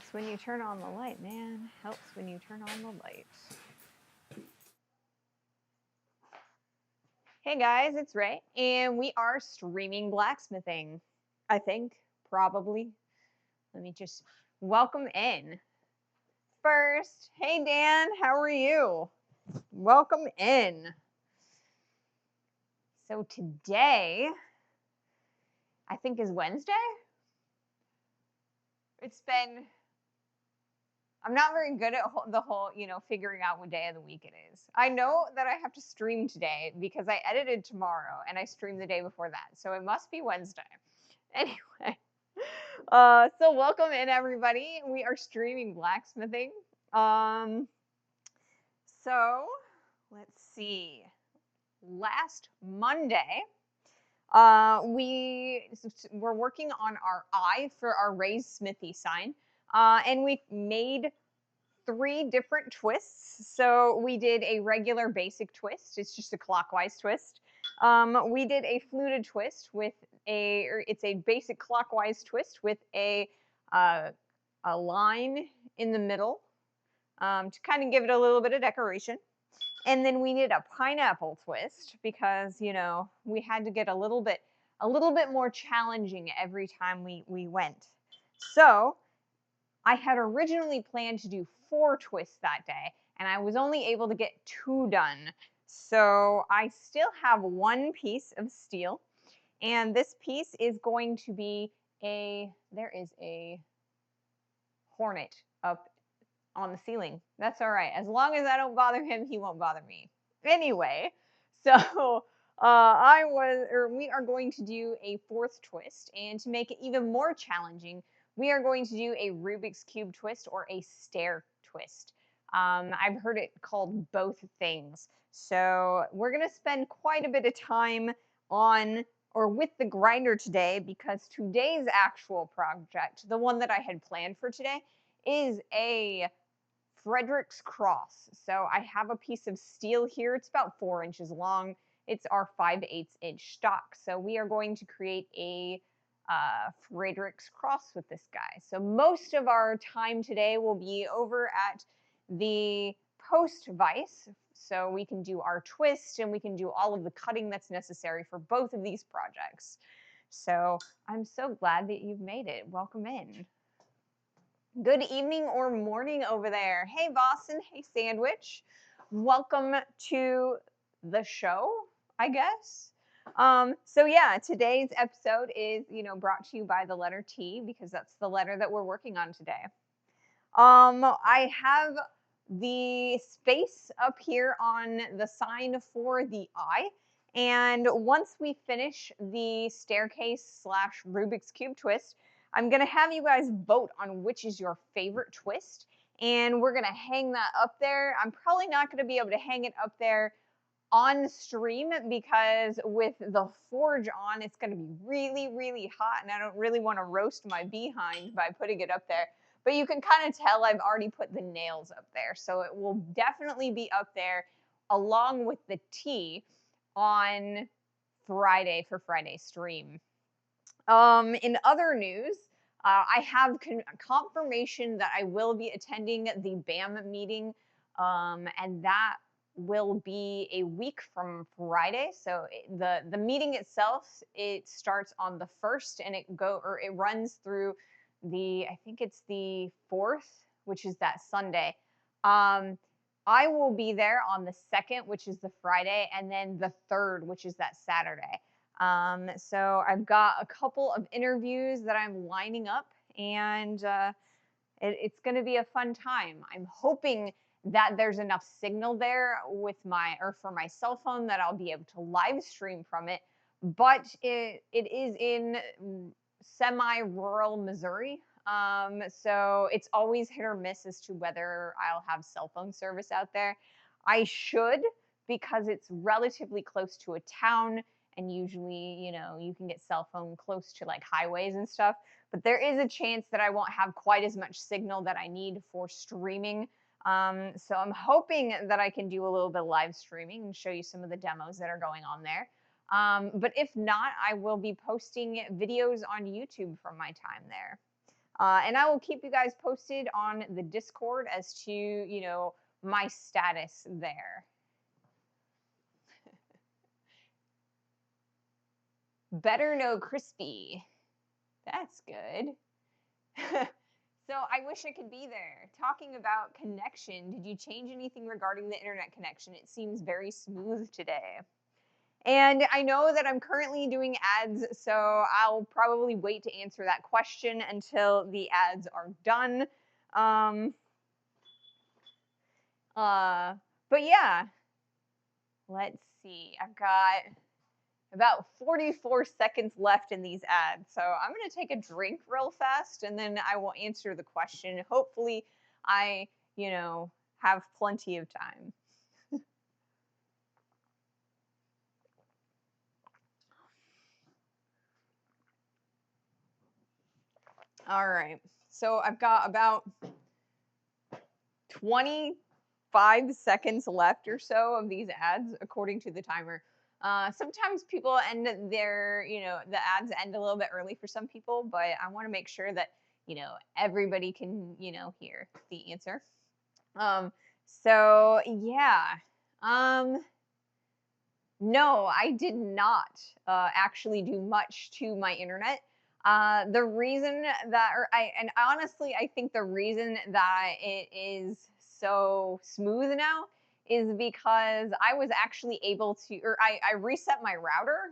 Helps when you turn on the light, man. Helps when you turn on the light. Hey guys, it's Ray, and we are streaming blacksmithing. I think, probably. Let me just welcome in. First, hey Dan, how are you? Welcome in. So today, I think is Wednesday. I'm not very good at the whole, figuring out what day of the week it is. I know that I have to stream today because I edited tomorrow and I streamed the day before that. So it must be Wednesday. Anyway, so welcome in everybody. We are streaming blacksmithing. So let's see. Last Monday, we were working on our eye for our raised Smithy sign. And we made 3 different twists. So we did a regular basic twist. It's just a clockwise twist. We did a fluted twist with it's a basic clockwise twist with a line in the middle to kind of give it a little bit of decoration. And then we did a pineapple twist because, we had to get a little bit more challenging every time we went. So I had originally planned to do 4 twists that day, and I was only able to get 2 done. So I still have 1 piece of steel, and this piece is going to be there is a hornet up on the ceiling. That's all right. As long as I don't bother him, he won't bother me. Anyway, so we are going to do a 4th twist, and to make it even more challenging, we are going to do a Rubik's Cube twist or a stair twist. I've heard it called both things. So we're going to spend quite a bit of time on or with the grinder today because today's actual project, the one that I had planned for today, is a Frederick's cross. So I have a piece of steel here. It's about 4 inches long. It's our 5/8 inch stock. So we are going to create a Frederick's cross with this guy. So most of our time today will be over at the post vise. So we can do our twist and we can do all of the cutting that's necessary for both of these projects. So I'm so glad that you've made it. Welcome in. Good evening or morning over there. Hey, Boston. Hey, Sandwich. Welcome to the show, I guess. So yeah, today's episode is, brought to you by the letter T because that's the letter that we're working on today. I have the space up here on the sign for the eye. And once we finish the staircase / Rubik's Cube twist, I'm going to have you guys vote on which is your favorite twist. And we're going to hang that up there. I'm probably not going to be able to hang it up there on stream because with the forge on, it's going to be really, really hot. And I don't really want to roast my behind by putting it up there. But you can kind of tell I've already put the nails up there. So it will definitely be up there along with the T on Friday for Friday stream. In other news, I have confirmation that I will be attending the BAM meeting, and that will be a week from Friday. So the meeting itself, it starts on the 1st and it runs through I think it's the 4th, which is that Sunday. I will be there on the 2nd, which is the Friday, and then the 3rd, which is that Saturday. So I've got a couple of interviews that I'm lining up, and it's going to be a fun time. I'm hoping that there's enough signal there for my cell phone that I'll be able to live stream from it. But it is in semi-rural Missouri. So it's always hit or miss as to whether I'll have cell phone service out there. I should, because it's relatively close to a town, and usually, you can get cell phone close to like highways and stuff. But there is a chance that I won't have quite as much signal that I need for streaming. So I'm hoping that I can do a little bit of live streaming and show you some of the demos that are going on there. But if not, I will be posting videos on YouTube from my time there. And I will keep you guys posted on the Discord as to, you know, my status there. Better know crispy. That's good. So I wish I could be there. Talking about connection, did you change anything regarding the internet connection? It seems very smooth today. And I know that I'm currently doing ads, so I'll probably wait to answer that question until the ads are done. But yeah, let's see. I've got about 44 seconds left in these ads. So I'm going to take a drink real fast and then I will answer the question. Hopefully I, you know, have plenty of time. All right. So I've got about 25 seconds left or so of these ads according to the timer. Sometimes people end their, you know, the ads end a little bit early for some people, but I want to make sure that, you know, everybody can, you know, hear the answer. So yeah. No, I did not actually do much to my internet. The reason that, and honestly, I think the reason that it is so smooth now is because I was actually able to, or I reset my router.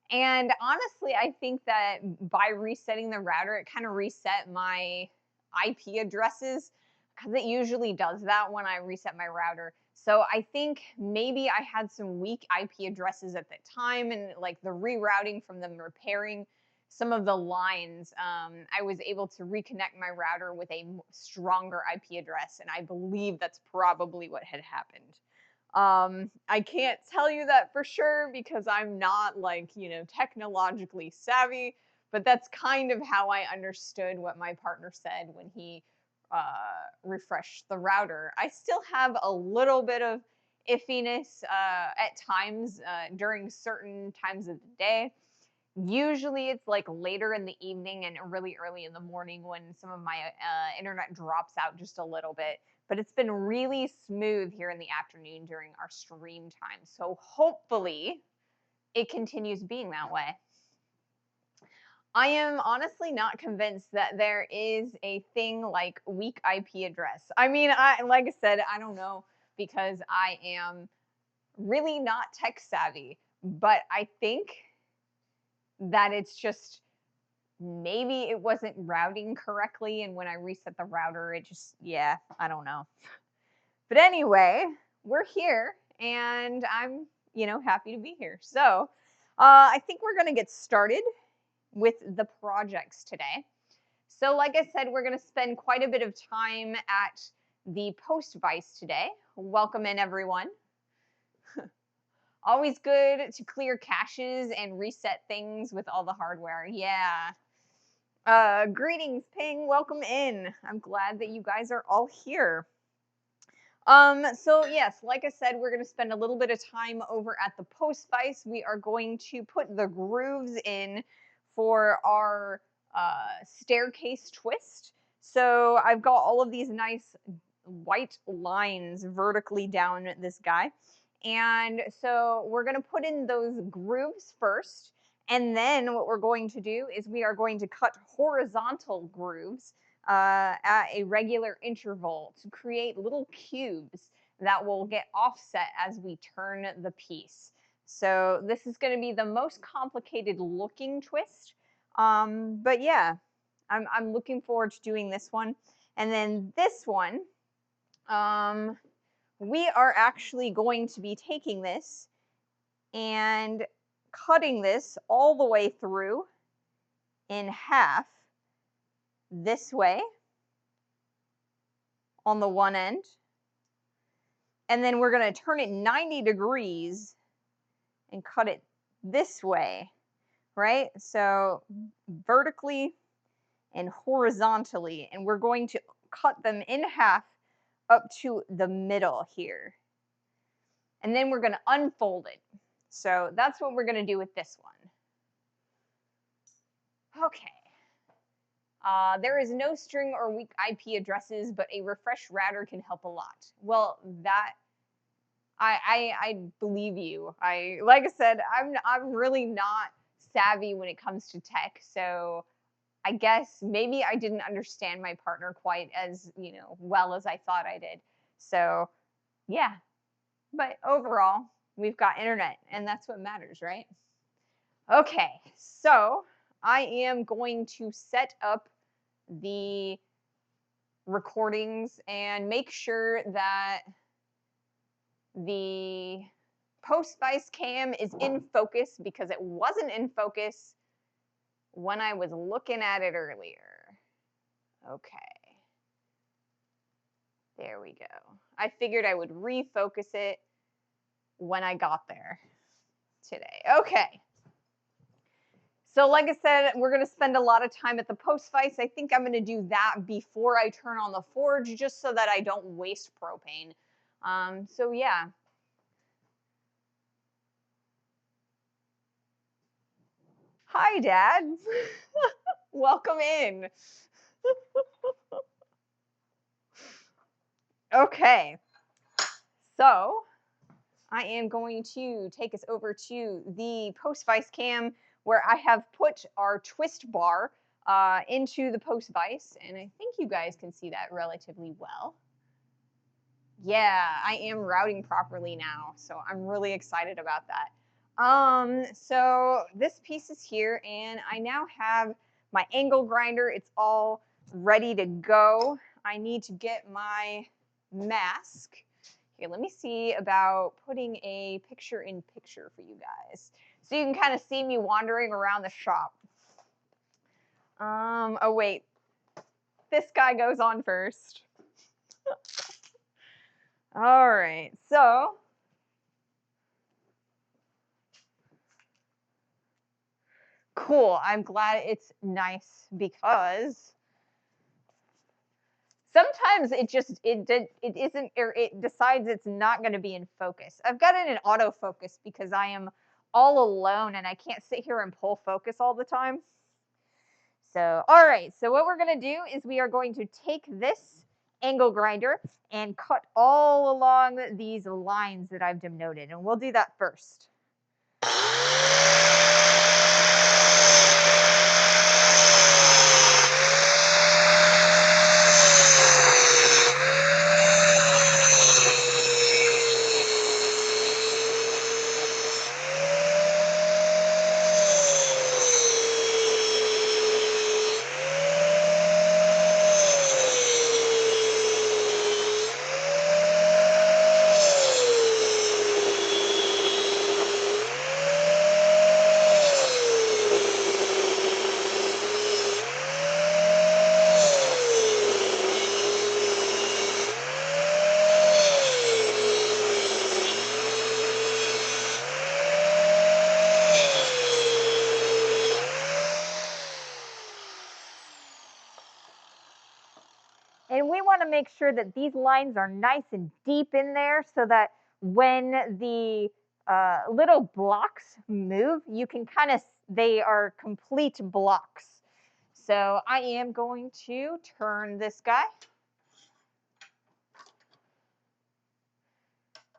And honestly, I think that by resetting the router, it kind of reset my IP addresses because it usually does that when I reset my router. So I think maybe I had some weak IP addresses at the time, and like the rerouting from them repairing some of the lines, I was able to reconnect my router with a stronger IP address, and I believe that's probably what had happened. I can't tell you that for sure because I'm not like, you know, technologically savvy, but that's kind of how I understood what my partner said when he refreshed the router. I still have a little bit of iffiness at times during certain times of the day. Usually it's like later in the evening and really early in the morning when some of my internet drops out just a little bit. But it's been really smooth here in the afternoon during our stream time. So hopefully it continues being that way. I am honestly not convinced that there is a thing like weak IP address. I mean, like I said, I don't know because I am really not tech savvy, but I think that it's just maybe it wasn't routing correctly, and when I reset the router, it just, yeah, I don't know. But anyway, we're here, and I'm, you know, happy to be here. So I think we're going to get started with the projects today. So like I said, we're going to spend quite a bit of time at the post vice today. Welcome in, everyone. Always good to clear caches and reset things with all the hardware. Yeah. Greetings, Ping. Welcome in. I'm glad that you guys are all here. So yes, like I said, we're going to spend a little bit of time over at the post vice. We are going to put the grooves in for our staircase twist. So I've got all of these nice white lines vertically down this guy. And so we're going to put in those grooves first. And then what we're going to do is we are going to cut horizontal grooves at a regular interval to create little cubes that will get offset as we turn the piece. So this is going to be the most complicated looking twist. But yeah, I'm looking forward to doing this one. And then this one, we are actually going to be taking this and cutting this all the way through in half this way on the one end. And then we're going to turn it 90 degrees and cut it this way, right? So vertically and horizontally. And we're going to cut them in half up to the middle here. And then we're going to unfold it. So that's what we're going to do with this one. Okay. There is no string or weak IP addresses, but a refresh router can help a lot. Well, that I believe you. Like I said, I'm really not savvy when it comes to tech, so I guess maybe I didn't understand my partner quite as, well as I thought I did. So, yeah. But overall, we've got internet, and that's what matters, right? Okay, so I am going to set up the recordings and make sure that the post vice cam is in focus because it wasn't in focus when I was looking at it earlier. Okay. There we go. I figured I would refocus it when I got there today. Okay. So like I said, we're going to spend a lot of time at the post vice. I think I'm going to do that before I turn on the forge just so that I don't waste propane. So yeah. Hi, Dad. Welcome in. Okay. So I am going to take us over to the post vice cam where I have put our twist bar into the post vice, and I think you guys can see that relatively well. Yeah, I am routing properly now, so I'm really excited about that. So this piece is here, and I now have my angle grinder. It's all ready to go. I need to get my mask. Here, let me see about putting a picture-in-picture for you guys, so you can kind of see me wandering around the shop. Oh wait, this guy goes on first. All right, so cool. I'm glad it's nice because sometimes it isn't, or it decides it's not going to be in focus. I've got it in autofocus because I am all alone and I can't sit here and pull focus all the time. So, all right. So what we're going to do is we are going to take this angle grinder and cut all along these lines that I've denoted, and we'll do that first. And we want to make sure that these lines are nice and deep in there so that when the little blocks move, you can kind of, they are complete blocks. So I am going to turn this guy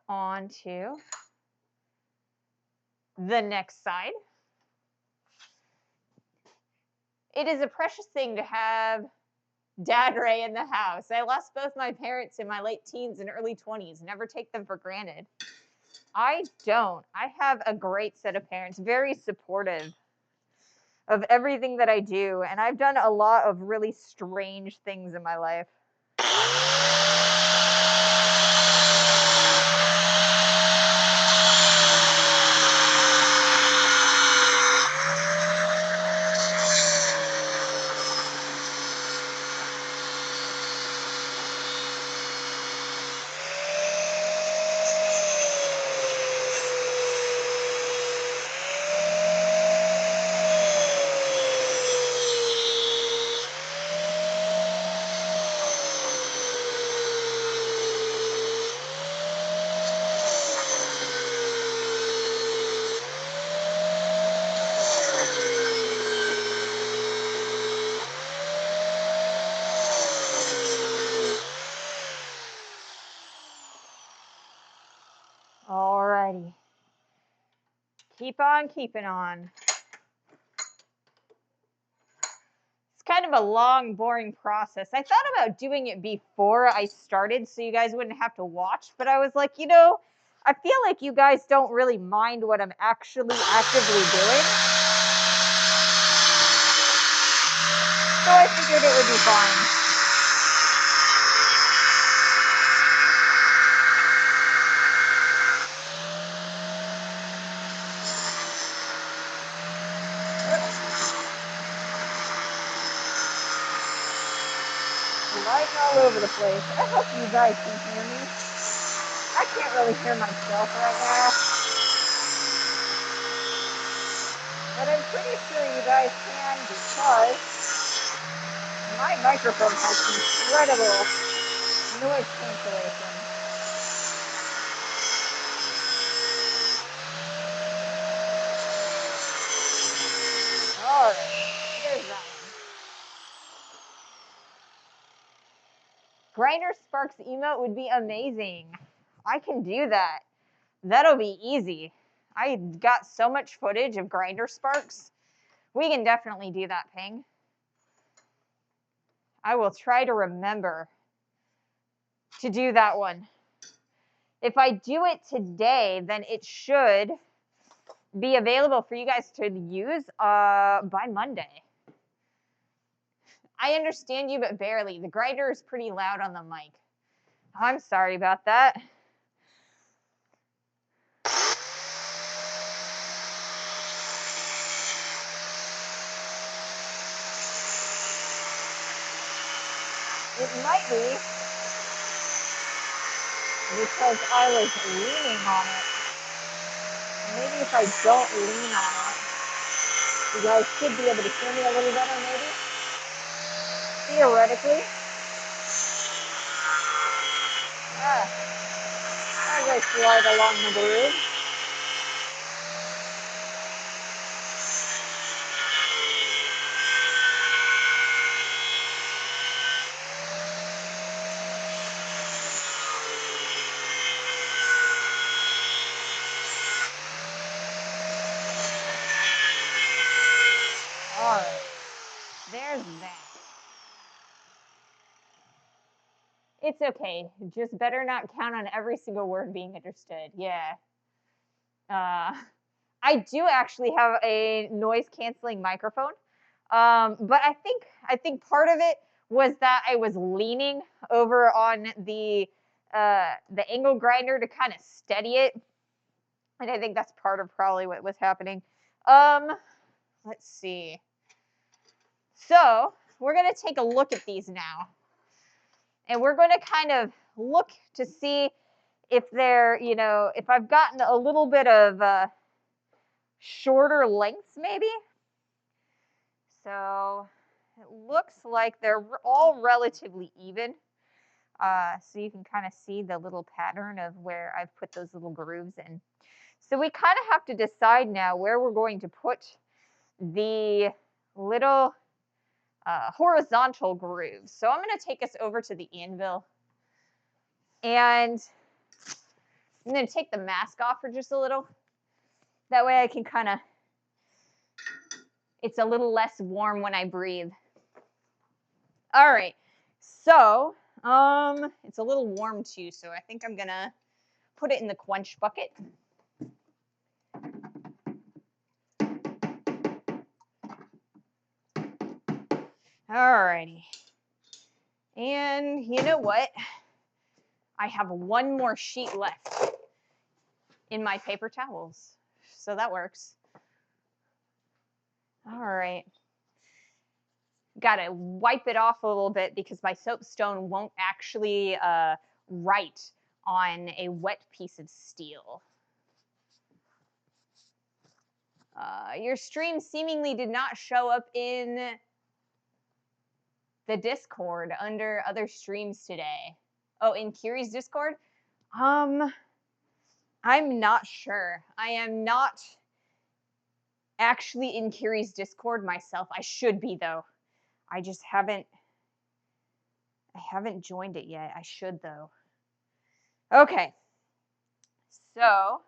onto the next side. It is a precious thing to have Dad Ray in the house. I lost both my parents in my late teens and early 20s. Never take them for granted. I don't. I have a great set of parents, very supportive of everything that I do, and I've done a lot of really strange things in my life. righty. Keep on keeping on. It's kind of a long, boring process. I thought about doing it before I started so you guys wouldn't have to watch, but I was like, you know, I feel like you guys don't really mind what I'm actually actively doing. So I figured it would be fine. Lighting all over the place. I hope you guys can hear me. I can't really hear myself right now. But I'm pretty sure you guys can because my microphone has incredible noise cancellation. Alright, there's that one. Grinder Sparks emote would be amazing. I can do that. That'll be easy. I got so much footage of Grinder Sparks. We can definitely do that, Ping. I will try to remember to do that one. If I do it today, then it should be available for you guys to use by Monday. I understand you, but barely. The grinder is pretty loud on the mic. I'm sorry about that. It might be because I was leaning on it. Maybe if I don't lean on it, you guys should be able to hear me a little better, maybe. Theoretically. As I slide along the groove. Alright. There's that. It's okay. Just better not count on every single word being understood. Yeah. I do actually have a noise canceling microphone. But I think part of it was that I was leaning over on the angle grinder to kind of steady it. And I think that's part of probably what was happening. Let's see. So we're going to take a look at these now. And we're going to kind of look to see if they're, you know, if I've gotten a little bit of shorter lengths maybe. So it looks like they're all relatively even. So you can kind of see the little pattern of where I've put those little grooves in. So we kind of have to decide now where we're going to put the little horizontal grooves. So I'm going to take us over to the anvil. And I'm going to take the mask off for just a little. That way I can kind of, it's a little less warm when I breathe. All right. So, it's a little warm too, so I think I'm going to put it in the quench bucket. Alrighty. And you know what? I have one more sheet left in my paper towels. So that works. All right. Got to wipe it off a little bit because my soapstone won't actually write on a wet piece of steel. Your stream seemingly did not show up in the Discord under other streams today. Oh, in Kiri's Discord? I'm not sure. I am not actually in Kiri's Discord myself. I should be though. I just haven't joined it yet. I should though. Okay. So,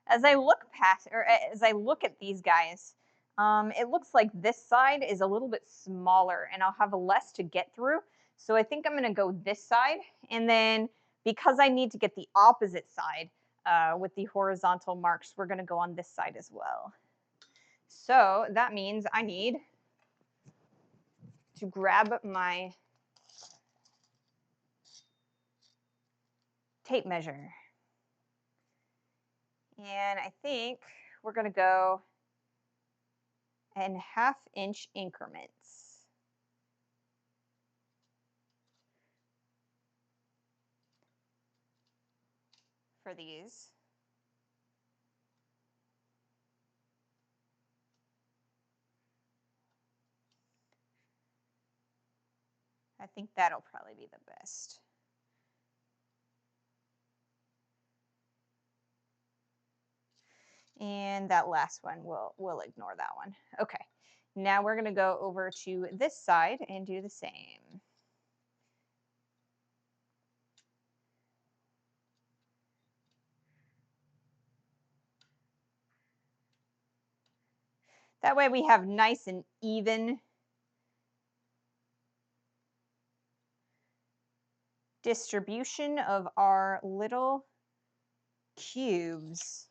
As I look past, or as I look at these guys, it looks like this side is a little bit smaller and I'll have less to get through. So I think I'm going to go this side. And then because I need to get the opposite side with the horizontal marks, we're going to go on this side as well. So that means I need to grab my tape measure. And I think we're going to go in 1/2 inch increments. For these. I think that'll probably be the best. And that last one, we'll ignore that one. Okay, now we're going to go over to this side and do the same. That way we have nice and even distribution of our little cubes.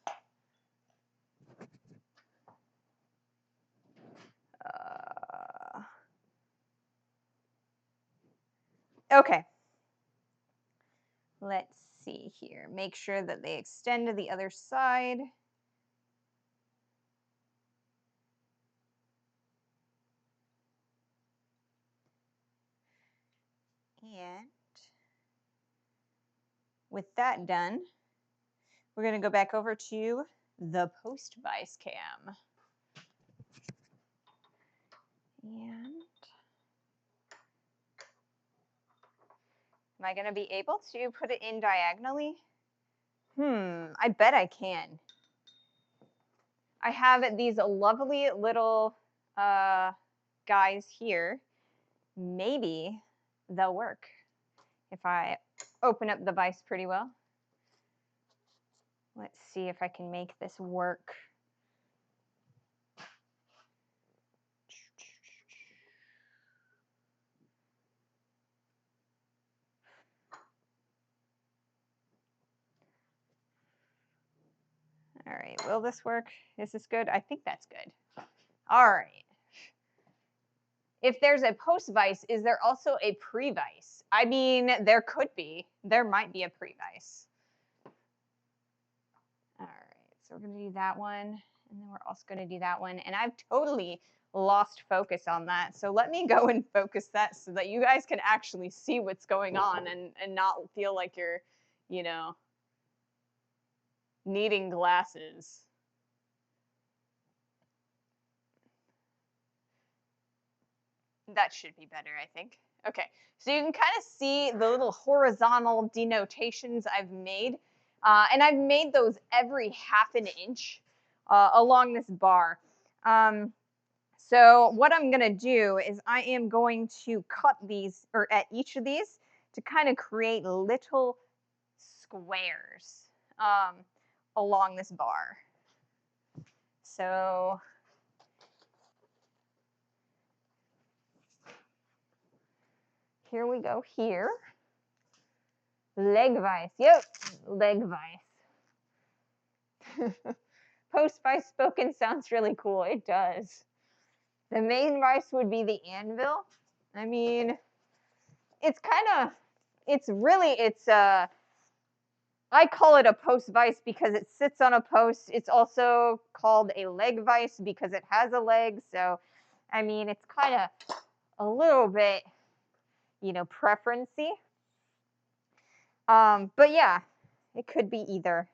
Okay. Let's see here. Make sure that they extend to the other side. And with that done, we're going to go back over to the post vice cam. And am I going to be able to put it in diagonally? I bet I can. I have these lovely little guys here. Maybe they'll work if I open up the vise pretty well. Let's see if I can make this work. All right, will this work? Is this good? I think that's good. All right. If there's a post vice, is there also a pre-vice? I mean, there could be. There might be a pre-vice. All right, so we're going to do that one, and then we're also going to do that one. And I've totally lost focus on that. So let me go and focus that so that you guys can actually see what's going on and not feel like you're, you know, needing glasses. That should be better, I think. Okay, so you can kind of see the little horizontal denotations I've made. And I've made those every 1/2 inch along this bar. So what I'm going to do is I am going to cut these, or at each of these, to kind of create little squares along this bar. So here we go here. Leg vice. Yep, leg vice. Post vice spoken sounds really cool. It does. The main vice would be the anvil. I mean, it's kind of, I call it a post vice because it sits on a post. It's also called a leg vice because it has a leg. So, I mean, it's kind of a little bit, you know, preference-y. But yeah, it could be either.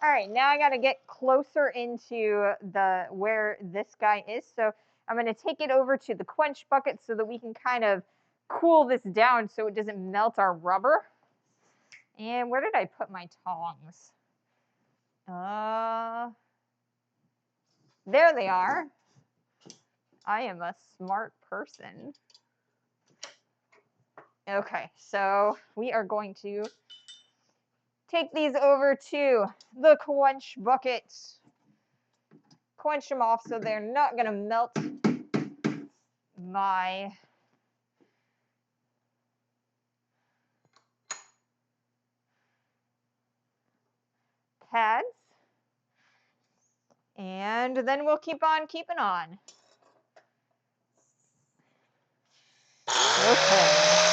All right, now I got to get closer into where this guy is. So I'm going to take it over to the quench bucket so that we can kind of cool this down so it doesn't melt our rubber. And where did I put my tongs? There they are. I am a smart person. Okay, so we are going to take these over to the quench bucket. Quench them off so they're not going to melt my pads. And then we'll keep on keeping on. Okay.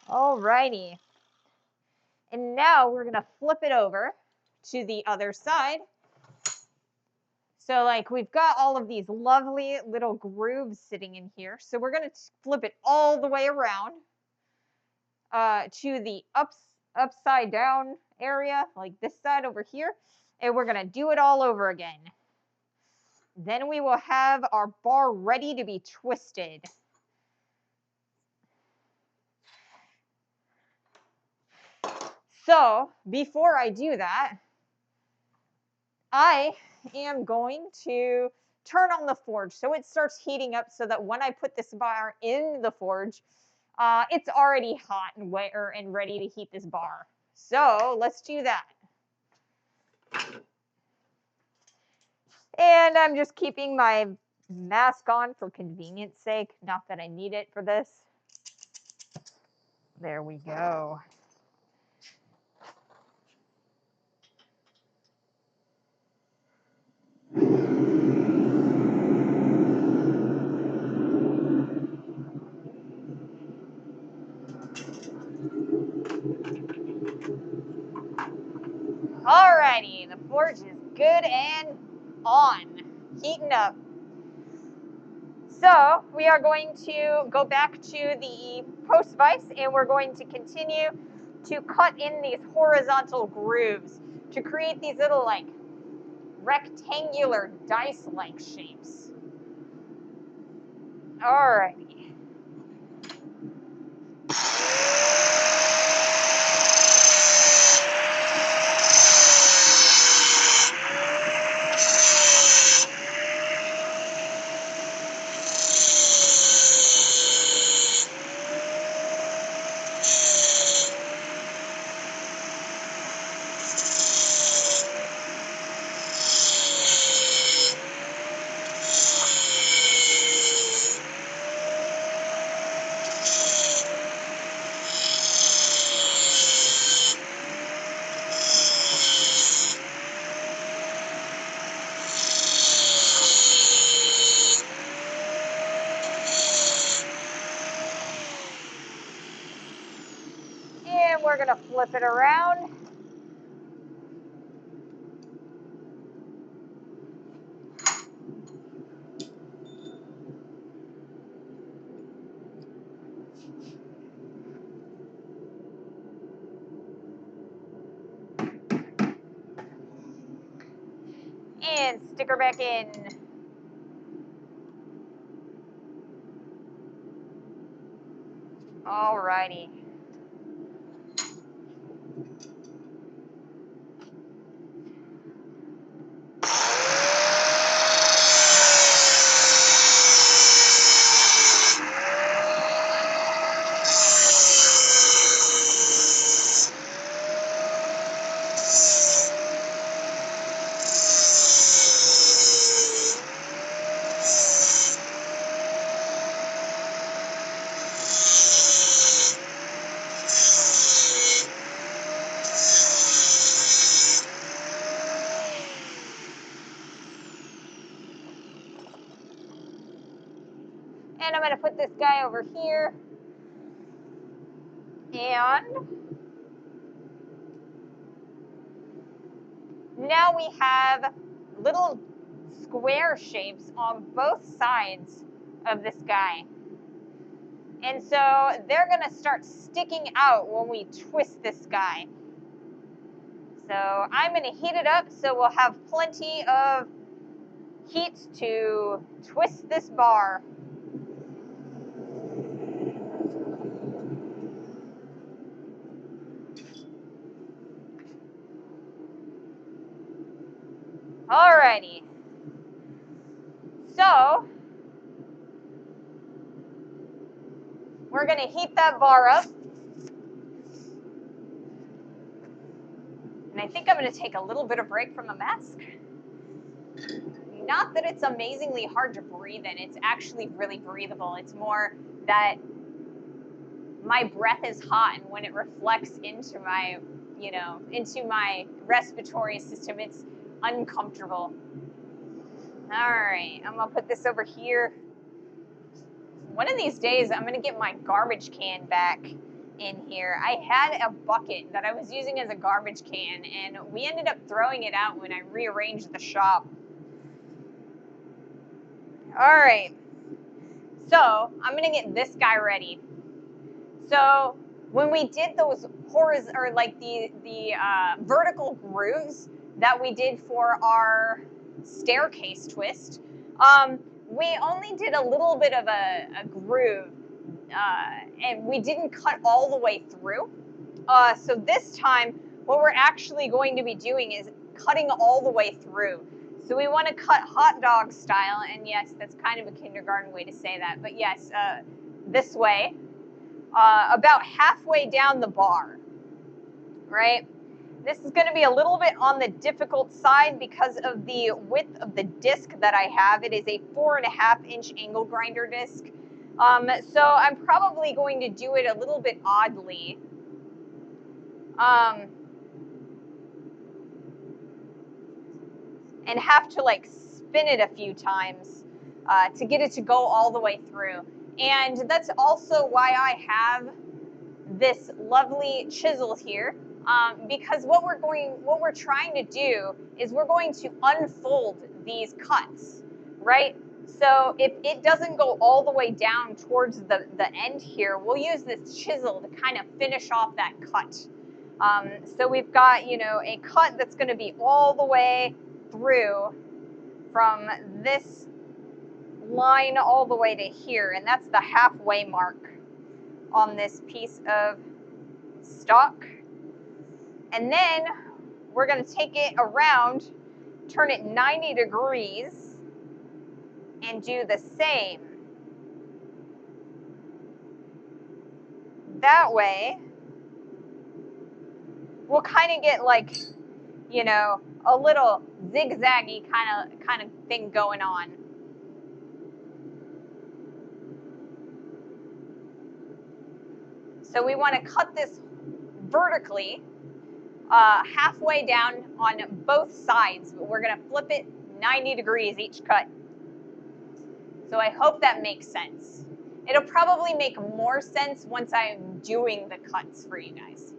Alrighty. And now we're gonna flip it over to the other side. So like we've got all of these lovely little grooves sitting in here. So we're gonna flip it all the way around to the upside down area, like this side over here. And we're gonna do it all over again. Then we will have our bar ready to be twisted. So before I do that, I am going to turn on the forge so it starts heating up so that when I put this bar in the forge, it's already hot and ready to heat this bar. So let's do that. And I'm just keeping my mask on for convenience sake, not that I need it for this. There we go. Alrighty, the forge is good and on, heating up. So we are going to go back to the post vise and we're going to continue to cut in these horizontal grooves to create these little like rectangular dice-like shapes. Alrighty. And we're gonna flip it around. And stick her back in. Alrighty. then I'm going to put this guy over here. And now we have little square shapes on both sides of this guy. And so they're going to start sticking out when we twist this guy. So I'm going to heat it up so we'll have plenty of heat to twist this bar. Alrighty. So we're going to heat that bar up. And I think I'm going to take a little bit of break from the mask. Not that it's amazingly hard to breathe in. It's actually really breathable. It's more that my breath is hot, and when it reflects into my, into my respiratory system, it's uncomfortable. All right, I'm gonna put this over here. One of these days, I'm gonna get my garbage can back in here. I had a bucket that I was using as a garbage can, and we ended up throwing it out when I rearranged the shop. All right, so I'm gonna get this guy ready. So when we did those the vertical grooves that we did for our staircase twist, we only did a little bit of a groove, and we didn't cut all the way through. So this time, what we're actually going to be doing is cutting all the way through. So we want to cut hot dog style, and yes, that's kind of a kindergarten way to say that, but yes, this way. About halfway down the bar, right? This is going to be a little bit on the difficult side because of the width of the disc that I have. It is a 4.5-inch angle grinder disc. So I'm probably going to do it a little bit oddly. And have to like spin it a few times to get it to go all the way through. And that's also why I have this lovely chisel here, because what we're trying to do is we're going to unfold these cuts, right? So if it doesn't go all the way down towards the end here, we'll use this chisel to kind of finish off that cut. So we've got, a cut that's going to be all the way through from this line all the way to here, and that's the halfway mark on this piece of stock. And then we're going to take it around, turn it 90 degrees, and do the same. That way, we'll kind of get like, a little zigzaggy kind of thing going on. So we want to cut this vertically, halfway down on both sides, but we're going to flip it 90 degrees each cut. So I hope that makes sense. It'll probably make more sense once I'm doing the cuts for you guys.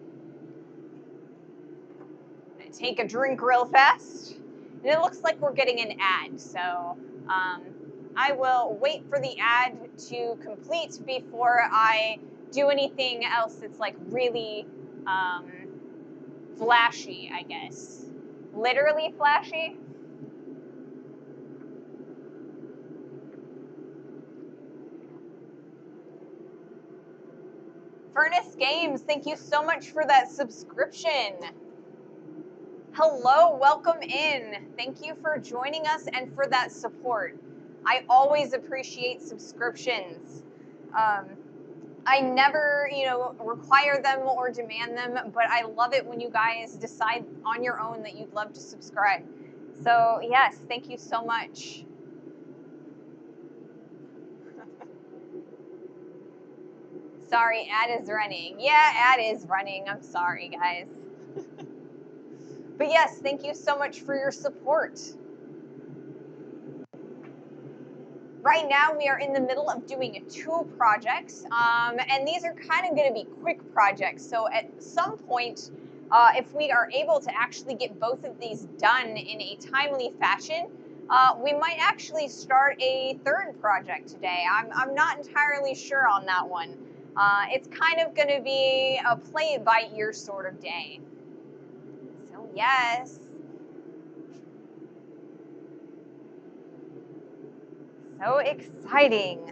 I'm going to take a drink real fast. And it looks like we're getting an ad, so I will wait for the ad to complete before I do anything else that's like really flashy, I guess. Literally flashy. Furnace Games, thank you so much for that subscription. Hello, welcome in. Thank you for joining us and for that support. I always appreciate subscriptions. I never, require them or demand them, but I love it when you guys decide on your own that you'd love to subscribe. So yes, thank you so much. Sorry, ad is running. Yeah, ad is running. I'm sorry, guys. But yes, thank you so much for your support. Right now, we are in the middle of doing 2 projects, and these are kind of going to be quick projects. So at some point, if we are able to actually get both of these done in a timely fashion, we might actually start a 3rd project today. I'm not entirely sure on that one. It's kind of going to be a play it by ear sort of day. So yes. So exciting.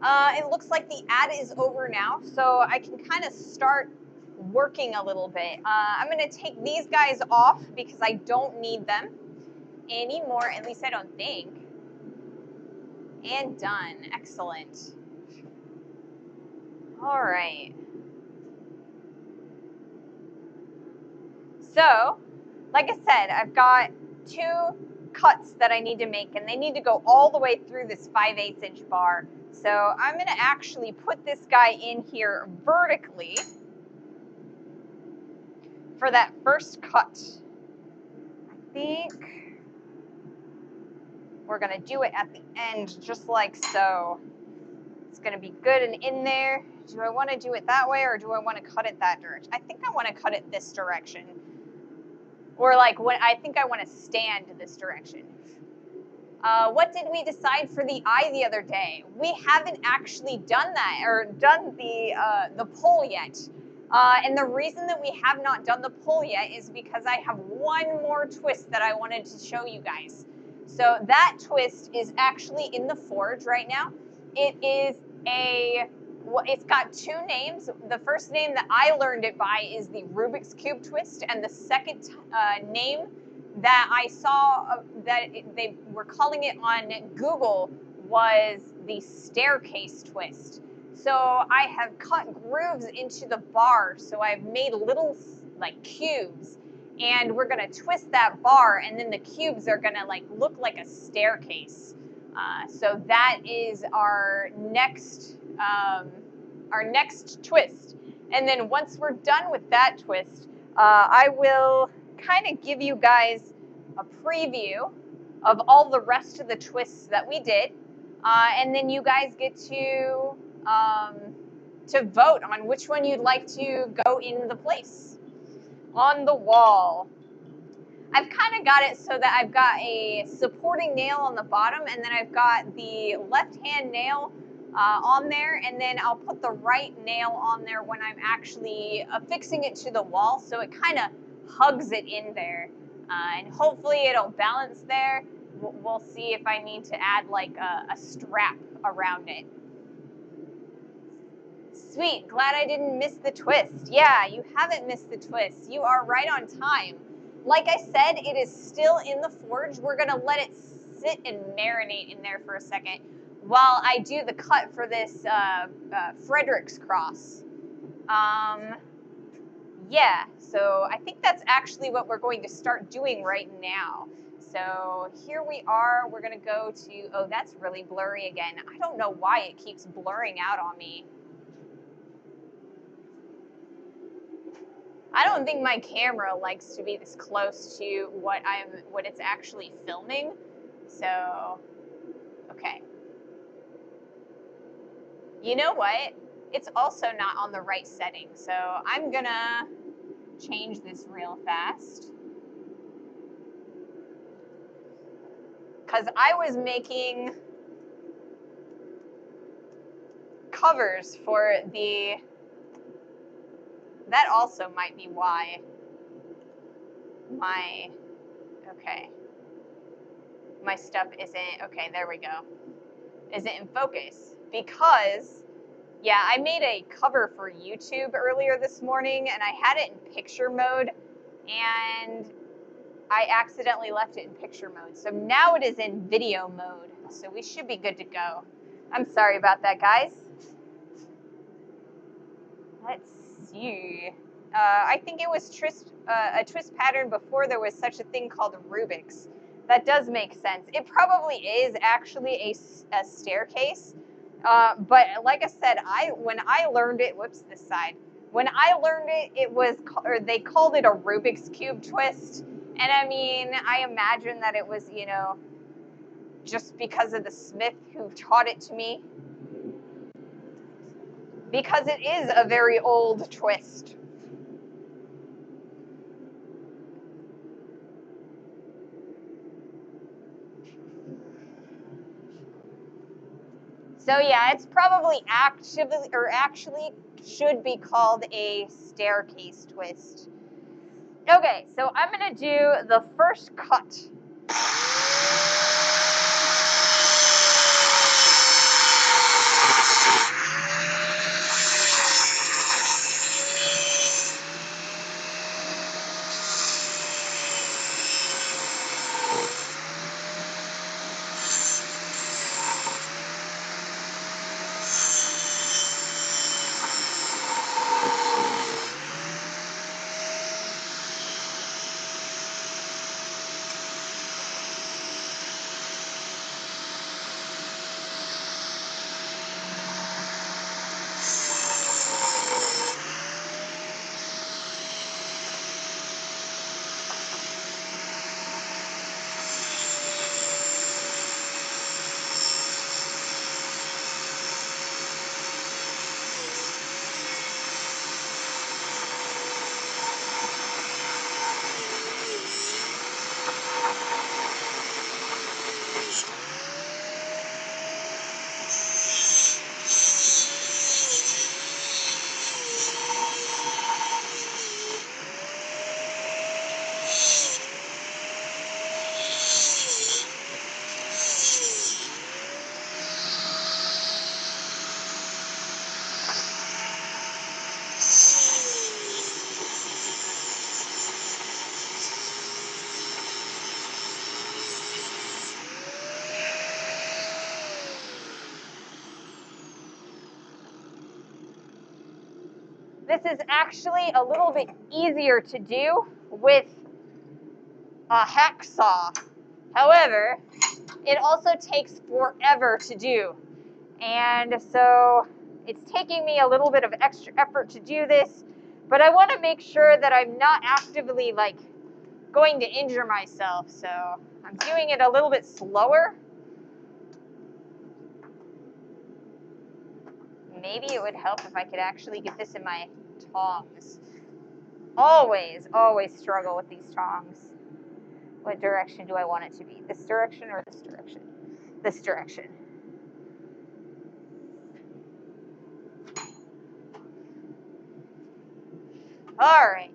It looks like the ad is over now, so I can kind of start working a little bit. I'm going to take these guys off because I don't need them anymore, at least I don't think. And done. Excellent. All right. So, like I said, I've got 2 cuts that I need to make, and they need to go all the way through this 5/8 inch bar. So I'm going to actually put this guy in here vertically for that first cut. I think we're going to do it at the end just like so. It's going to be good and in there. Do I want to do it that way, or do I want to cut it that direction? I think I want to cut it this direction. Or like what I think I want to stand this direction. What did we decide for the eye the other day? We haven't actually done that or done the poll yet. And the reason that we have not done the poll yet is because I have one more twist that I wanted to show you guys. So that twist is actually in the forge right now. It is it's got 2 names. The first name that I learned it by is the Rubik's Cube twist, and the second name that I saw they were calling it on Google was the staircase twist. So I have cut grooves into the bar, so I've made little like cubes, and we're gonna twist that bar, and then the cubes are gonna like look like a staircase. So that is our next twist. And then once we're done with that twist, I will kind of give you guys a preview of all the rest of the twists that we did, and then you guys get to vote on which one you'd like to go in the place on the wall. I've kind of got it so that I've got a supporting nail on the bottom, and then I've got the left-hand nail on there, and then I'll put the right nail on there when I'm actually affixing it to the wall, so it kind of hugs it in there, and hopefully it'll balance there. We'll see if I need to add like a strap around it. Sweet, glad I didn't miss the twist. Yeah, you haven't missed the twist. You are right on time. Like I said, it is still in the forge. We're gonna let it sit and marinate in there for a second while I do the cut for this Frederick's cross. Yeah, so I think that's actually what we're going to start doing right now. So here we are. We're gonna go to, oh, that's really blurry again. I don't know why it keeps blurring out on me. I don't think my camera likes to be this close to what it's actually filming. So, okay. You know what? It's also not on the right setting. So I'm gonna change this real fast. Because I was making covers for that also might be why my stuff isn't, okay, there we go, isn't in focus. Because, yeah, I made a cover for YouTube earlier this morning, and I had it in picture mode, and I accidentally left it in picture mode. So now it is in video mode, so we should be good to go. I'm sorry about that, guys. Let's see. I think it was a twist pattern before there was such a thing called Rubik's. That does make sense. It probably is actually a staircase. But like I said, when I learned it, whoops, this side. When I learned it, they called it a Rubik's Cube twist. And I mean, I imagine that it was, just because of the Smith who taught it to me. Because it is a very old twist. So yeah, it's probably actually should be called a staircase twist. Okay, so I'm gonna do the first cut. This is actually a little bit easier to do with a hacksaw. However, it also takes forever to do. And so it's taking me a little bit of extra effort to do this, but I want to make sure that I'm not actively like going to injure myself. So I'm doing it a little bit slower. Maybe it would help if I could actually get this in my tongs. Always struggle with these tongs. What direction do I want it to be? This direction or this direction? This direction. All right.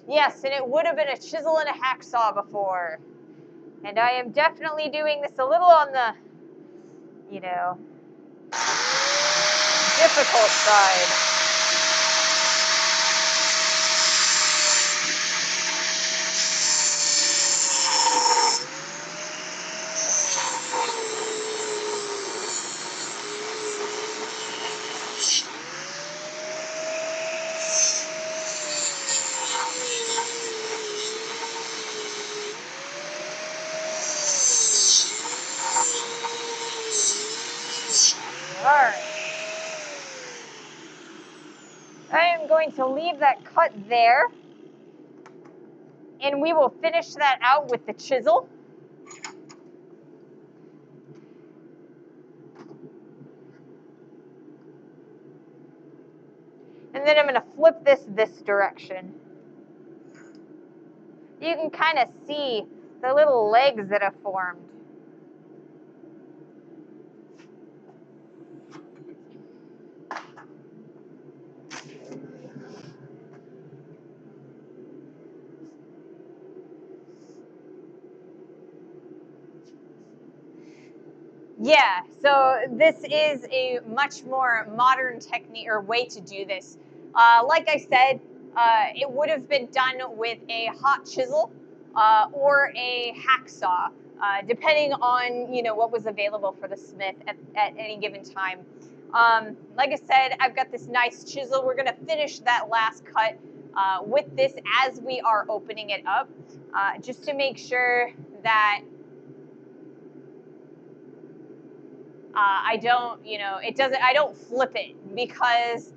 Yes, and it would have been a chisel and a hacksaw before. And I am definitely doing this a little on the, difficult side. Alright. I am going to leave that cut there. And we will finish that out with the chisel. And then I'm going to flip this direction. You can kind of see the little legs that have formed. Yeah, so this is a much more modern technique or way to do this. Like I said, it would have been done with a hot chisel or a hacksaw, depending on what was available for the smith at any given time. Like I said, I've got this nice chisel. We're gonna finish that last cut with this as we are opening it up, just to make sure that I don't, I don't flip it because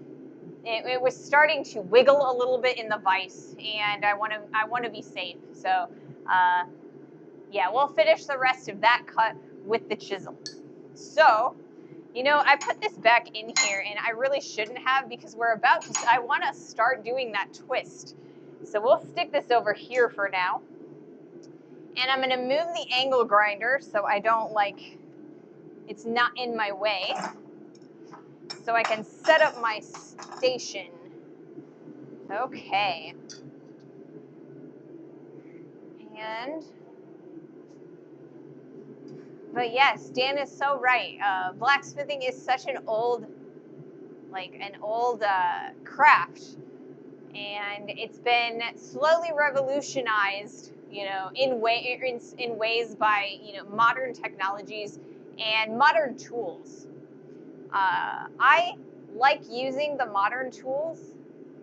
it was starting to wiggle a little bit in the vise, and I want to be safe. So Yeah, we'll finish the rest of that cut with the chisel. So, you know, I put this back in here, and I really shouldn't have, because we're about to, I want to start doing that twist. So we'll stick this over here for now. And I'm going to move the angle grinder so I don't, like, it's not in my way. So I can set up my station. Okay. And, but yes, Dan is so right. Blacksmithing is such an old, craft. And it's been slowly revolutionized, you know, in ways by, you know, modern technologies and modern tools. I like using the modern tools,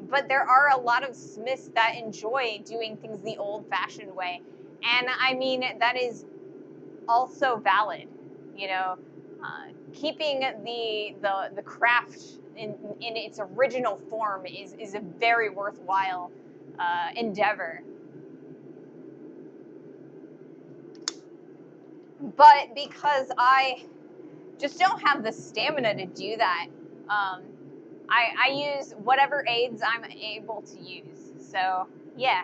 but there are a lot of smiths that enjoy doing things the old-fashioned way, and I mean that is also valid. You know, keeping the craft in its original form is a very worthwhile endeavor. But because I just don't have the stamina to do that, I use whatever aids I'm able to use. So yeah.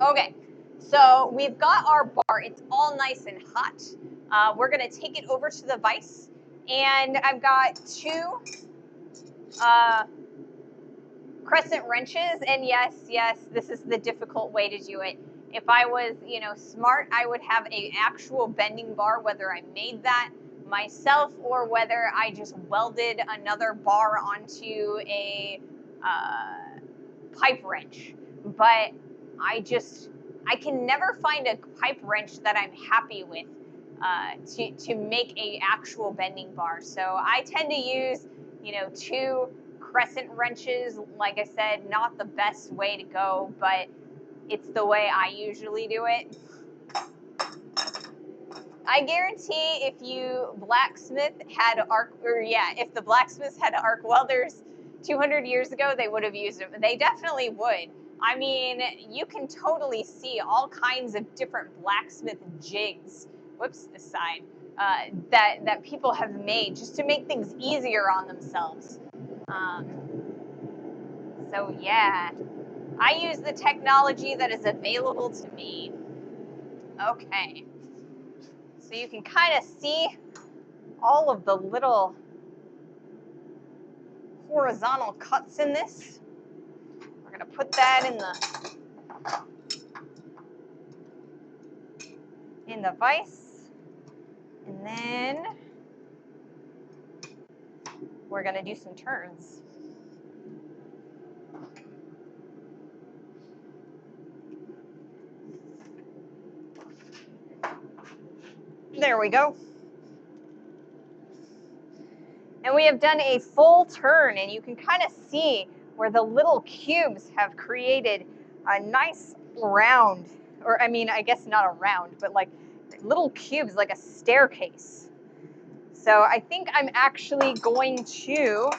Okay. So we've got our bar. It's all nice and hot. We're gonna take it over to the vise, and I've got two crescent wrenches, and yes, this is the difficult way to do it. If I was, you know, smart, I would have a actual bending bar, whether I made that myself or whether I just welded another bar onto a pipe wrench. But I can never find a pipe wrench that I'm happy with to make a actual bending bar. So I tend to use, you know, two crescent wrenches. Like I said, not the best way to go, but it's the way I usually do it. I guarantee if the blacksmiths had arc welders 200 years ago, they would have used them. They definitely would. I mean, you can totally see all kinds of different blacksmith jigs. Whoops, this side. That people have made just to make things easier on themselves. So yeah, I use the technology that is available to me. Okay. So you can kind of see all of the little horizontal cuts in this. We're going to put that in the vise. And then we're going to do some turns. There we go. And we have done a full turn, and you can kind of see where the little cubes have created a nice round, or I mean, I guess not a round, but like little cubes, like a staircase. So I think I'm actually going to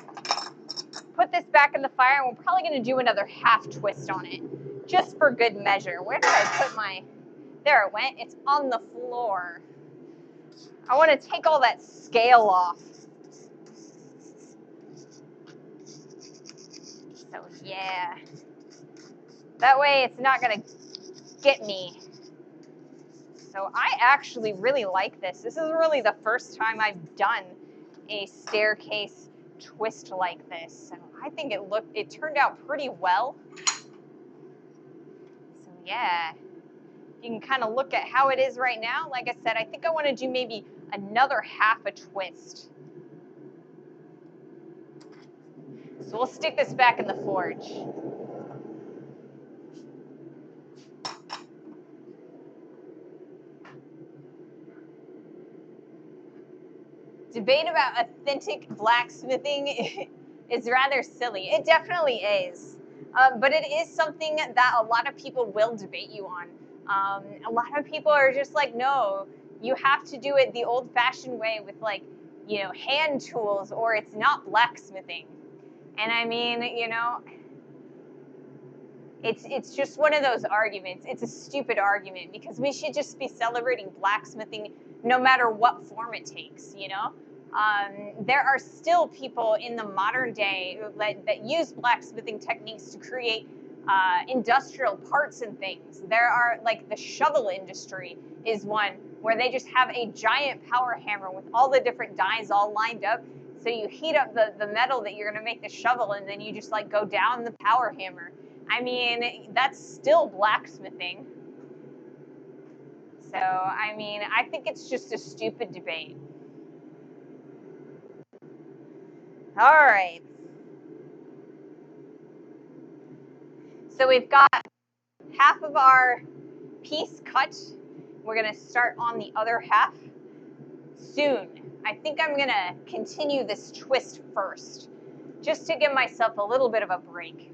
put this back in the fire, and we're probably going to do another half twist on it, just for good measure. Where did I put my, there it went, it's on the floor. I want to take all that scale off. So yeah, that way it's not going to get me. So I actually really like this. This is really the first time I've done a staircase twist like this. So I think it turned out pretty well. So yeah, you can kind of look at how it is right now. Like I said, I think I want to do maybe another half a twist. So we'll stick this back in the forge. Debate about authentic blacksmithing is rather silly. It definitely is. But it is something that a lot of people will debate you on. A lot of people are just like, no, you have to do it the old-fashioned way with, like, you know, hand tools, or it's not blacksmithing. And I mean, you know, It's just one of those arguments. It's a stupid argument because we should just be celebrating blacksmithing no matter what form it takes, you know? There are still people in the modern day that use blacksmithing techniques to create industrial parts and things. There are, like, the shovel industry is one where they just have a giant power hammer with all the different dies all lined up. So you heat up the metal that you're going to make the shovel, and then you just, like, go down the power hammer. I mean, that's still blacksmithing. So, I mean, I think it's just a stupid debate. All right. So we've got half of our piece cut. We're going to start on the other half soon. I think I'm going to continue this twist first, just to give myself a little bit of a break.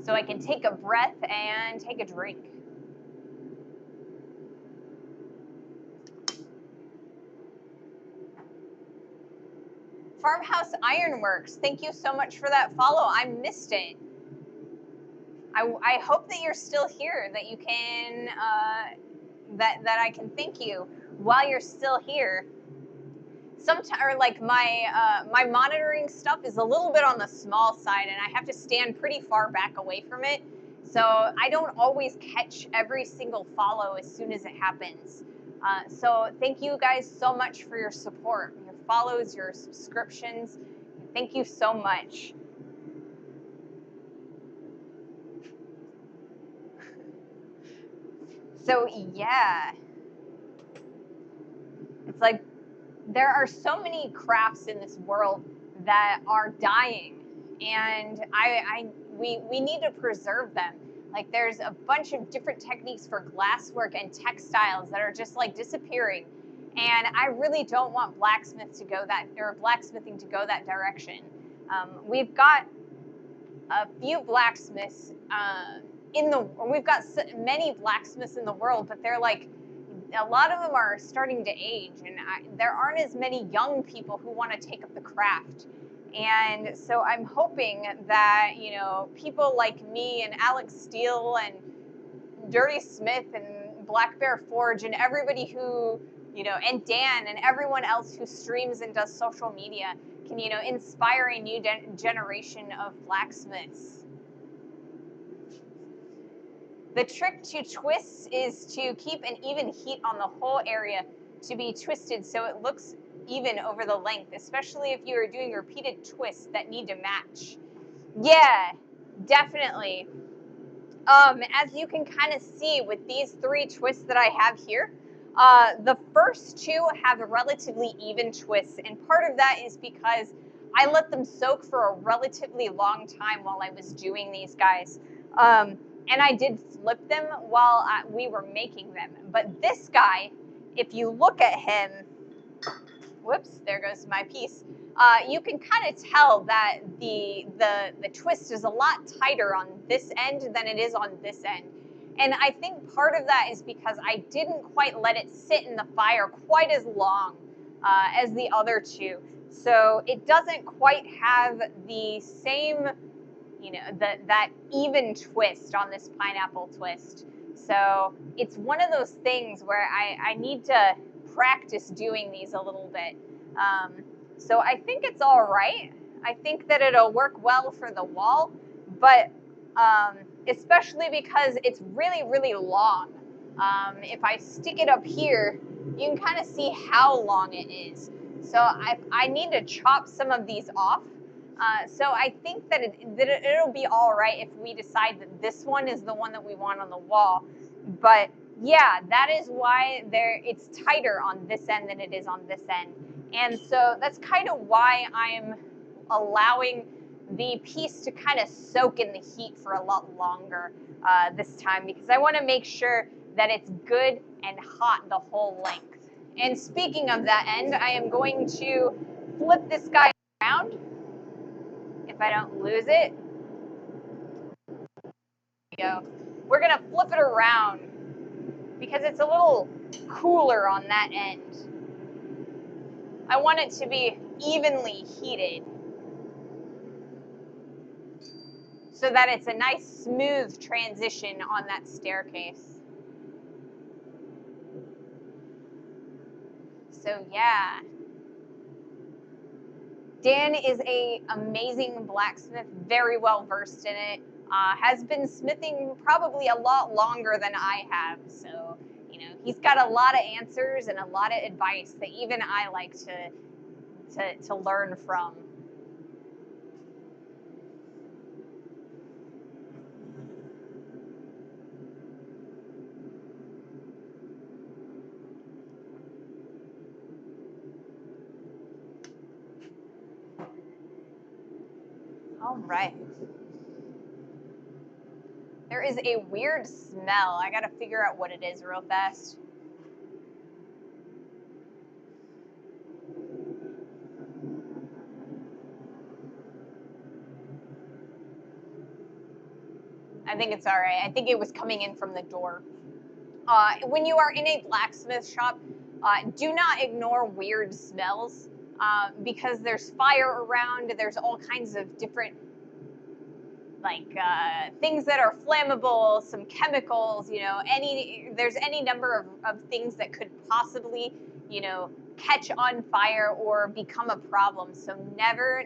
So I can take a breath and take a drink. Farmhouse Ironworks, thank you so much for that follow. I missed it. I hope that you're still here, that you can, that I can thank you while you're still here. Sometimes, or like my monitoring stuff is a little bit on the small side, and I have to stand pretty far back away from it. So I don't always catch every single follow as soon as it happens. So thank you guys so much for your support, your follows, your subscriptions. Thank you so much. So yeah, it's like there are so many crafts in this world that are dying, and we need to preserve them. Like, there's a bunch of different techniques for glasswork and textiles that are just, like, disappearing, and I really don't want blacksmithing to go that direction. We've got a few blacksmiths we've got many blacksmiths in the world, but they're like, a lot of them are starting to age, and there aren't as many young people who want to take up the craft. And so I'm hoping that, you know, people like me and Alex Steele and Dirty Smith and Black Bear Forge and everybody who, you know, and Dan and everyone else who streams and does social media can, you know, inspire a new generation of blacksmiths. The trick to twists is to keep an even heat on the whole area to be twisted so it looks even over the length, especially if you are doing repeated twists that need to match. Yeah, definitely. As you can kind of see with these 3 twists that I have here, the first 2 have relatively even twists, and part of that is because I let them soak for a relatively long time while I was doing these guys. And I did flip them while we were making them. But this guy, if you look at him, whoops, there goes my piece. You can kind of tell that the twist is a lot tighter on this end than it is on this end. And I think part of that is because I didn't quite let it sit in the fire quite as long as the other 2. So it doesn't quite have the same, you know, that even twist on this pineapple twist. So it's one of those things where I need to practice doing these a little bit. So I think it's all right. I think that it'll work well for the wall, but especially because it's really, really long. If I stick it up here, you can kind of see how long it is. So I need to chop some of these off. So I think that it'll be all right if we decide that this one is the one that we want on the wall. But yeah, that is why it's tighter on this end than it is on this end. And so that's kind of why I'm allowing the piece to kind of soak in the heat for a lot longer this time, because I want to make sure that it's good and hot the whole length. And speaking of that end, I am going to flip this guy around if I don't lose it. There we go. We're going to flip it around because it's a little cooler on that end. I want it to be evenly heated. so that it's a nice smooth transition on that staircase. So yeah. Dan is a amazing blacksmith, very well versed in it. Has been smithing probably a lot longer than I have. So, you know, he's got a lot of answers and a lot of advice that even I like to learn from. All right. There is a weird smell. I gotta figure out what it is real fast. I think it's all right. I think it was coming in from the door. When you are in a blacksmith shop, do not ignore weird smells because there's fire around. There's all kinds of different things that are flammable, some chemicals, you know, there's any number of things that could possibly, you know, catch on fire or become a problem. So never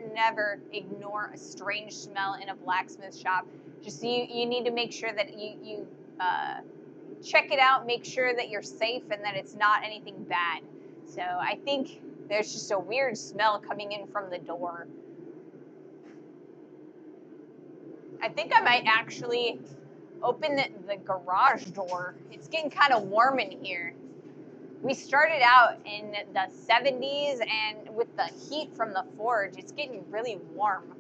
ignore a strange smell in a blacksmith shop. Just you need to make sure that you check it out, make sure that you're safe and that it's not anything bad. So I think there's just a weird smell coming in from the door. I think I might actually open the garage door. It's getting kind of warm in here. We started out in the 70s, and with the heat from the forge, it's getting really warm.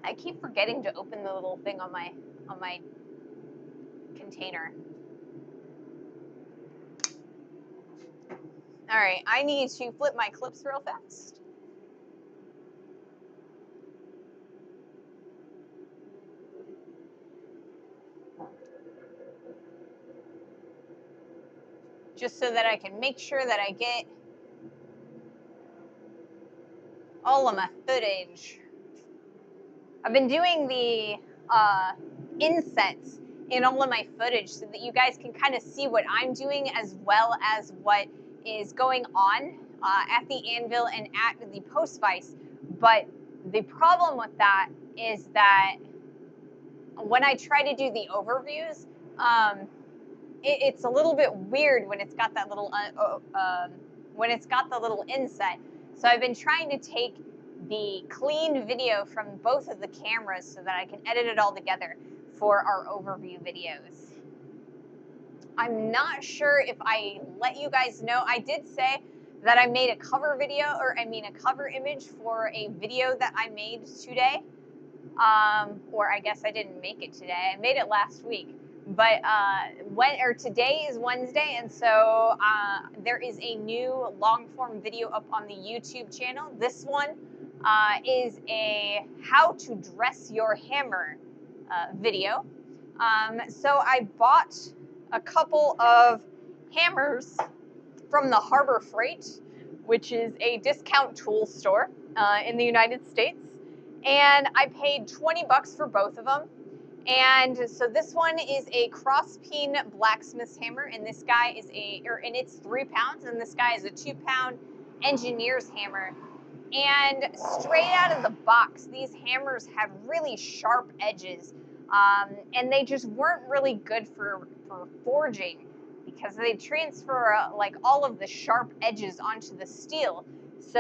I keep forgetting to open the little thing on my container. All right, I need to flip my clips real fast. Just so that I can make sure that I get all of my footage. I've been doing the insets in all of my footage so that you guys can kind of see what I'm doing as well as what is going on at the anvil and at the post vise. But the problem with that is that when I try to do the overviews, it's a little bit weird when it's got that little when it's got the little inset. So I've been trying to take the clean video from both of the cameras so that I can edit it all together for our overview videos. I'm not sure if I let you guys know. I did say that I made a cover video, a cover image for a video that I made today. Or I guess I didn't make it today. I made it last week. But today is Wednesday, and so there is a new long form video up on the YouTube channel. This one is a how to dress your hammer video. So I bought a couple of hammers from the Harbor Freight, which is a discount tool store in the United States, and I paid 20 bucks for both of them. And so this one is a cross peen blacksmith's hammer, and this guy is and it's 3 pounds, and this guy is a 2-pound engineer's hammer. And straight out of the box, these hammers have really sharp edges, and they just weren't really good for forging because they transfer like all of the sharp edges onto the steel. So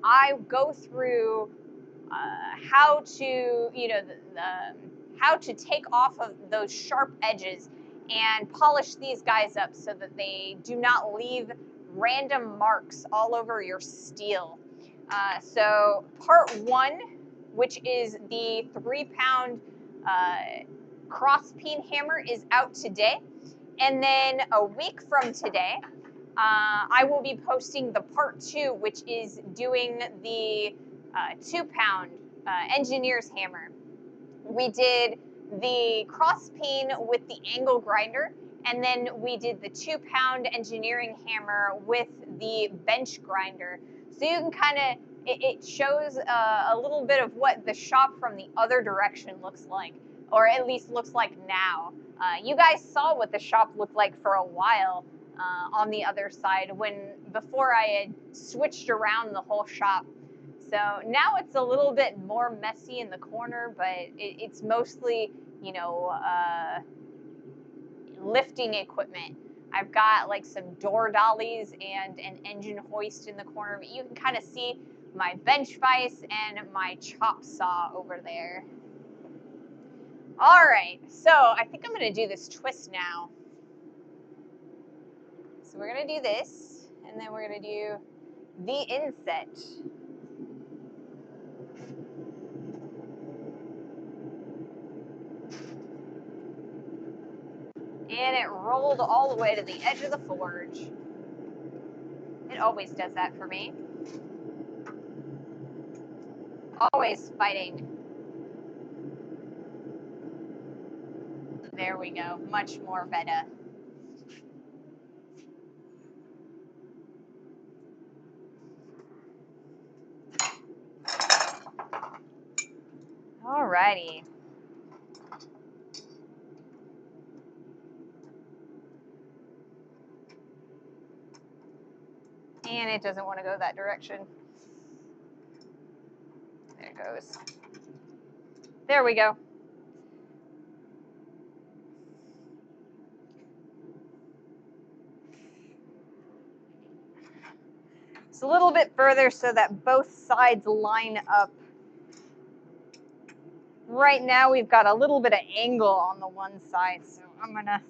I go through how to, how to take off of those sharp edges and polish these guys up so that they do not leave random marks all over your steel. So part 1, which is the 3-pound cross peen hammer, is out today. And then a week from today, I will be posting the part 2, which is doing the 2-pound engineer's hammer. We did the cross peen with the angle grinder, and then we did the 2-pound engineering hammer with the bench grinder. So you can kind of it shows a little bit of what the shop from the other direction looks like, or at least looks like now. You guys saw what the shop looked like for a while on the other side before I had switched around the whole shop. So now it's a little bit more messy in the corner, but it's mostly, you know, lifting equipment. I've got like some door dollies and an engine hoist in the corner, but you can kind of see my bench vise and my chop saw over there. All right, so I think I'm gonna do this twist now. So we're gonna do this, and then we're gonna do the inset. And it rolled all the way to the edge of the forge. It always does that for me. Always fighting. There we go, much more better. Alrighty. And it doesn't want to go that direction. There it goes. There we go. It's a little bit further so that both sides line up. Right now we've got a little bit of angle on the one side, so I'm gonna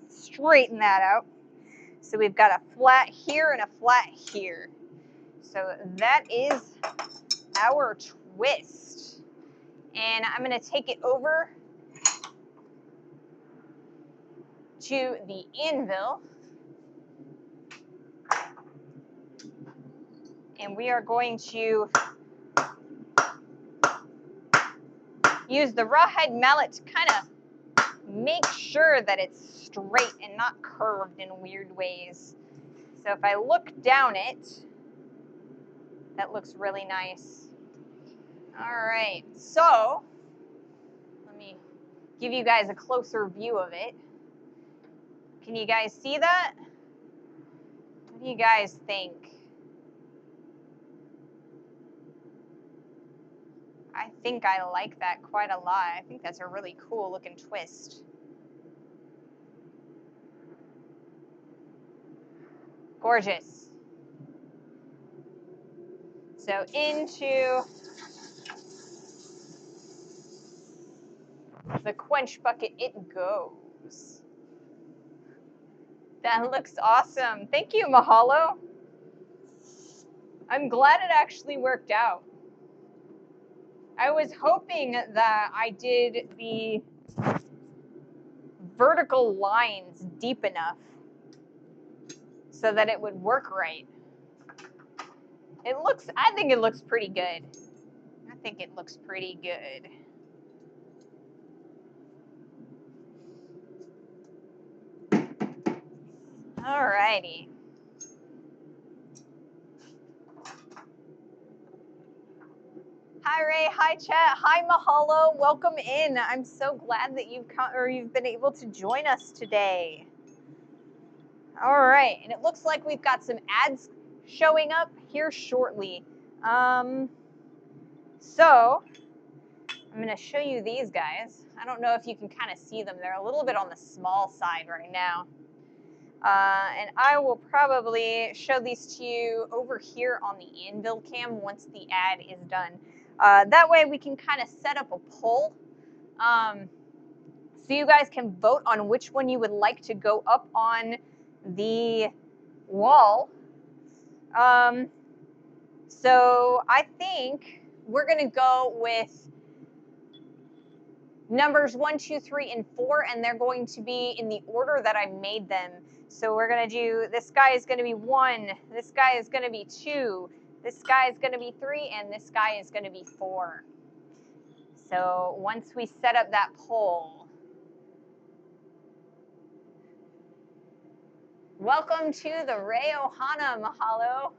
straighten that out. So we've got a flat here and a flat here. So that is our twist. And I'm gonna take it over to the anvil. And we are going to use the rawhide mallet to kind of make sure that it's straight and not curved in weird ways. So if I look down it, that looks really nice. All right, so let me give you guys a closer view of it. Can you guys see that? What do you guys think? I think I like that quite a lot. I think that's a really cool looking twist. Gorgeous. So into the quench bucket it goes. That looks awesome. Thank you, Mahalo. I'm glad it actually worked out. I was hoping that I did the vertical lines deep enough so that it would work right. I think it looks pretty good. I think it looks pretty good. Alrighty. Hi Ray, hi chat, hi Mahalo, welcome in. I'm so glad that you've been able to join us today. All right, and it looks like we've got some ads showing up here shortly. So I'm going to show you these guys. I don't know if you can kind of see them. They're a little bit on the small side right now. And I will probably show these to you over here on the anvil cam once the ad is done. That way we can kind of set up a poll. So you guys can vote on which one you would like to go up on the wall. So I think we're going to go with numbers 1, 2, 3, and 4, and they're going to be in the order that I made them. So we're going to do, this guy is going to be 1, this guy is going to be 2, this guy is going to be 3, and this guy is going to be 4. So once we set up that poll, welcome to the Ray Ohana, Mahalo.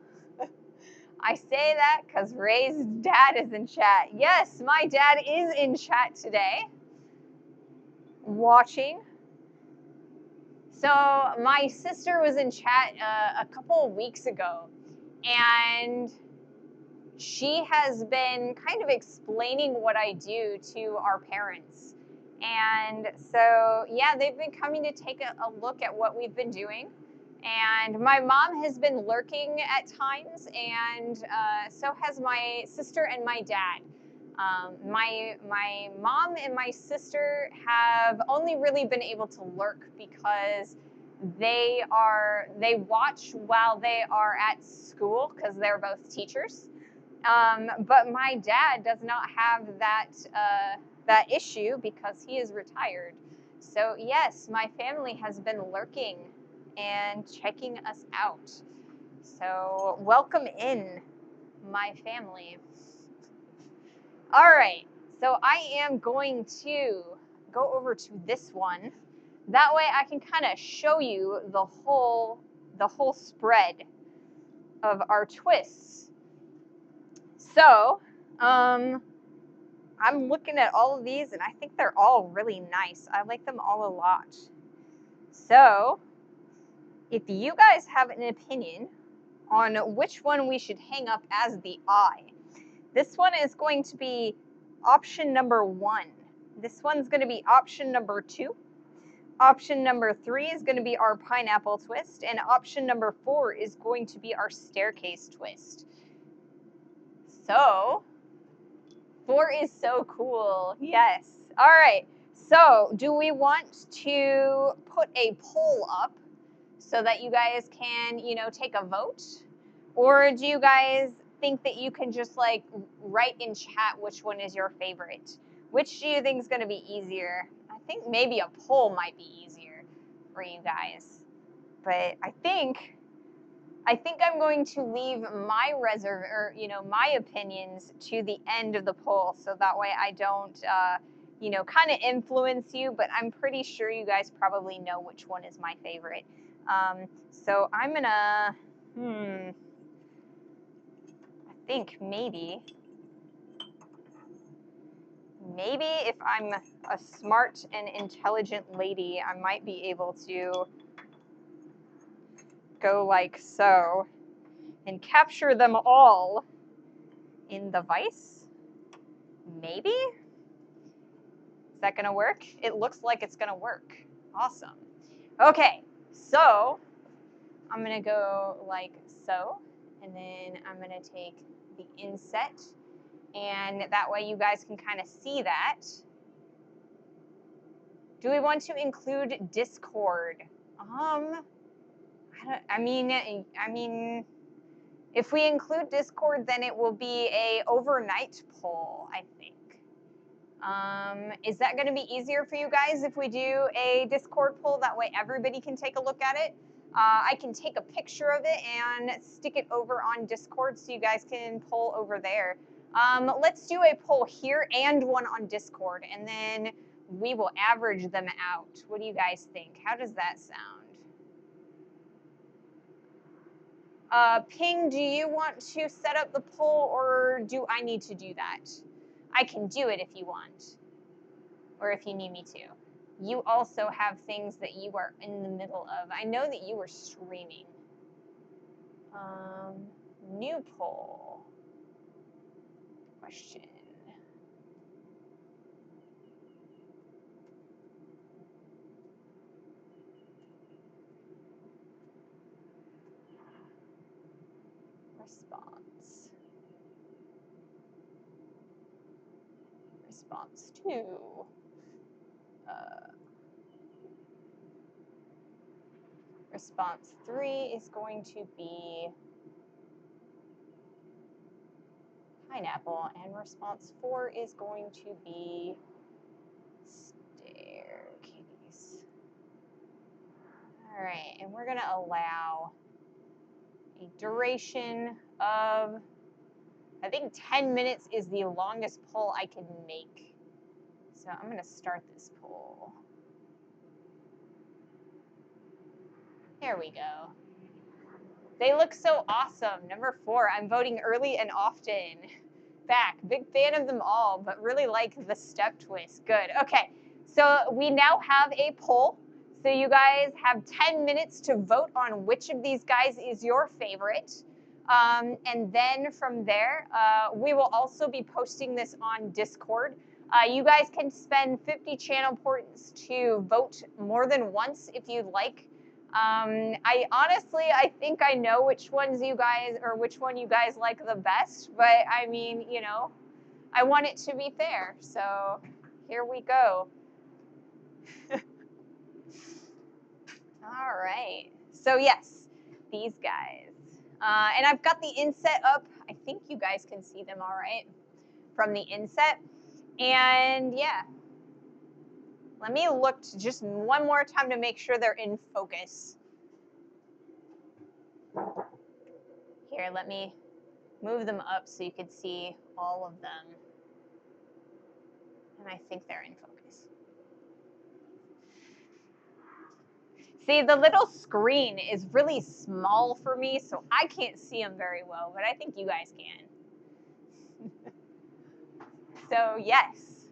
I say that because Ray's dad is in chat. Yes, my dad is in chat today, watching. So my sister was in chat a couple of weeks ago, and she has been kind of explaining what I do to our parents. And so, yeah, they've been coming to take a look at what we've been doing. And my mom has been lurking at times, and so has my sister and my dad. My mom and my sister have only really been able to lurk because they watch while they are at school because they're both teachers. But my dad does not have that issue because he is retired. So yes, my family has been lurking and checking us out. So welcome in, my family. All right, so I am going to go over to this one. That way I can kind of show you the whole spread of our twists. So, I'm looking at all of these and I think they're all really nice. I like them all a lot. So, if you guys have an opinion on which one we should hang up as the eye, this one is going to be option number 1. This one's going to be option number 2. Option number 3 is going to be our pineapple twist, and option number 4 is going to be our staircase twist. So, 4 is so cool. Yes. All right. So, do we want to put a poll up so that you guys can, take a vote? Or do you guys think that you can just like write in chat which one is your favorite? Which do you think is going to be easier? I think maybe a poll might be easier for you guys. But I think I'm going to leave my my opinions to the end of the poll, so that way I don't, kind of influence you. But I'm pretty sure you guys probably know which one is my favorite. So I'm gonna, I think maybe if I'm a smart and intelligent lady, I might be able to go like so and capture them all in the vise. Maybe? Is that gonna work? It looks like it's gonna work. Awesome. Okay, so I'm gonna go like so, and then I'm gonna take the inset, and that way you guys can kind of see that. Do we want to include Discord? I mean, if we include Discord, then it will be a overnight poll, I think. Is that going to be easier for you guys if we do a Discord poll? That way everybody can take a look at it. I can take a picture of it and stick it over on Discord so you guys can poll over there. Let's do a poll here and one on Discord, and then we will average them out. What do you guys think? How does that sound? Ping, do you want to set up the poll, or do I need to do that? I can do it if you want, or if you need me to. You also have things that you are in the middle of. I know that you were streaming. New poll. Question. Response. Response 2. Response 3 is going to be pineapple, and response 4 is going to be staircase. All right, and we're going to allow a duration of, I think 10 minutes is the longest poll I can make. So I'm going to start this poll. There we go. They look so awesome. Number 4, I'm voting early and often. Back. Big fan of them all, but really like the step twist. Good. Okay. So we now have a poll. So you guys have 10 minutes to vote on which of these guys is your favorite. And then from there, we will also be posting this on Discord. You guys can spend 50 channel points to vote more than once if you'd like. I think I know which ones you guys, or which one you guys like the best, but I mean, you know, I want it to be fair. So here we go. All right. So yes, these guys. And I've got the inset up. I think you guys can see them all right from the inset. And yeah, let me look just one more time to make sure they're in focus. Here, let me move them up so you can see all of them. And I think they're in focus. See, the little screen is really small for me, so I can't see them very well, but I think you guys can. So yes.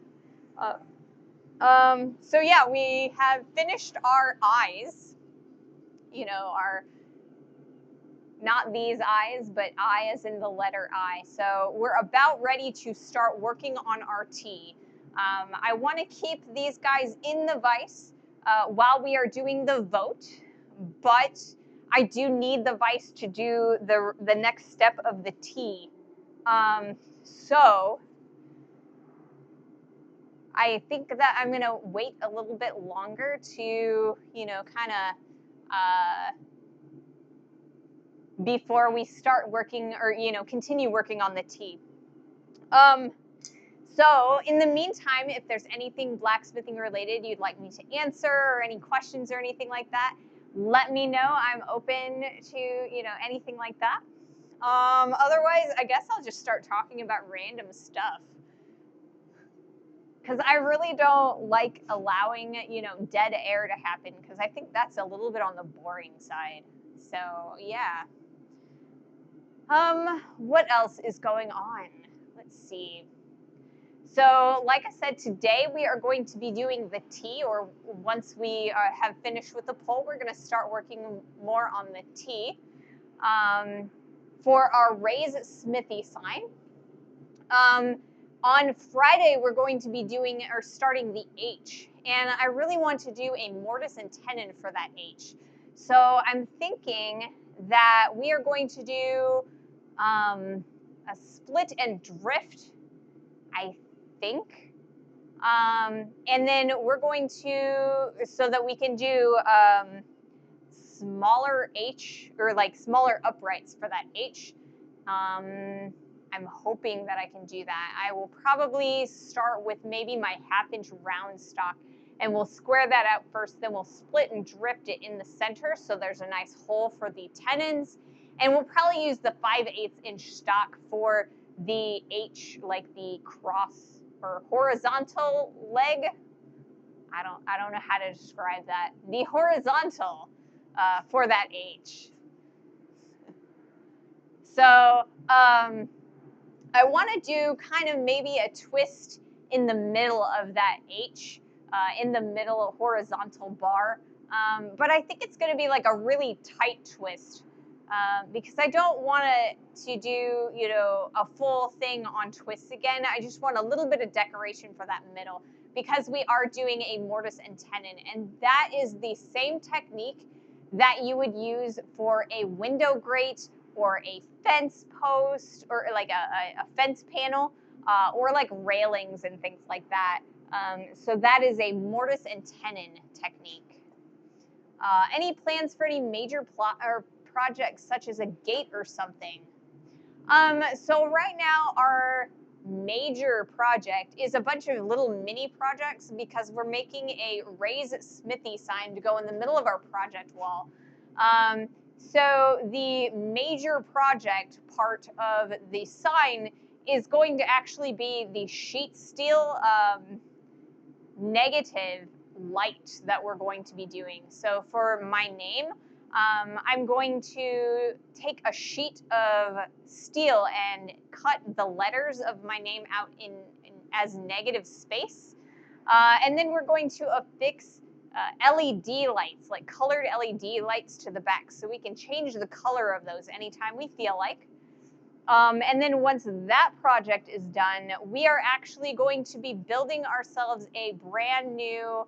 So yeah, we have finished our eyes. You know, our, not these eyes, but I as in the letter I. So we're about ready to start working on our T. I want to keep these guys in the vise while we are doing the vote, but I do need the vise to do the next step of the T. So I think that I'm going to wait a little bit longer to, you know, kind of before we start working, or, you know, continue working on the T. So in the meantime, if there's anything blacksmithing related you'd like me to answer, or any questions or anything like that, let me know. I'm open to, you know, anything like that. Otherwise, I guess I'll just start talking about random stuff. Because I really don't like allowing, you know, dead air to happen, because I think that's a little bit on the boring side. So yeah. What else is going on? Let's see. So like I said, today we are going to be doing the T, or once we have finished with the poll, we're going to start working more on the T. For our raise Smithy sign. On Friday, we're going to be doing, or starting the H, and I really want to do a mortise and tenon for that H. So I'm thinking that we are going to do a split and drift, I think. And then we're going to, so that we can do smaller H, or like smaller uprights for that H. I'm hoping that I can do that. I will probably start with maybe my 1/2 inch round stock, and we'll square that out first, then we'll split and drift it in the center so there's a nice hole for the tenons. And we'll probably use the 5/8 inch stock for the H, like the cross or horizontal leg. I don't know how to describe that. The horizontal for that H. So I want to do kind of maybe a twist in the middle of that H, in the middle horizontal bar. But I think it's going to be like a really tight twist, because I don't want to do, you know, a full thing on twists again. I just want a little bit of decoration for that middle, because we are doing a mortise and tenon, and that is the same technique that you would use for a window grate, or a fence post, or like a fence panel, or like railings and things like that. So that is a mortise and tenon technique. Any plans for any major plot or projects, such as a gate or something? So right now our major project is a bunch of little mini projects, because we're making a raise Smithy sign to go in the middle of our project wall. So the major project part of the sign is going to actually be the sheet steel negative light that we're going to be doing. So for my name, I'm going to take a sheet of steel and cut the letters of my name out as negative space. And then we're going to affix LED lights, like colored LED lights to the back, so we can change the color of those anytime we feel like. And then once that project is done, we are actually going to be building ourselves a brand new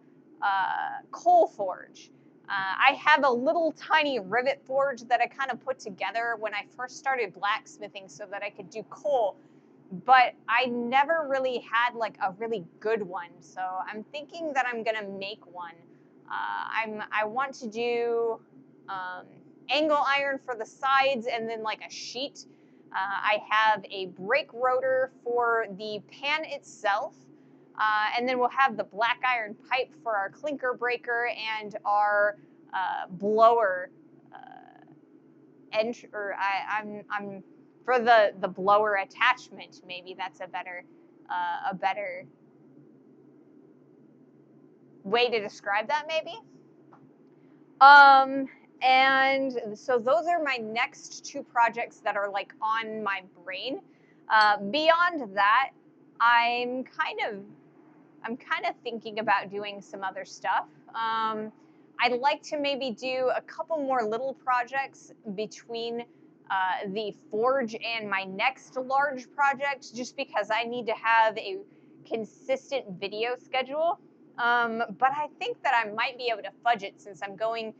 coal forge. I have a little tiny rivet forge that I kind of put together when I first started blacksmithing so that I could do coal, but I never really had like a really good one. So I'm thinking that I'm gonna make one. I want to do angle iron for the sides and then like a sheet. I have a brake rotor for the pan itself. And then we'll have the black iron pipe for our clinker breaker and our blower I'm for the blower attachment. Maybe that's a better way to describe that. Maybe. And so those are my next two projects that are like on my brain. Beyond that, I'm kind of thinking about doing some other stuff. I'd like to maybe do a couple more little projects between the forge and my next large project, just because I need to have a consistent video schedule. But I think that I might be able to fudge it since I'm going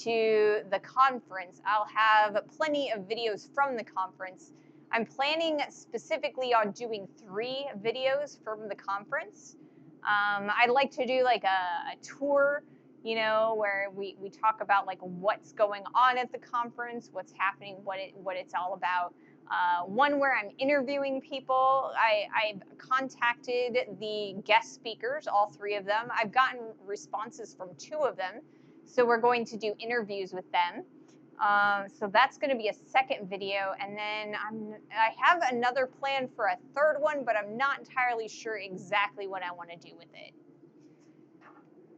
to the conference. I'll have plenty of videos from the conference. I'm planning specifically on doing 3 videos from the conference. I'd like to do like a tour, where we talk about like what's going on at the conference, what's happening, what it's all about. One where I'm interviewing people. I've contacted the guest speakers, all 3 of them. I've gotten responses from 2 of them, so we're going to do interviews with them. So that's going to be a second video, and then I have another plan for a third one, but I'm not entirely sure exactly what I want to do with it.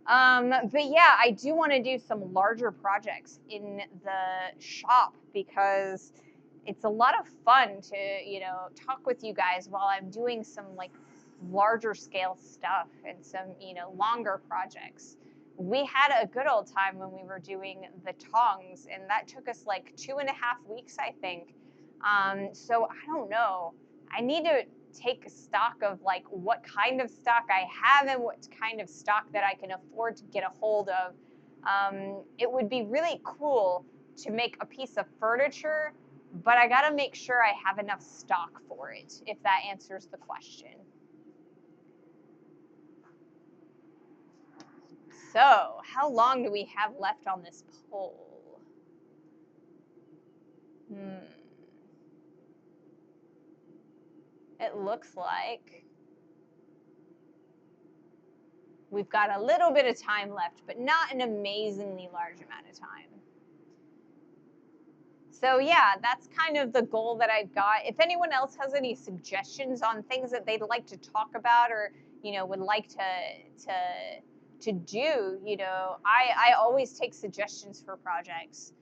But yeah, I do want to do some larger projects in the shop because it's a lot of fun to, talk with you guys while I'm doing some like larger scale stuff and some, longer projects. We had a good old time when we were doing the tongs, and that took us like 2.5 weeks, I think. So I don't know. I need to take stock of like what kind of stock I have and what kind of stock that I can afford to get a hold of. It would be really cool to make a piece of furniture, but I gotta make sure I have enough stock for it, if that answers the question. So, how long do we have left on this poll? It looks like we've got a little bit of time left, but not an amazingly large amount of time. So yeah, that's kind of the goal that I've got. If anyone else has any suggestions on things that they'd like to talk about or, would like to do, I always take suggestions for projects.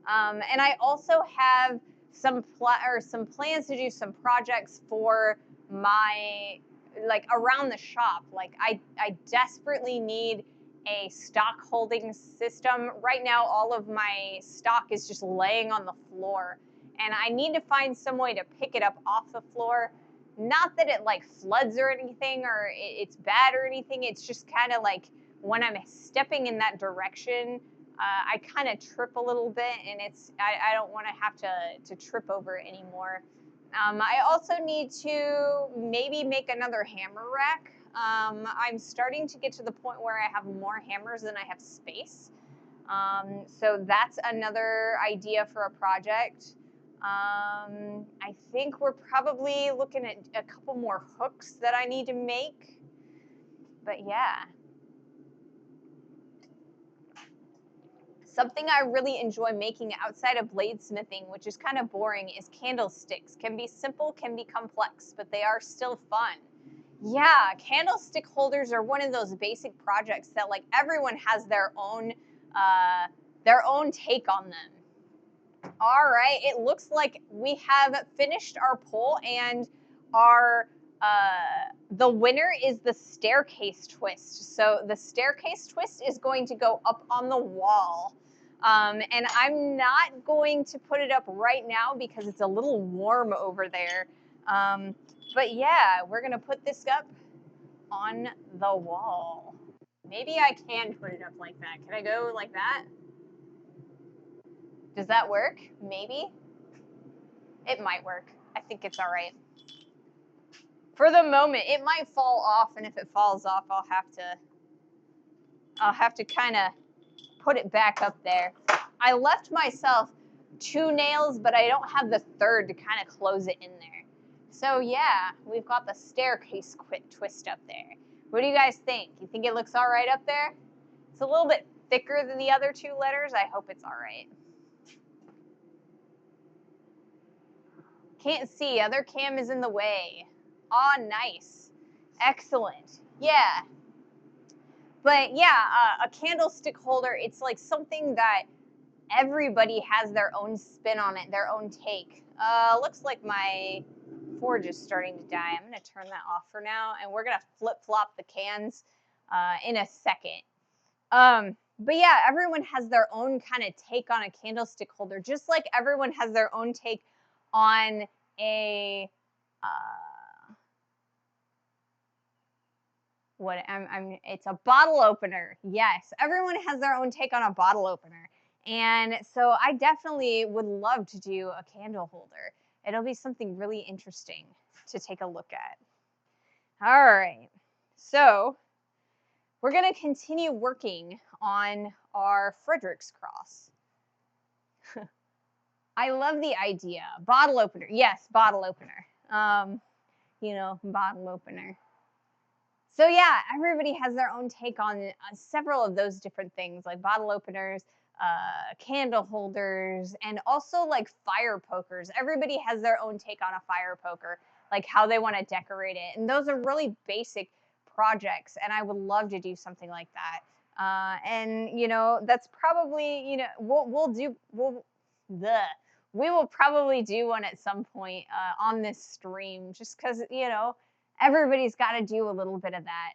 And I also have some plans to do some projects for my, like, around the shop. Like I desperately need a stock holding system. Right now, all of my stock is just laying on the floor, and I need to find some way to pick it up off the floor. Not that it like floods or anything, or it's bad or anything. It's just kind of like when I'm stepping in that direction, I kind of trip a little bit, and I don't want to have to trip over it anymore. I also need to maybe make another hammer rack. I'm starting to get to the point where I have more hammers than I have space. So that's another idea for a project. I think we're probably looking at a couple more hooks that I need to make. But yeah. Something I really enjoy making outside of bladesmithing, which is kind of boring, is candlesticks. Can be simple, can be complex, but they are still fun. Yeah, candlestick holders are one of those basic projects that like everyone has their own their own take on them. All right, it looks like we have finished our poll, and our the winner is the staircase twist. So the staircase twist is going to go up on the wall. And I'm not going to put it up right now because it's a little warm over there. But yeah, we're gonna put this up on the wall. Maybe I can put it up like that. Can I go like that? Does that work? Maybe. It might work. I think it's all right. For the moment, it might fall off, and if it falls off, I'll have to kind of put it back up there. I left myself 2 nails, but I don't have the third to kind of close it in there. So yeah, we've got the staircase twist up there. What do you guys think? You think it looks all right up there? It's a little bit thicker than the other 2 letters. I hope it's all right. Can't see. Other cam is in the way. Aw, nice. Excellent. Yeah. But yeah, a candlestick holder, it's like something that everybody has their own spin on it, their own take. Looks like my forge is starting to die. I'm going to turn that off for now, and we're going to flip-flop the cans in a second. But yeah, everyone has their own kind of take on a candlestick holder, just like everyone has their own take on a it's a bottle opener. Yes, everyone has their own take on a bottle opener. And so I definitely would love to do a candle holder. It'll be something really interesting to take a look at. All right, so we're going to continue working on our Frederick's cross. I love the idea. Bottle opener. Yes, bottle opener. Bottle opener. So yeah, everybody has their own take on several of those different things, like bottle openers, candle holders, and also like fire pokers. Everybody has their own take on a fire poker, like how they want to decorate it. And those are really basic projects, and I would love to do something like that. That's probably, we will probably do one at some point on this stream, just because, everybody's got to do a little bit of that.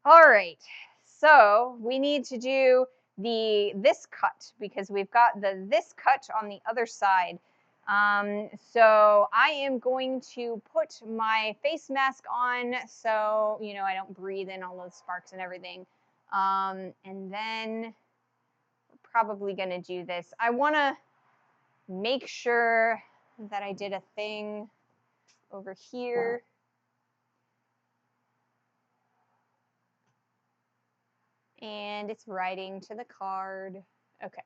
All right, so we need to do this cut because we've got this cut on the other side. So I am going to put my face mask on so, I don't breathe in all those sparks and everything. And then we're probably going to do this. I want to make sure that I did a thing over here. And it's writing to the card. Okay,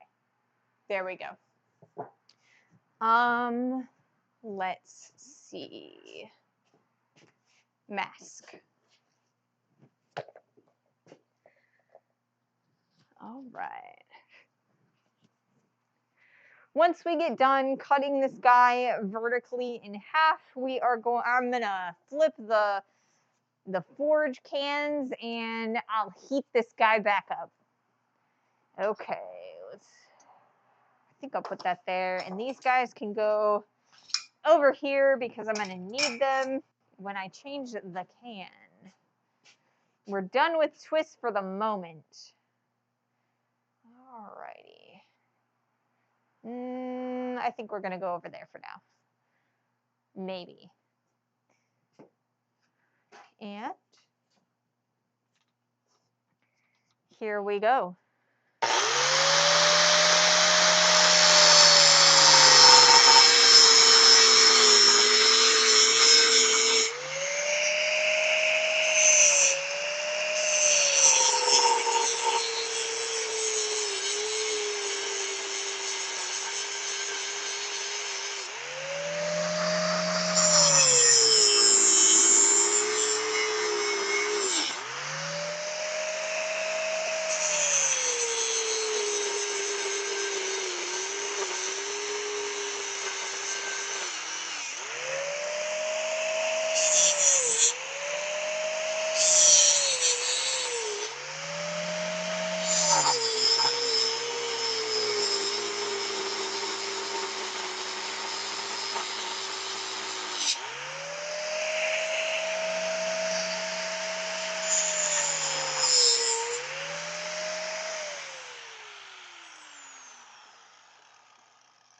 there we go. Let's see. Mask. All right. Once we get done cutting this guy vertically in half, I'm gonna flip the forge cans, and I'll heat this guy back up. Okay, I think I'll put that there, and these guys can go over here because I'm gonna need them when I change the can. We're done with twists for the moment. Alrighty. I think we're gonna go over there for now. Maybe. And here we go.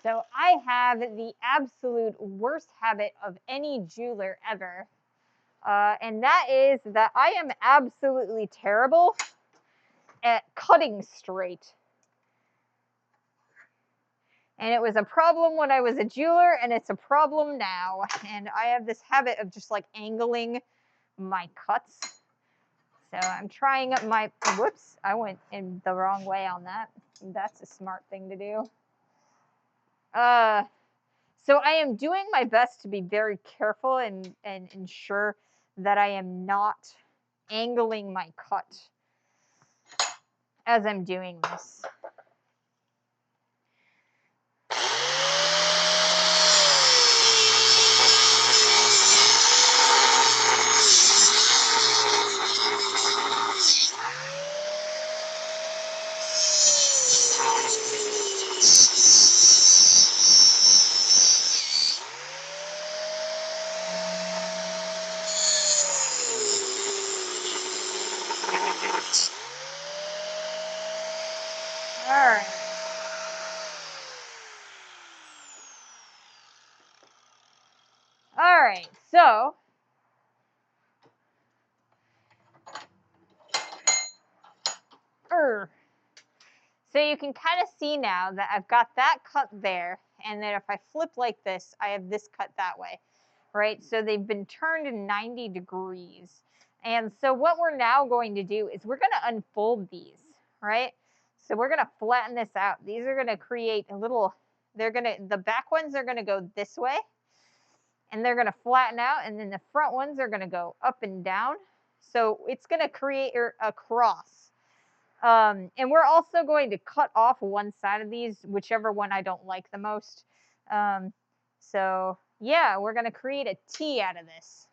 So I have the absolute worst habit of any jeweler ever. And that is that I am absolutely terrible at cutting straight. And it was a problem when I was a jeweler, and it's a problem now. And I have this habit of just like angling my cuts. So I'm trying up my, whoops, I went in the wrong way on that. That's a smart thing to do. So I am doing my best to be very careful and ensure that I am not angling my cut as I'm doing this. Alright. Alright, so so you can kind of see now that I've got that cut there, and then if I flip like this, I have this cut that way, right? So they've been turned 90 degrees. And so what we're now going to do is we're going to unfold these, right? So we're going to flatten this out. These are going to create a little, the back ones are going to go this way, and they're going to flatten out, and then the front ones are going to go up and down. So it's going to create a cross. And we're also going to cut off one side of these, whichever one I don't like the most. So yeah, we're going to create a T out of this.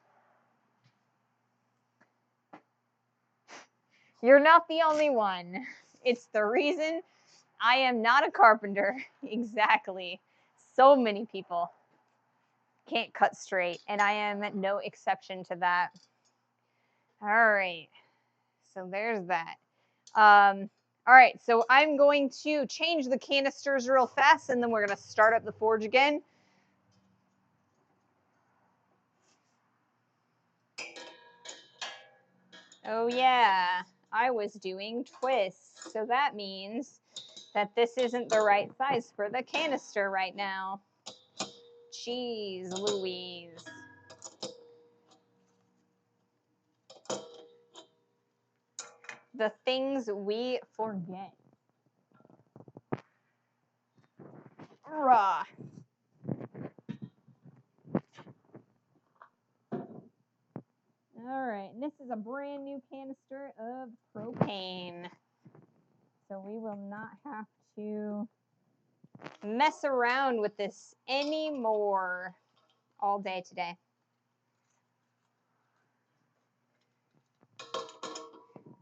You're not the only one. It's the reason I am not a carpenter. Exactly. So many people can't cut straight, and I am no exception to that. All right. So there's that. All right, so I'm going to change the canisters real fast, and then we're going to start up the forge again. Oh yeah, I was doing twists, so that means that this isn't the right size for the canister right now. Jeez Louise. The things we forget. Rah. All right, and this is a brand new canister of propane. So we will not have to mess around with this anymore all day today.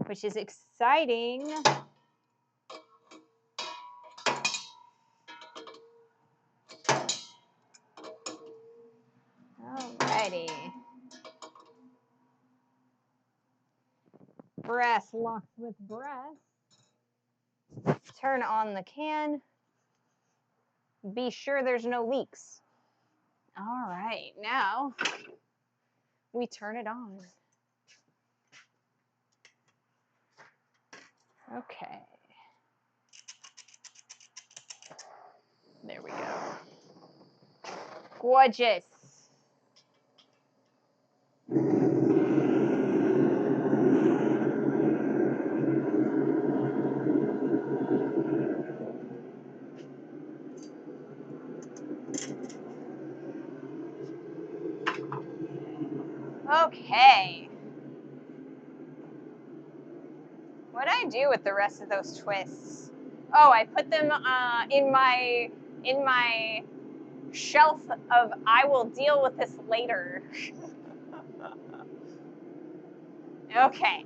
Which is exciting. Alrighty. Brass locks with brass. Turn on the can. Be sure there's no leaks. All right, now we turn it on. Okay. There we go. Gorgeous. Okay. What did I do with the rest of those twists? Oh, I put them in my shelf of I will deal with this later. Okay.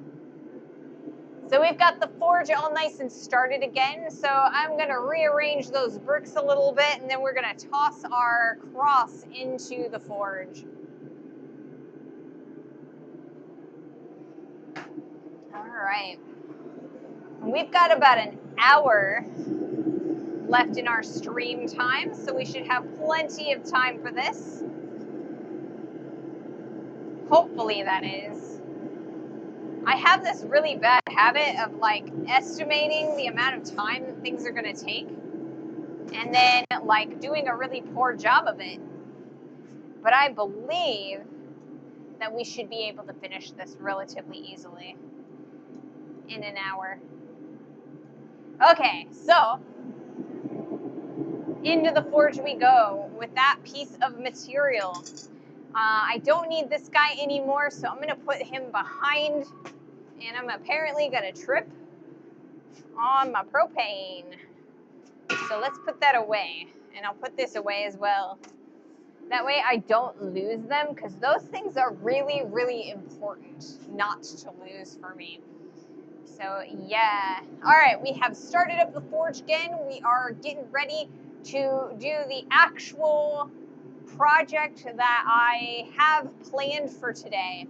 So we've got the forge all nice and started again. So I'm going to rearrange those bricks a little bit, and then we're going to toss our cross into the forge. All right. We've got about an hour left in our stream time, so we should have plenty of time for this. Hopefully, that is. I have this really bad habit of like estimating the amount of time that things are going to take and then like doing a really poor job of it. But I believe that we should be able to finish this relatively easily in an hour. Okay, so into the forge we go with that piece of material. I don't need this guy anymore, so I'm going to put him behind, and I'm apparently going to trip on my propane. So let's put that away, and I'll put this away as well. That way I don't lose them, because those things are really, really important not to lose for me. So yeah. All right, we have started up the forge again. We are getting ready to do the actual project that I have planned for today.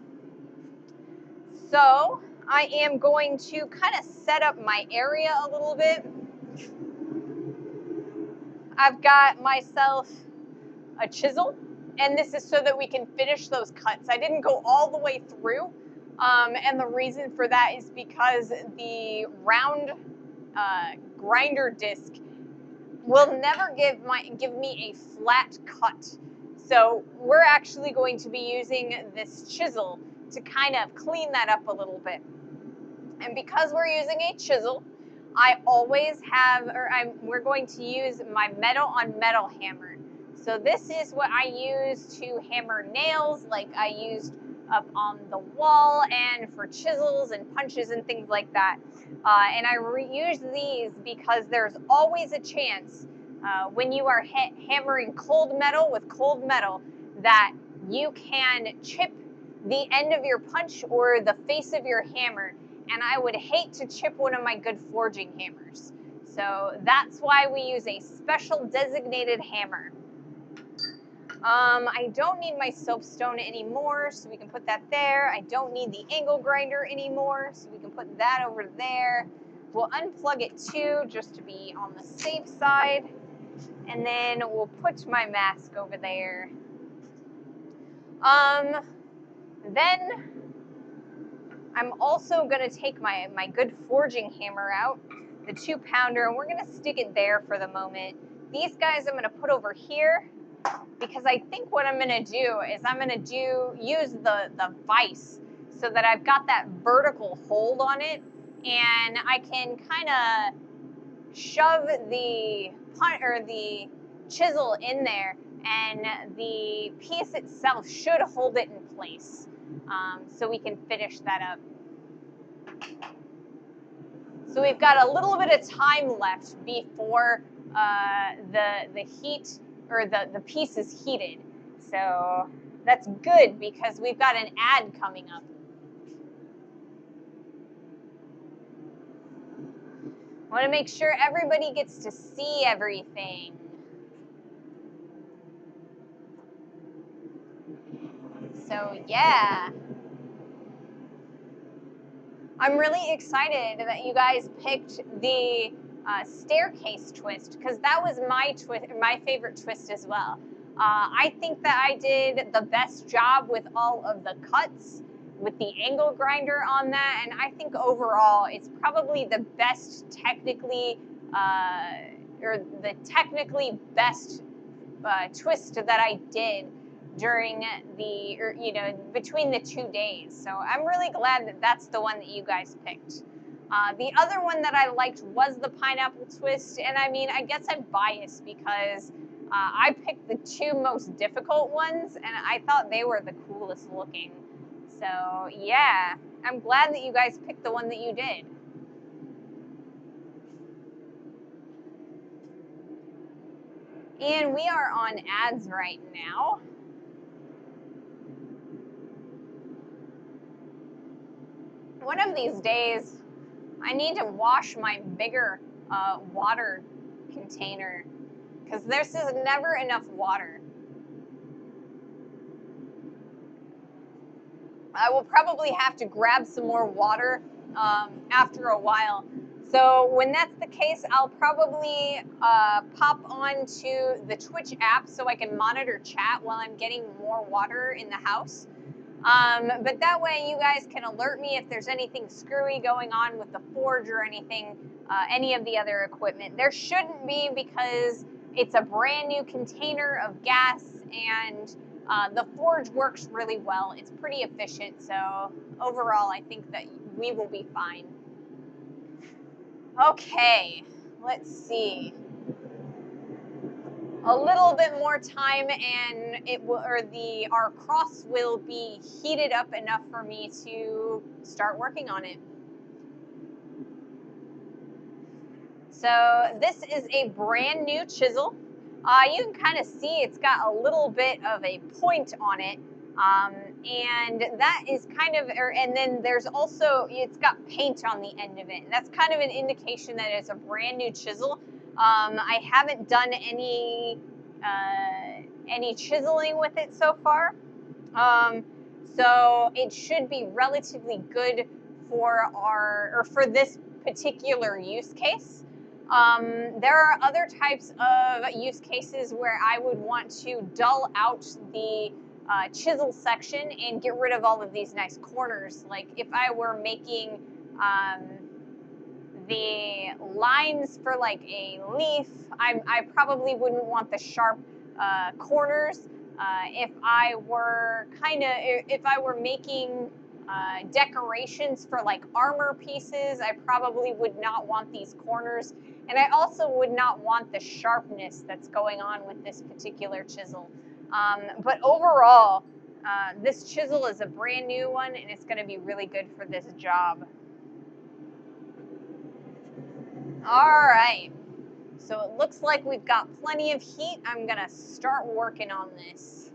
So I am going to kind of set up my area a little bit. I've got myself a chisel, and this is so that we can finish those cuts. I didn't go all the way through, and the reason for that is because the round grinder disc will never give me a flat cut. So we're actually going to be using this chisel to kind of clean that up a little bit. And because we're using a chisel, I always have, we're going to use my metal on metal hammer. So this is what I use to hammer nails, like I used up on the wall, and for chisels and punches and things like that. And I reuse these because there's always a chance when you are hammering cold metal with cold metal that you can chip the end of your punch or the face of your hammer, and I would hate to chip one of my good forging hammers. So that's why we use a special designated hammer. I don't need my soapstone anymore, so we can put that there. I don't need the angle grinder anymore, so we can put that over there. We'll unplug it too, just to be on the safe side. And then we'll put my mask over there. Then I'm also going to take my good forging hammer out, the 2-pounder, and we're going to stick it there for the moment. These guys I'm going to put over here, because I think what I'm going to do is I'm going to use the vise so that I've got that vertical hold on it, and I can kind of shove the chisel in there, and the piece itself should hold it in place, so we can finish that up. So we've got a little bit of time left before the heat, or the piece is heated. So that's good because we've got an ad coming up. I want to make sure everybody gets to see everything. So yeah. I'm really excited that you guys picked the staircase twist, because that was my favorite twist as well. I think that I did the best job with all of the cuts, with the angle grinder on that, and I think overall it's probably the best technically, or the technically best twist that I did during between the 2 days. So I'm really glad that that's the one that you guys picked. The other one that I liked was the pineapple twist, and I mean, I guess I'm biased because I picked the 2 most difficult ones, and I thought they were the coolest looking. So yeah, I'm glad that you guys picked the one that you did. And we are on ads right now. One of these days, I need to wash my bigger water container, because this is never enough water. I will probably have to grab some more water after a while So when that's the case, I'll probably pop onto the Twitch app so I can monitor chat while I'm getting more water in the house. But that way you guys can alert me if there's anything screwy going on with the forge or anything, any of the other equipment. There shouldn't be, because it's a brand new container of gas, and the forge works really well. It's pretty efficient, so overall I think that we will be fine. Okay, let's see. A little bit more time and it will, or our cross will be heated up enough for me to start working on it. So this is a brand new chisel. You can kind of see it's got a little bit of a point on it. And that is kind of, and then there's also, it's got paint on the end of it. And that's kind of an indication that it's a brand new chisel. I haven't done any chiseling with it so far. So it should be relatively good for for this particular use case. There are other types of use cases where I would want to dull out the chisel section and get rid of all of these nice corners. Like if I were making the lines for like a leaf, I probably wouldn't want the sharp corners. If I were making decorations for like armor pieces, I probably would not want these corners. And I also would not want the sharpness that's going on with this particular chisel. But overall, this chisel is a brand new one, and it's going to be really good for this job. All right. So it looks like we've got plenty of heat. I'm going to start working on this.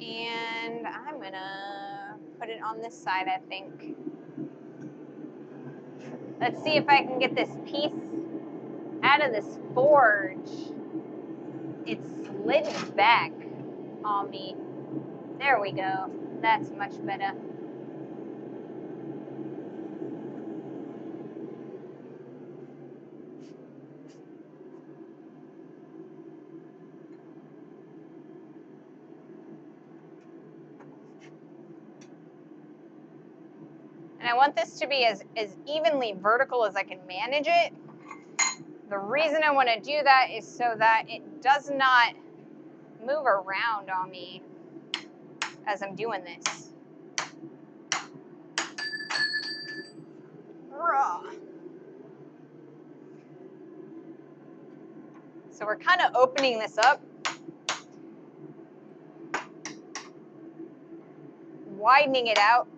And I'm going to put it on this side, I think. Let's see if I can get this piece out of this forge. It's slid back on me. There we go. That's much better. And I want this to be as evenly vertical as I can manage it. The reason I want to do that is so that it does not move around on me as I'm doing this. So we're kind of opening this up, widening it out.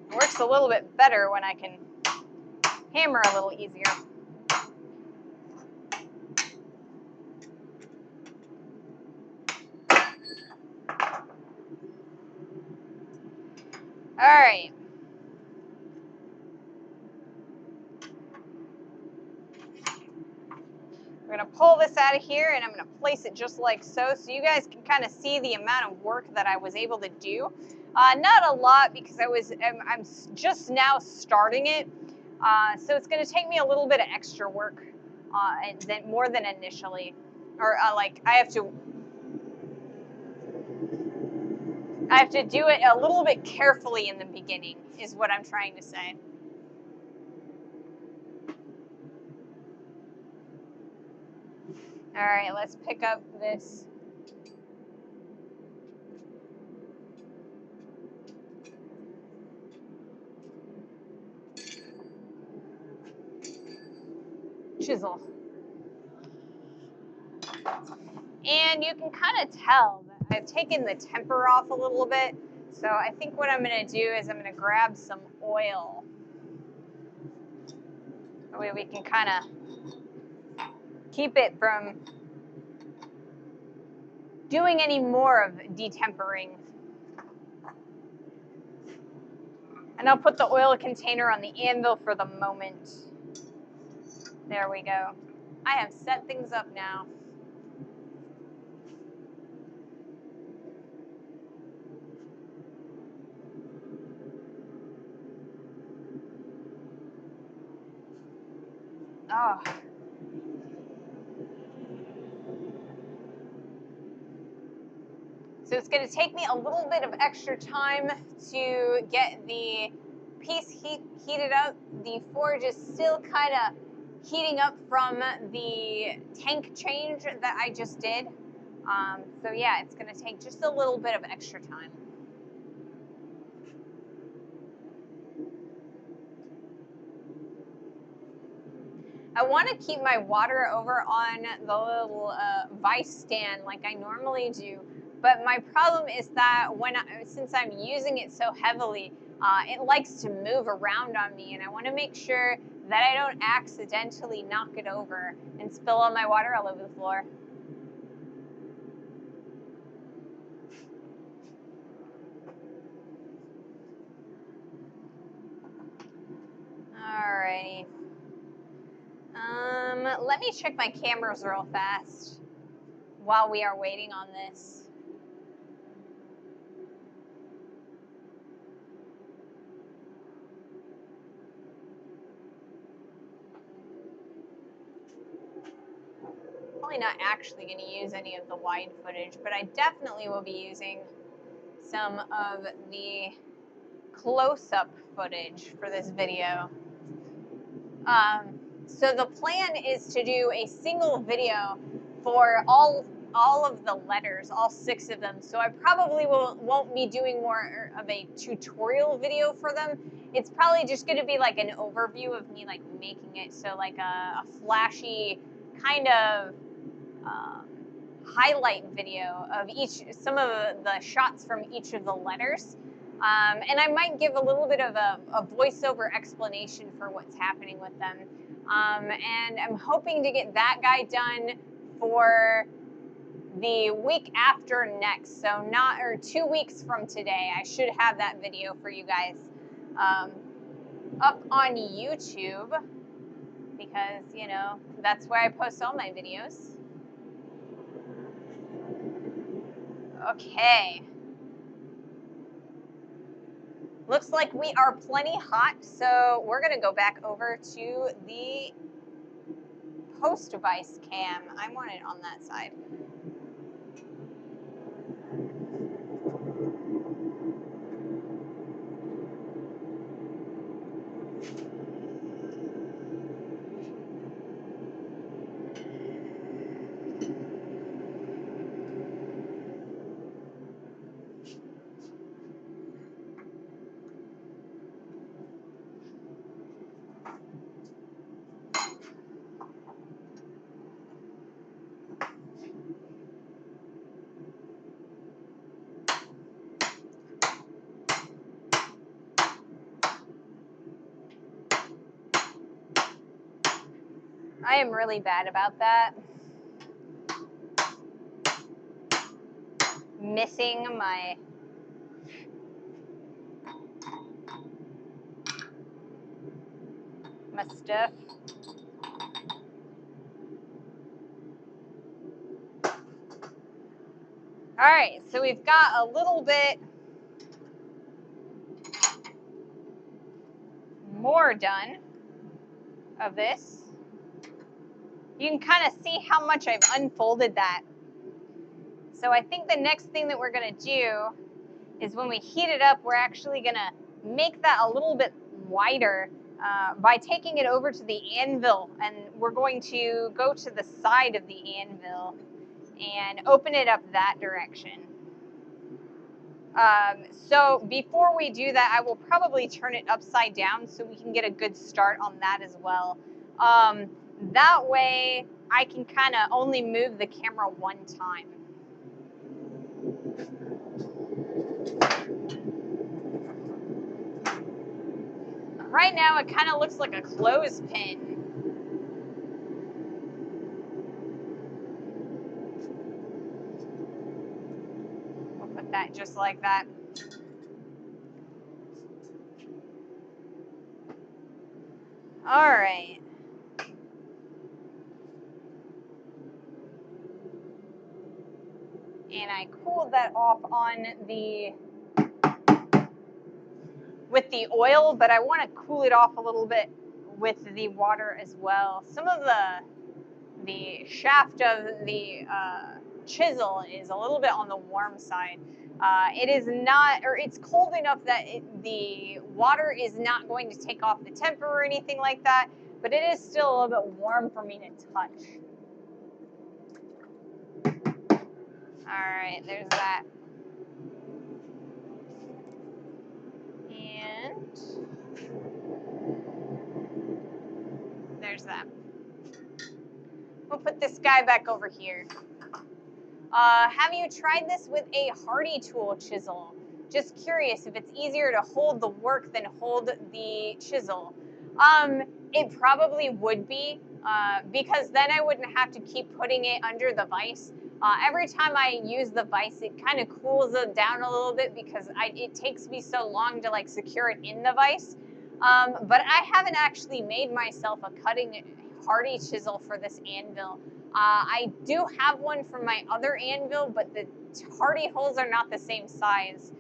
It works a little bit better when I can hammer a little easier. All right. We're going to pull this out of here, and I'm going to place it just like so you guys can kind of see the amount of work that I was able to do. Not a lot, because I'm just now starting it. So it's going to take me a little bit of extra work more than initially. Or like I have to do it a little bit carefully in the beginning, is what I'm trying to say. All right, let's pick up this chisel. And you can kind of tell that I've taken the temper off a little bit. So I think what I'm going to do is I'm going to grab some oil. That way we can kind of keep it from doing any more of detempering. And I'll put the oil container on the anvil for the moment. There we go. I have set things up now. Oh. So it's going to take me a little bit of extra time to get the piece heated up. The forge is still kind of heating up from the tank change that I just did. So yeah, it's going to take just a little bit of extra time. I want to keep my water over on the little vice stand like I normally do, but my problem is that since I'm using it so heavily, it likes to move around on me, and I want to make sure that I don't accidentally knock it over and spill all my water all over the floor. Alrighty. Let me check my cameras real fast while we are waiting on this. Probably not actually going to use any of the wide footage, but I definitely will be using some of the close-up footage for this video. So the plan is to do a single video for all of the letters, all 6 of them. So I probably won't be doing more of a tutorial video for them. It's probably just going to be like an overview of me like making it, so like a flashy kind of highlight video of some of the shots from each of the letters. And I might give a little bit of a voiceover explanation for what's happening with them. And I'm hoping to get that guy done for the week after next. So 2 weeks from today, I should have that video for you guys up on YouTube, because, you know, that's where I post all my videos. Okay. Looks like we are plenty hot, so we're going to go back over to the post device cam. I want it on that side. I am really bad about that. Missing my stuff. All right, so we've got a little bit more done of this. You can kind of see how much I've unfolded that. So I think the next thing that we're going to do is, when we heat it up, we're actually going to make that a little bit wider by taking it over to the anvil, and we're going to go to the side of the anvil and open it up that direction. So before we do that, I will probably turn it upside down so we can get a good start on that as well. That way I can kind of only move the camera one time. Right now it kind of looks like a clothespin. We'll put that just like that. All right. and I cooled that off on with the oil, but I want to cool it off a little bit with the water as well. Some of the shaft of the chisel is a little bit on the warm side. It is not, or it's cold enough that the water is not going to take off the temper or anything like that, but it is still a little bit warm for me to touch. All right, there's that. And there's that. We'll put this guy back over here. Have you tried this with a hardy tool chisel? Just curious if it's easier to hold the work than hold the chisel. It probably would be, because then I wouldn't have to keep putting it under the vise. Every time I use the vise, it kind of cools it down a little bit because it takes me so long to like secure it in the vise. But I haven't actually made myself a cutting hardy chisel for this anvil. I do have one for my other anvil, but the hardy holes are not the same size.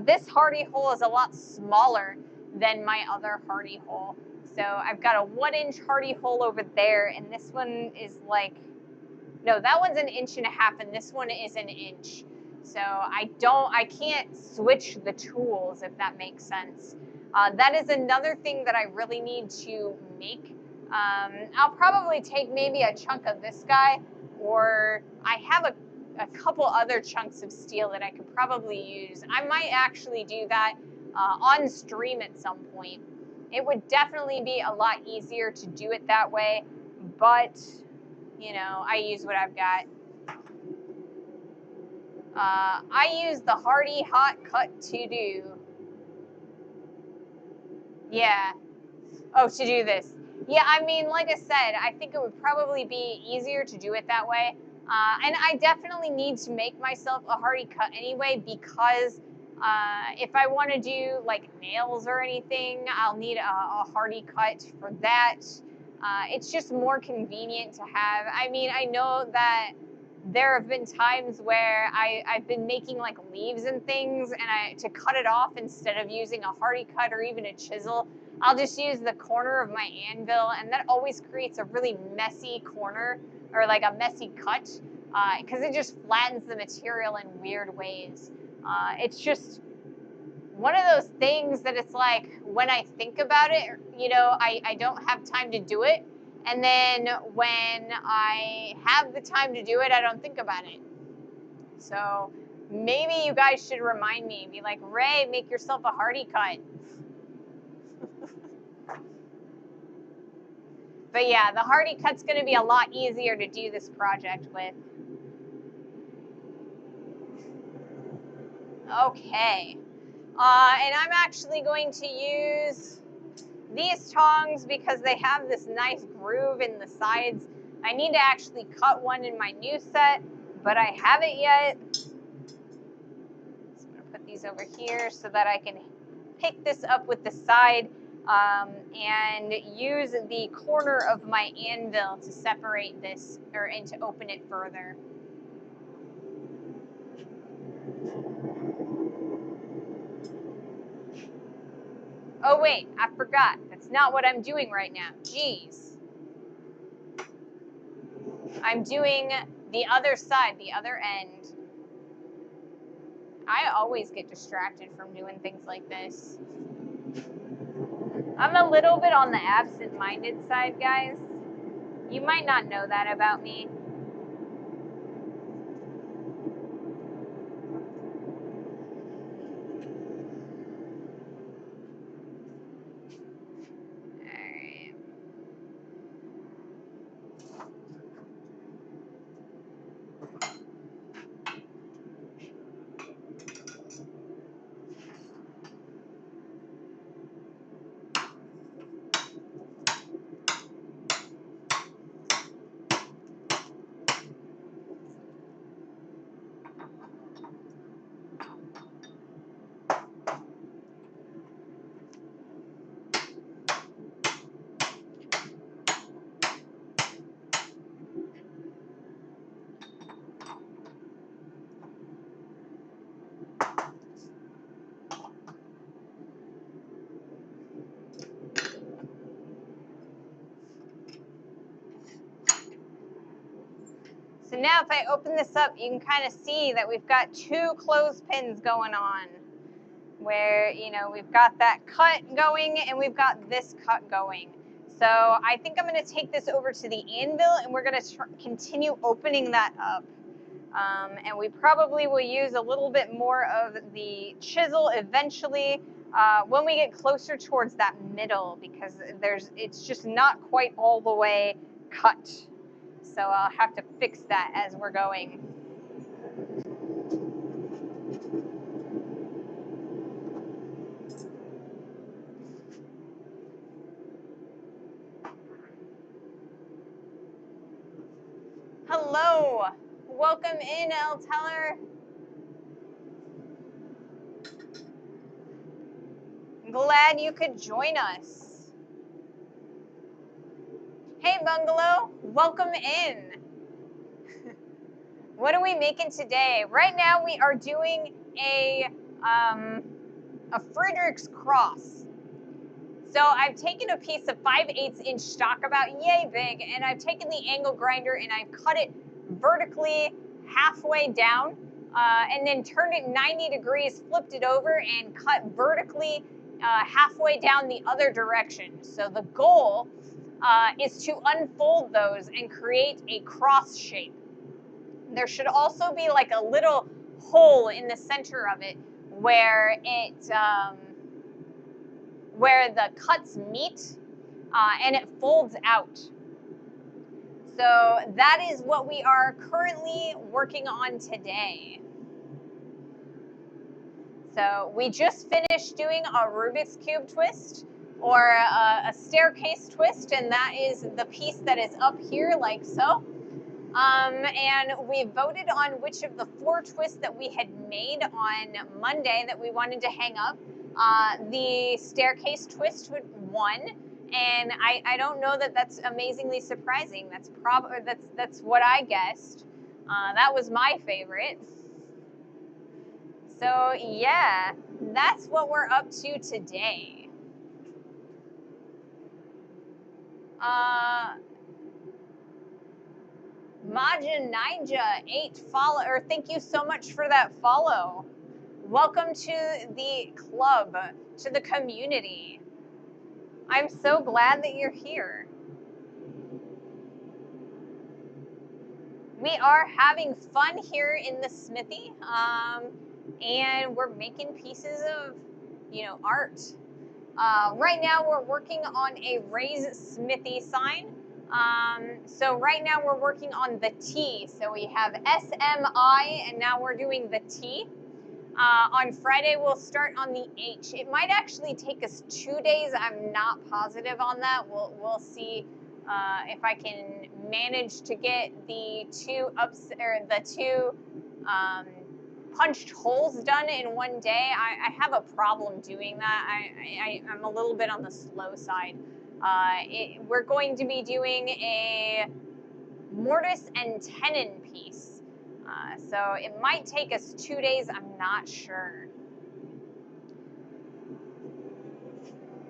This hardy hole is a lot smaller than my other hardy hole. So I've got a 1-inch hardy hole over there, and this one is like, no, that one's 1.5 inches, and this one is 1 inch. So I can't switch the tools, if that makes sense. That is another thing that I really need to make. I'll probably take maybe a chunk of this guy, or I have a couple other chunks of steel that I could probably use. I might actually do that on stream at some point. It would definitely be a lot easier to do it that way, but you know, I use what I've got. I use the Hardy Hot Cut to do. Yeah. Oh, to do this. Yeah, I mean, like I said, I think it would probably be easier to do it that way. And I definitely need to make myself a hardy cut anyway, because if I want to do like nails or anything, I'll need a hardy cut for that. It's just more convenient to have. I mean, I know that there have been times where I've been making like leaves and things, and to cut it off instead of using a hardy cut or even a chisel, I'll just use the corner of my anvil, and that always creates a really messy corner, or like a messy cut, because it just flattens the material in weird ways. It's just one of those things that it's like, when I think about it, you know, I don't have time to do it. And then when I have the time to do it, I don't think about it. So maybe you guys should remind me, be like, Ray, make yourself a hardy cut. But yeah, the hardy cut's going to be a lot easier to do this project with. Okay. And I'm actually going to use these tongs because they have this nice groove in the sides. I need to actually cut one in my new set, but I haven't yet. So I'm going to put these over here so that I can pick this up with the side and use the corner of my anvil to separate this, and to open it further. Oh wait, I forgot. That's not what I'm doing right now. Jeez. I'm doing the other side, the other end. I always get distracted from doing things like this. I'm a little bit on the absent-minded side, guys. You might not know that about me. Alright. So now if I open this up, you can kind of see that we've got two clothespins going on, where, you know, we've got that cut going and we've got this cut going. So I think I'm going to take this over to the anvil and we're going to continue opening that up. And we probably will use a little bit more of the chisel eventually when we get closer towards that middle, because it's just not quite all the way cut. So I'll have to fix that as we're going. Hello, welcome in, El Teller. Glad you could join us. Hey, Bungalow, welcome in. What are we making today? Right now we are doing a Friedrich's cross. So I've taken a piece of 5/8 inch stock, about yay big, and I've taken the angle grinder and I've cut it vertically halfway down, and then turned it 90 degrees, flipped it over, and cut vertically halfway down the other direction. So the goal is to unfold those and create a cross shape. There should also be like a little hole in the center of it where where the cuts meet and it folds out. So that is what we are currently working on today. So we just finished doing a Rubik's Cube twist, or a staircase twist, and that is the piece that is up here like so. And we voted on which of the 4 twists that we had made on Monday that we wanted to hang up. The staircase twist won, and I don't know that that's amazingly surprising. That's what I guessed. That was my favorite. So yeah, that's what we're up to today. Majin Ninja 8 follow, or thank you so much for that follow. Welcome to the club, to the community. I'm so glad that you're here. We are having fun here in the Smithy, and we're making pieces of, you know, art. Right now we're working on a Raise Smithy sign. So right now we're working on the T. So we have SMI, and now we're doing the T. On Friday, we'll start on the H. It might actually take us 2 days. I'm not positive on that. We'll see if I can manage to get the two punched holes done in one day. I have a problem doing that. I'm a little bit on the slow side. We're going to be doing a mortise and tenon piece. So it might take us 2 days, I'm not sure.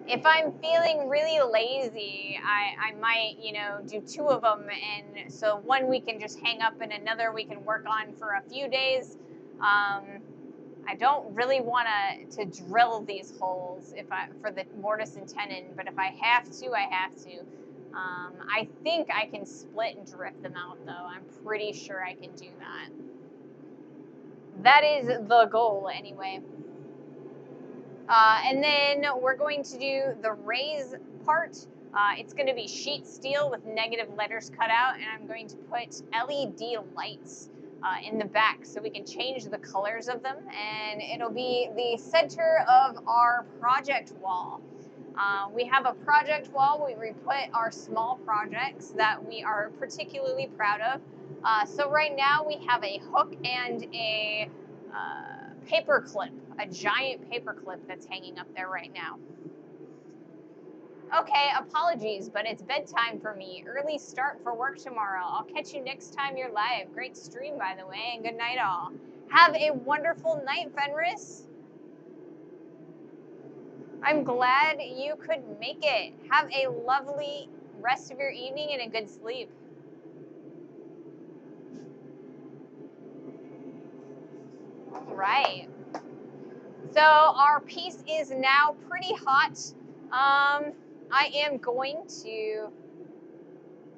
If I'm feeling really lazy, I might, you know, do 2 of them, and so one we can just hang up and another we can work on for a few days. I don't really want to drill these holes for the mortise and tenon, but if I have to, I have to. I think I can split and drift them out, though. I'm pretty sure I can do that. That is the goal, anyway. And then we're going to do the raise part. It's going to be sheet steel with negative letters cut out, and I'm going to put LED lights in the back so we can change the colors of them, and it'll be the center of our project wall. We have a project wall where we put our small projects that we are particularly proud of. So right now we have a hook and a paper clip, a giant paper clip that's hanging up there right now. Okay, apologies, but it's bedtime for me. Early start for work tomorrow. I'll catch you next time you're live. Great stream, by the way, and good night all. Have a wonderful night, Fenris. I'm glad you could make it. Have a lovely rest of your evening and a good sleep. right. So our piece is now pretty hot. I am going to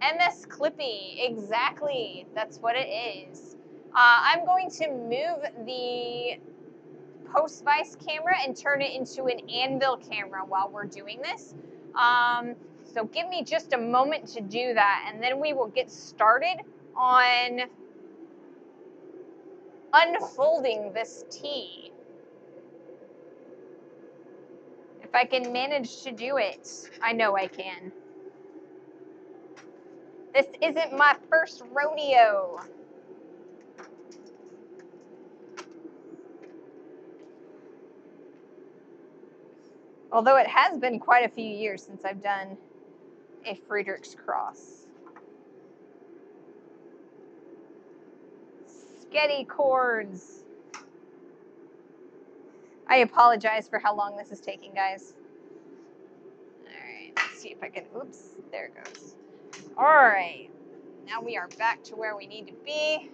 MS Clippy. Exactly. That's what it is. I'm going to move the post vice camera and turn it into an anvil camera while we're doing this. So give me just a moment to do that, and then we will get started on unfolding this tea. If I can manage to do it, I know I can. This isn't my first rodeo. Although it has been quite a few years since I've done a Friedrich's cross. Sketty chords. I apologize for how long this is taking, guys. Alright, let's see if I can, oops, there it goes. Alright, now we are back to where we need to be.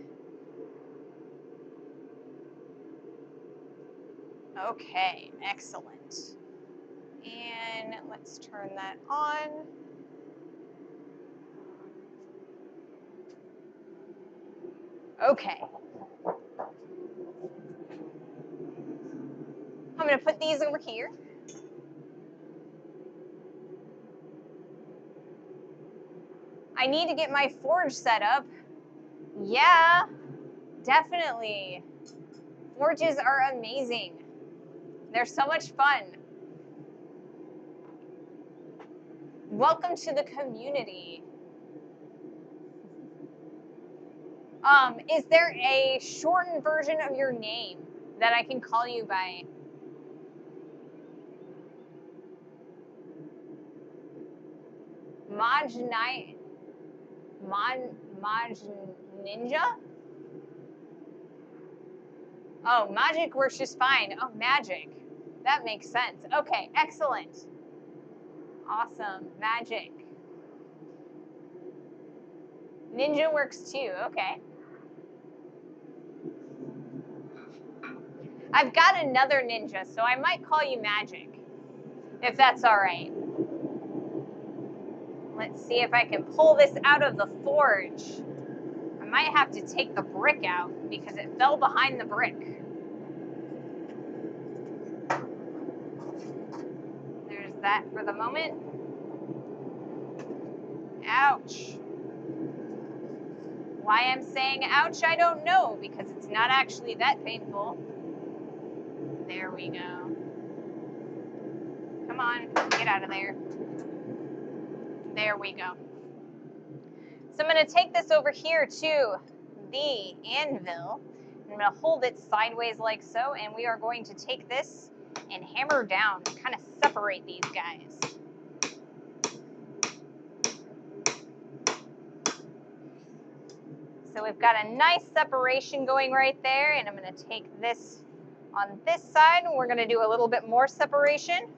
Okay, excellent. And let's turn that on. Okay. I'm going to put these over here. I need to get my forge set up. Yeah, definitely. Forges are amazing. They're so much fun. Welcome to the community. Is there a shortened version of your name that I can call you by? Maj Ninja? Oh, Magic works just fine. Oh, Magic. That makes sense. Okay, excellent. Awesome. Magic. Ninja works too. Okay. I've got another ninja, so I might call you Magic, if that's all right. Let's see if I can pull this out of the forge. I might have to take the brick out because it fell behind the brick. There's that for the moment. Ouch. Why I'm saying ouch, I don't know, because it's not actually that painful. There we go. Come on, get out of there. There we go. So I'm going to take this over here to the anvil. I'm going to hold it sideways like so, and we are going to take this and hammer down, kind of separate these guys. So we've got a nice separation going right there, and I'm going to take this on this side, and we're going to do a little bit more separation.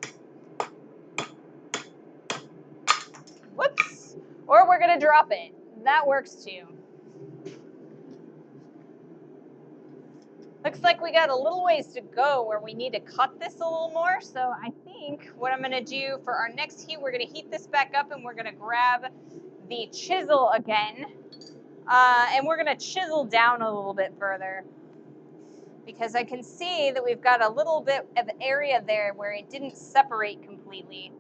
Whoops. Or we're going to drop it. That works too. Looks like we got a little ways to go where we need to cut this a little more. So I think what I'm going to do for our next heat, we're going to heat this back up, and we're going to grab the chisel again. And we're going to chisel down a little bit further, because I can see that we've got a little bit of area there where it didn't separate completely.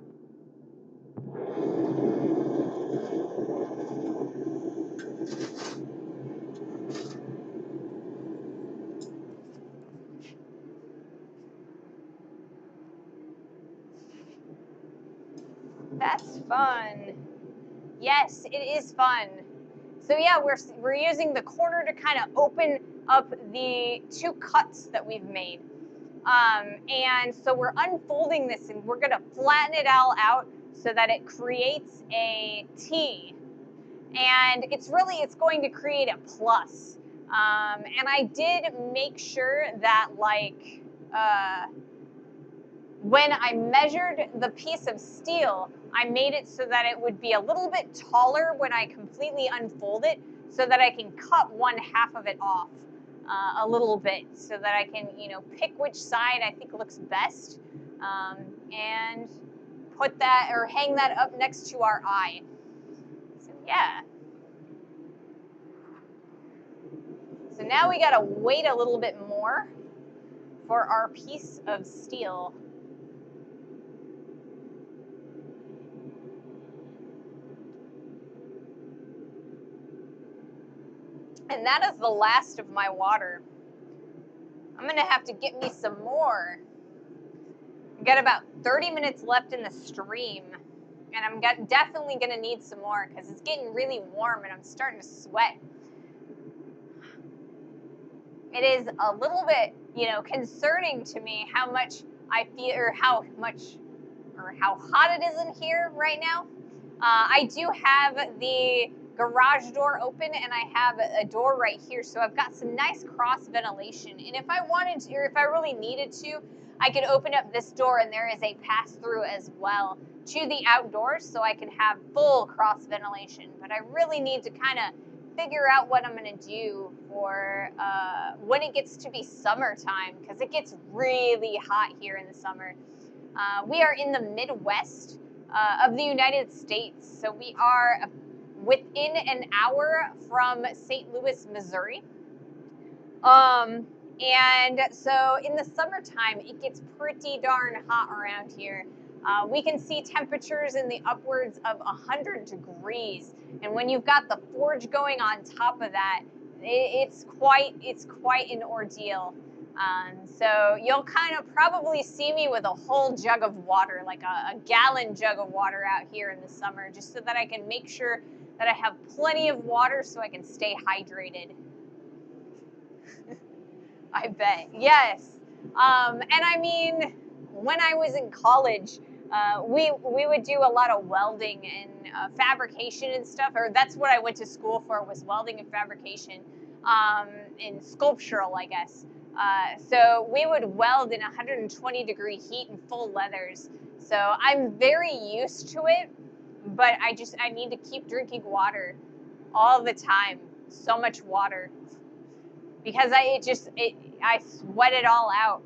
That's fun. Yes, it is fun. So yeah, we're using the corner to kind of open up the two cuts that we've made. And so we're unfolding this, and we're gonna flatten it all out so that it creates a T. And it's going to create a plus. And I did make sure that when I measured the piece of steel, I made it so that it would be a little bit taller when I completely unfold it, so that I can cut one half of it off. a little bit so that I can, you know, pick which side I think looks best, and put that or hang that up next to our eye. So yeah. So now we gotta wait a little bit more for our piece of steel. And that is the last of my water. I'm gonna have to get me some more. I've got about 30 minutes left in the stream, and I'm definitely gonna need some more because it's getting really warm and I'm starting to sweat. It is a little bit, you know, concerning to me how much I feel, or how hot it is in here right now. I do have the garage door open and I have a door right here, so I've got some nice cross ventilation. And if I wanted to, or if I really needed to, I could open up this door and there is a pass through as well to the outdoors, so I can have full cross ventilation. But I really need to kind of figure out what I'm going to do for when it gets to be summertime, because it gets really hot here in the summer. We are in the Midwest of the United States, so we are within an hour from St. Louis, Missouri. And so in the summertime, it gets pretty darn hot around here. We can see temperatures in the upwards of 100 degrees. And when you've got the forge going on top of that, it's quite an ordeal. So you'll kind of probably see me with a whole jug of water, like a gallon jug of water out here in the summer, just so that I can make sure that I have plenty of water so I can stay hydrated. I bet. Yes. And I mean, when I was in college, we would do a lot of welding and fabrication and stuff, or that's what I went to school for, was welding and fabrication, and sculptural, I guess. So we would weld in 120 degree heat in full leathers. So I'm very used to it, but I need to keep drinking water all the time. So much water. Because I sweat it all out.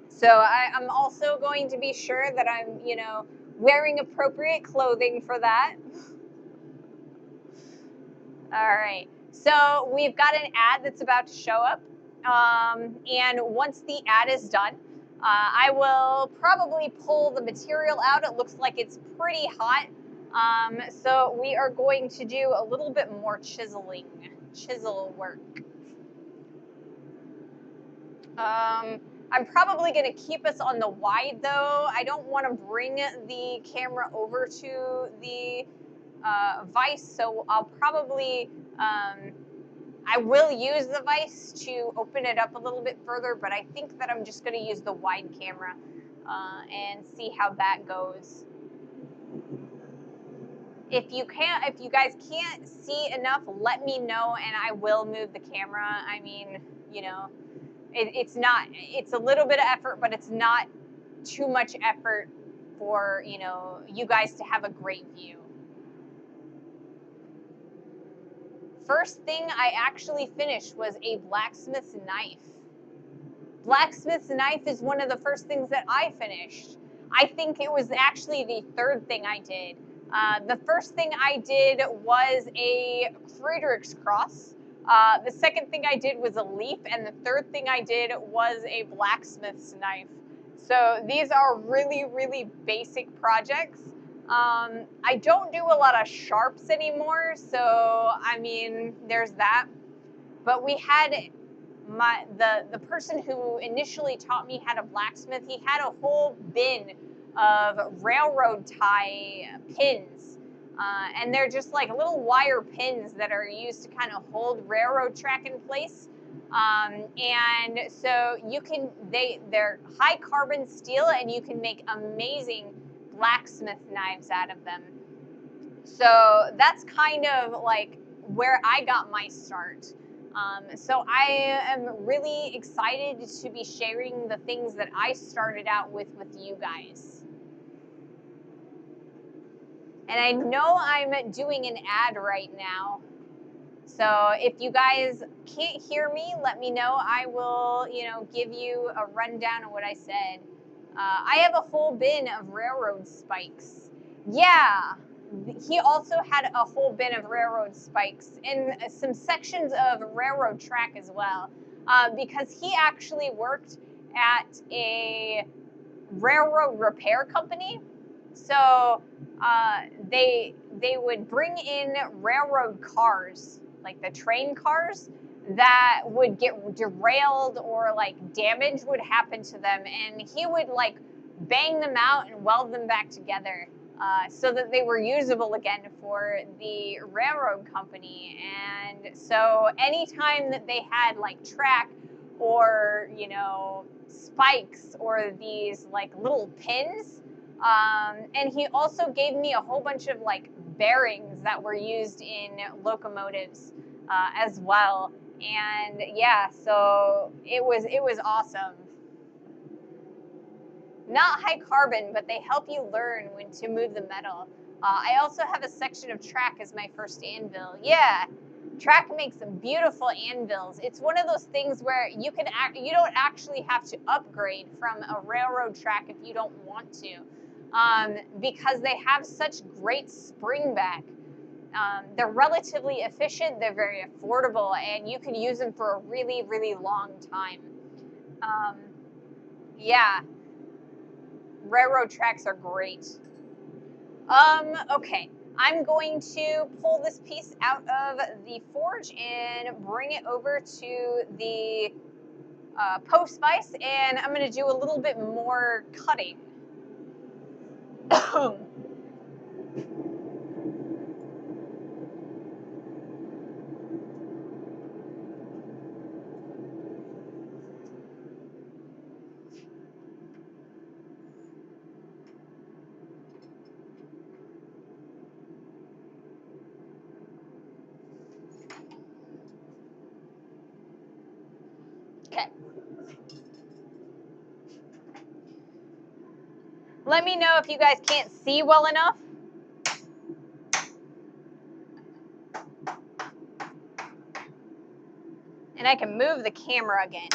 So I'm also going to be sure that I'm, you know, wearing appropriate clothing for that. All right. So we've got an ad that's about to show up. And once the ad is done, I will probably pull the material out. It looks like it's pretty hot. So we are going to do a little bit more chisel work. I'm probably going to keep us on the wide, though. I don't want to bring the camera over to the vise, so I'll probably, I will use the vise to open it up a little bit further, but I think that I'm just going to use the wide camera and see how that goes. If you guys can't see enough, let me know and I will move the camera. I mean, you know, it's a little bit of effort, but it's not too much effort for, you know, you guys to have a great view. First thing I actually finished was a blacksmith's knife. Blacksmith's knife is one of the first things that I finished. I think it was actually the third thing I did. The first thing I did was a Friedrich's cross. The second thing I did was a leaf, and the third thing I did was a blacksmith's knife. So these are really, really basic projects. I don't do a lot of sharps anymore, so I mean, there's that. But we had the person who initially taught me how to blacksmith, he had a whole bin of railroad tie pins. And they're just like little wire pins that are used to kind of hold railroad track in place. And so they're high carbon steel, and you can make amazing blacksmith knives out of them. So that's kind of like where I got my start. So I am really excited to be sharing the things that I started out with you guys. And I know I'm doing an ad right now, So if you guys can't hear me, let me know. I will, give you a rundown of what I said. I have a whole bin of railroad spikes. Yeah, he also had a whole bin of railroad spikes and some sections of railroad track as well, because he actually worked at a railroad repair company. So they would bring in railroad cars, like the train cars, that would get derailed or like damage would happen to them, and he would like bang them out and weld them back together, so that they were usable again for the railroad company. And so anytime that they had like track or spikes or these like little pins, and he also gave me a whole bunch of like bearings that were used in locomotives, as well. And yeah, so it was awesome. Not high carbon, but they help you learn when to move the metal. I also have a section of track as my first anvil. Yeah, track makes some beautiful anvils. It's one of those things where you don't actually have to upgrade from a railroad track if you don't want to, because they have such great spring back. They're relatively efficient, they're very affordable, and you can use them for a really, really long time. Yeah, railroad tracks are great. Okay. I'm going to pull this piece out of the forge and bring it over to the post vise, and I'm going to do a little bit more cutting. Okay. Let me know if you guys can't see well enough. And I can move the camera again.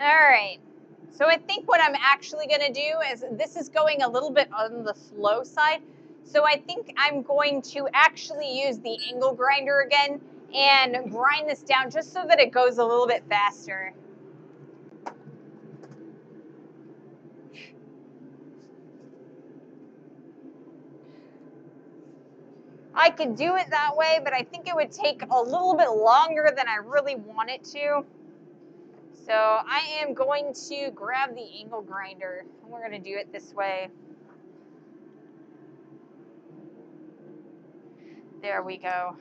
All right. So I think what I'm actually going to do is, this is going a little bit on the slow side. So I think I'm going to actually use the angle grinder again and grind this down just so that it goes a little bit faster. I could do it that way, but I think it would take a little bit longer than I really want it to. So I am going to grab the angle grinder. We're going to do it this way. There we go.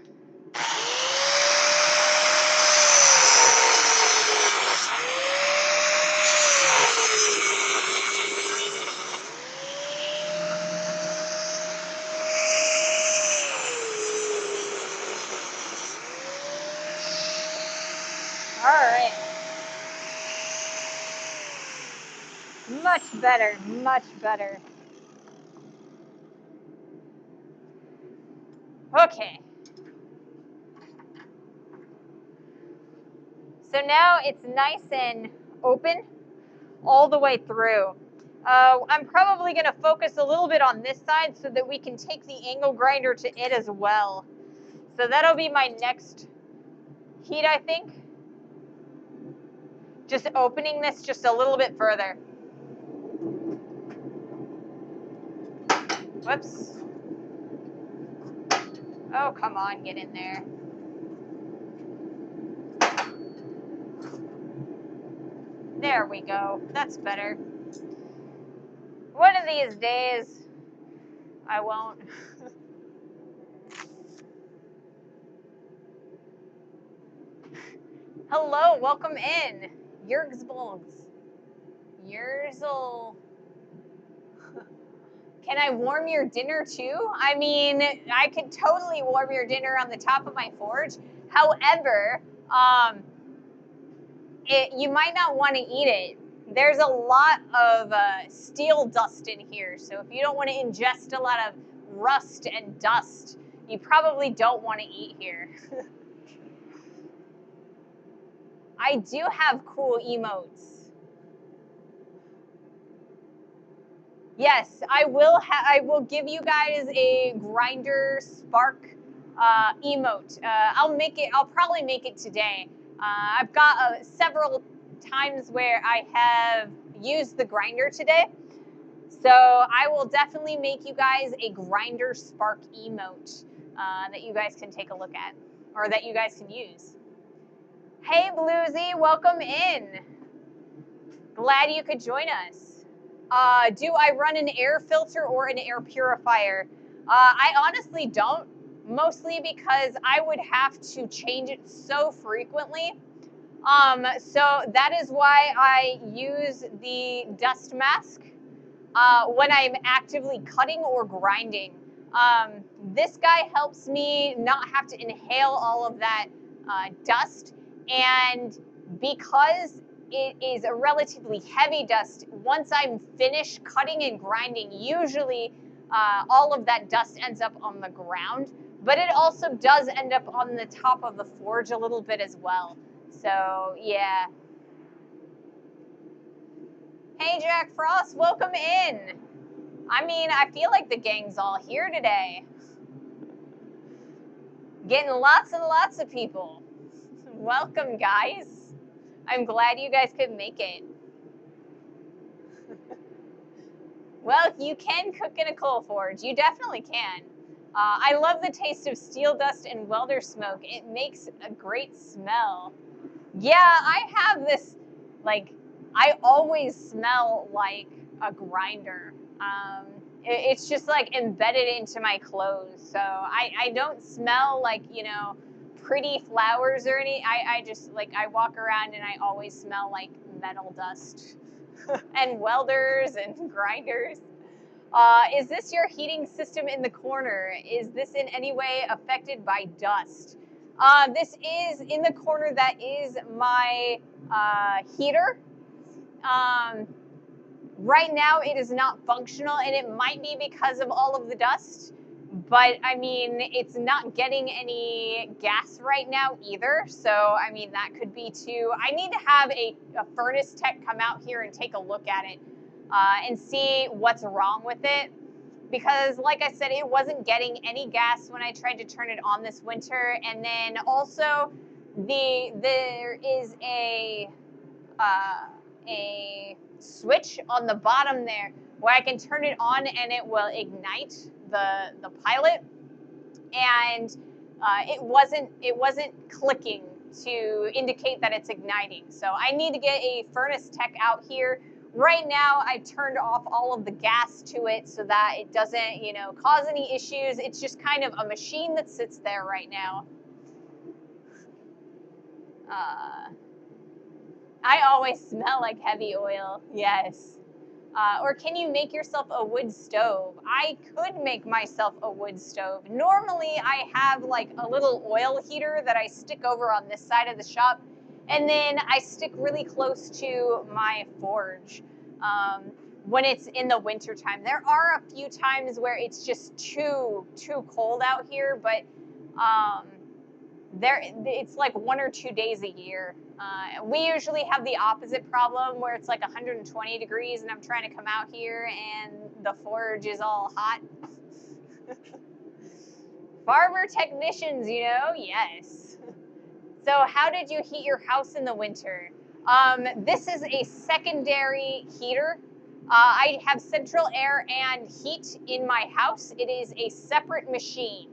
All right. Much better, much better. Okay. So now it's nice and open all the way through. I'm probably going to focus a little bit on this side so that we can take the angle grinder to it as well. So that'll be my next heat, I think. Just opening this just a little bit further. Whoops. Oh, come on, get in there. There we go. That's better. One of these days, I won't. Hello, welcome in. Yergsbolgs. Yerzel. Can I warm your dinner too? I mean, I could totally warm your dinner on the top of my forge. However, you might not want to eat it. There's a lot of steel dust in here, so if you don't want to ingest a lot of rust and dust, you probably don't want to eat here. I do have cool emotes. Yes, I will. I will give you guys a grinder spark emote. I'll make it. I'll probably make it today. I've got several times where I have used the grinder today, so I will definitely make you guys a grinder spark emote that you guys can take a look at, or that you guys can use. Hey, Bluesy, welcome in. Glad you could join us. Do I run an air filter or an air purifier? I honestly don't, mostly because I would have to change it so frequently. So that is why I use the dust mask when I'm actively cutting or grinding. This guy helps me not have to inhale all of that dust, and because it is a relatively heavy dust, once I'm finished cutting and grinding, usually all of that dust ends up on the ground, but it also does end up on the top of the forge a little bit as well. So yeah. Hey Jack Frost, welcome in. I mean, I feel like the gang's all here today. Getting lots and lots of people. Welcome, guys. I'm glad you guys could make it. Well, if you can cook in a coal forge, you definitely can. I love the taste of steel dust and welder smoke. It makes a great smell. Yeah, I have this, like, I always smell like a grinder. It's just like embedded into my clothes. So I don't smell like, pretty flowers or any. I just, like, I walk around and I always smell like metal dust and welders and grinders. Is this your heating system in the corner? Is this in any way affected by dust? This is in the corner. That is my heater. Right now it is not functional, and it might be because of all of the dust, but I mean, it's not getting any gas right now either, so I mean, that could be too. I need to have a furnace tech come out here and take a look at it and see what's wrong with it, because like I said, it wasn't getting any gas when I tried to turn it on this winter. And then also there is a switch on the bottom there where I can turn it on and it will ignite the pilot, and it wasn't clicking to indicate that it's igniting. So I need to get a furnace tech out here. Right now, I turned off all of the gas to it so that it doesn't, cause any issues. It's just kind of a machine that sits there right now. I always smell like heavy oil. Yes. Or can you make yourself a wood stove? I could make myself a wood stove. Normally, I have like a little oil heater that I stick over on this side of the shop, and then I stick really close to my forge when it's in the winter time. There are a few times where it's just too cold out here, but it's like 1 or 2 days a year. We usually have the opposite problem where it's like 120 degrees and I'm trying to come out here and the forge is all hot. Farmer technicians, yes. So how did you heat your house in the winter? This is a secondary heater. I have central air and heat in my house. It is a separate machine.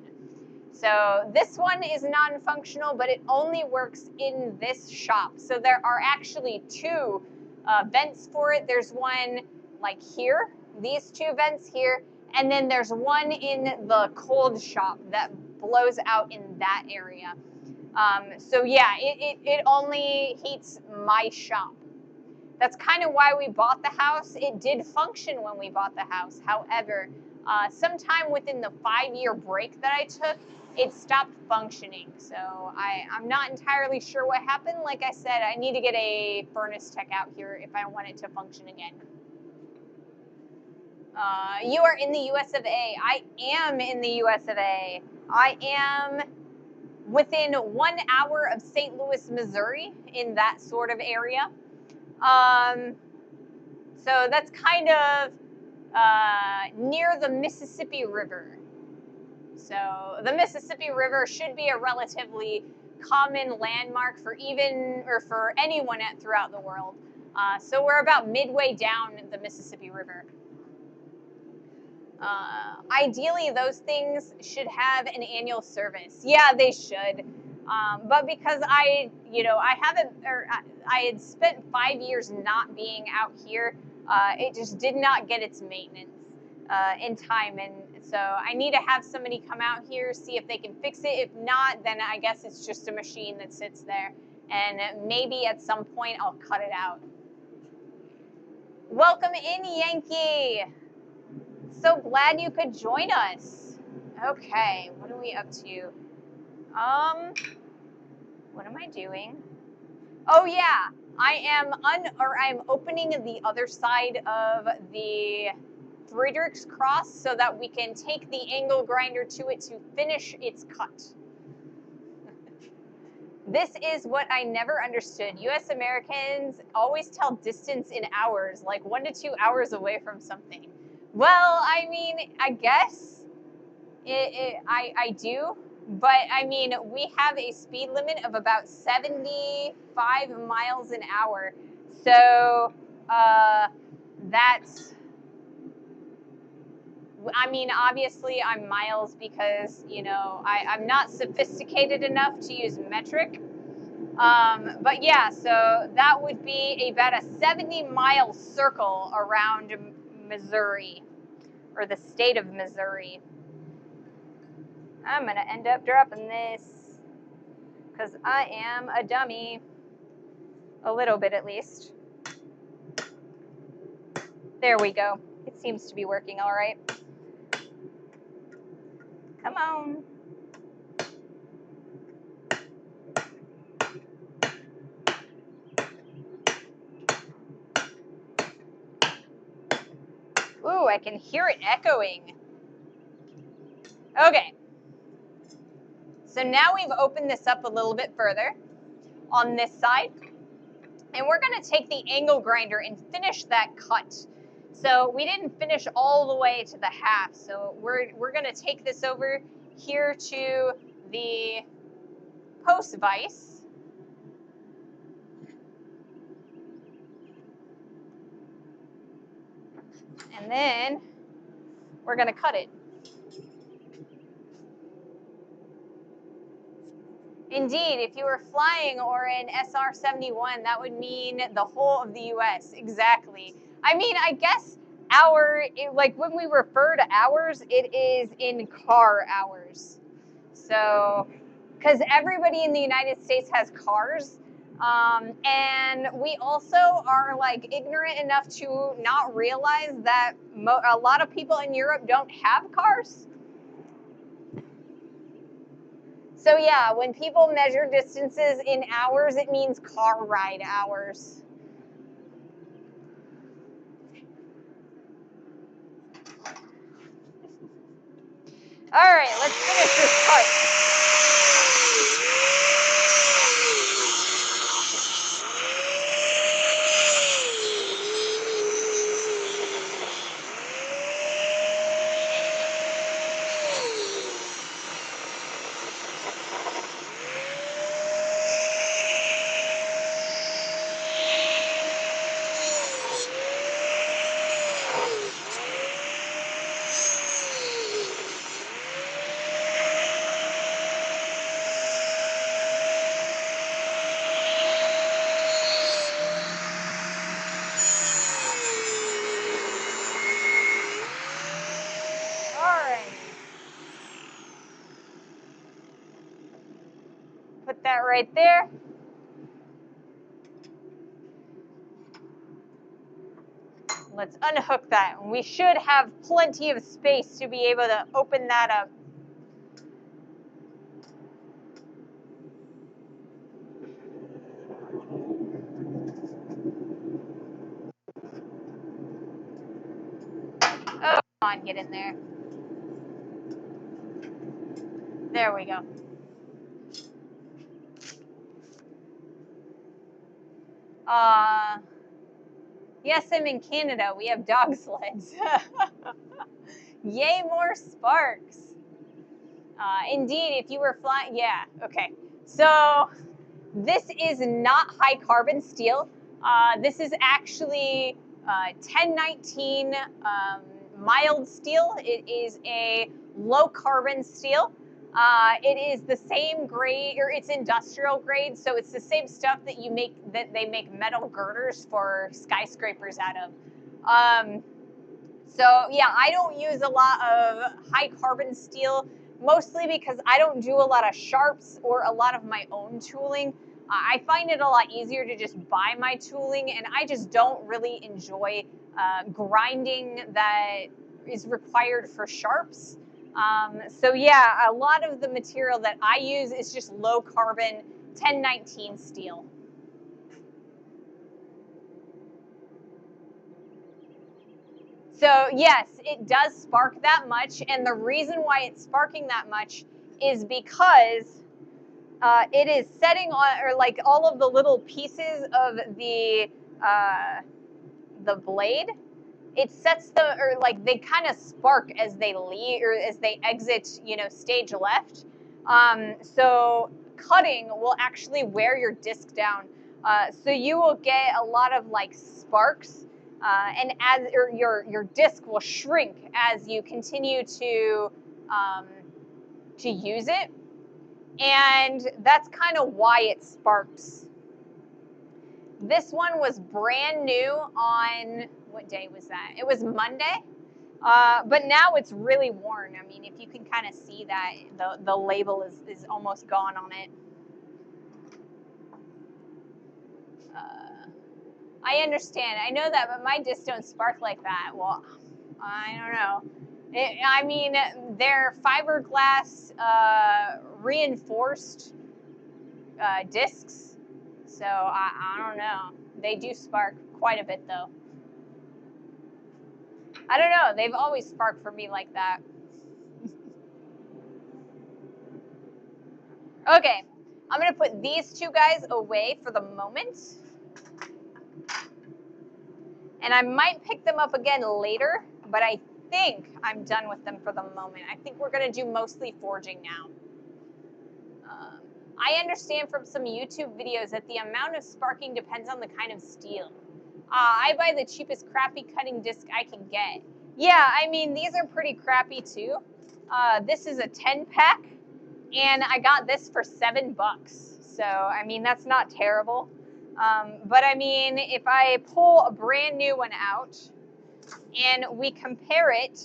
So this one is non-functional, but it only works in this shop. So there are actually two vents for it. There's one like here, these two vents here, and then there's one in the cold shop that blows out in that area. So yeah, it only heats my shop. That's kind of why we bought the house. It did function when we bought the house. However, sometime within the 5-year break that I took, it stopped functioning. So I'm not entirely sure what happened. Like I said, I need to get a furnace tech out here if I want it to function again. You are in the US of A. I am in the US of A. I am within 1 hour of St. Louis, Missouri, in that sort of area. So that's kind of near the Mississippi River. So the Mississippi River should be a relatively common landmark for for anyone throughout the world. So we're about midway down the Mississippi River. Ideally, those things should have an annual service. Yeah, they should. But because I had spent 5 years not being out here, it just did not get its maintenance in time. And so I need to have somebody come out here, see if they can fix it. If not, then I guess it's just a machine that sits there. And maybe at some point I'll cut it out. Welcome in, Yankee. So glad you could join us. Okay, what are we up to? What am I doing? Oh yeah, I'm opening the other side of the Friedrich's cross so that we can take the angle grinder to it to finish its cut. This is what I never understood. US Americans always tell distance in hours, like 1 to 2 hours away from something. Well, I mean, I guess I do, but I mean, we have a speed limit of about 75 miles an hour. So that's, I mean, obviously I'm miles because, I'm not sophisticated enough to use metric. But yeah, so that would be about a 70-mile circle around Missouri, or the state of Missouri. I'm going to end up dropping this because I am a dummy. A little bit, at least. There we go. It seems to be working all right. Come on. Ooh, I can hear it echoing. Okay. So now we've opened this up a little bit further on this side. And we're going to take the angle grinder and finish that cut. So we didn't finish all the way to the half. So we're going to take this over here to the post vise. And then we're going to cut it. Indeed, if you were flying or in SR-71, that would mean the whole of the U.S. Exactly. I mean, I guess when we refer to hours, it is in car hours. So, because everybody in the United States has cars, and we also are ignorant enough to not realize that a lot of people in Europe don't have cars. So yeah, when people measure distances in hours, it means car ride hours. All right, let's finish this cut. that right there. Let's unhook that. We should have plenty of space to be able to open that up. Oh, come on, get in there. There we go. Yes, I'm in Canada. We have dog sleds. Yay, more sparks. Indeed, if you were flying, yeah, okay. So this is not high carbon steel. This is actually 1019 mild steel. It is a low carbon steel. It is the same grade, or it's industrial grade, so it's the same stuff that they make metal girders for skyscrapers out of. So yeah, I don't use a lot of high carbon steel, mostly because I don't do a lot of sharps or a lot of my own tooling. I find it a lot easier to just buy my tooling, and I just don't really enjoy grinding that is required for sharps. So yeah, a lot of the material that I use is just low carbon 1019 steel. So yes, it does spark that much, and the reason why it's sparking that much is because it is setting on, or like all of the little pieces of the blade. It sets the, or like they kind of spark as they leave or as they exit, stage left. So cutting will actually wear your disc down. So you will get a lot of like sparks, and as your disc will shrink as you continue to use it, and that's kind of why it sparks. This one was brand new on, what day was that? It was Monday. But now it's really worn. I mean, if you can kind of see that the label is almost gone on it. I understand. I know that, but my discs don't spark like that. Well, I don't know. I mean, they're fiberglass reinforced discs, so I don't know. They do spark quite a bit, though. I don't know. They've always sparked for me like that. Okay, I'm going to put these two guys away for the moment. And I might pick them up again later, but I think I'm done with them for the moment. I think we're going to do mostly forging now. I understand from some YouTube videos that the amount of sparking depends on the kind of steel. I buy the cheapest crappy cutting disc I can get. Yeah, I mean, these are pretty crappy too. This is a 10-pack, and I got this for $7. So, I mean, that's not terrible. But I mean, if I pull a brand new one out and we compare it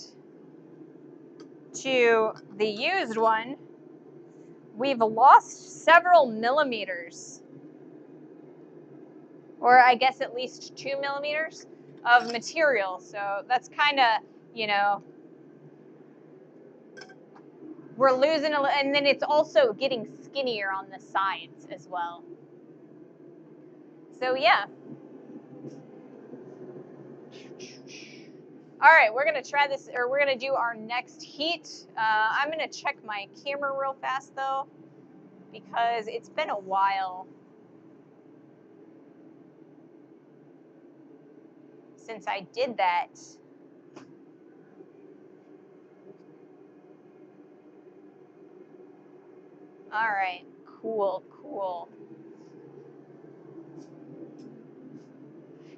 to the used one, we've lost several millimeters, or I guess at least 2 millimeters of material. So that's kind of, we're losing and then it's also getting skinnier on the sides as well. So yeah. All right, we're gonna try this, or we're gonna do our next heat. I'm gonna check my camera real fast though, because it's been a while since I did that. All right, cool.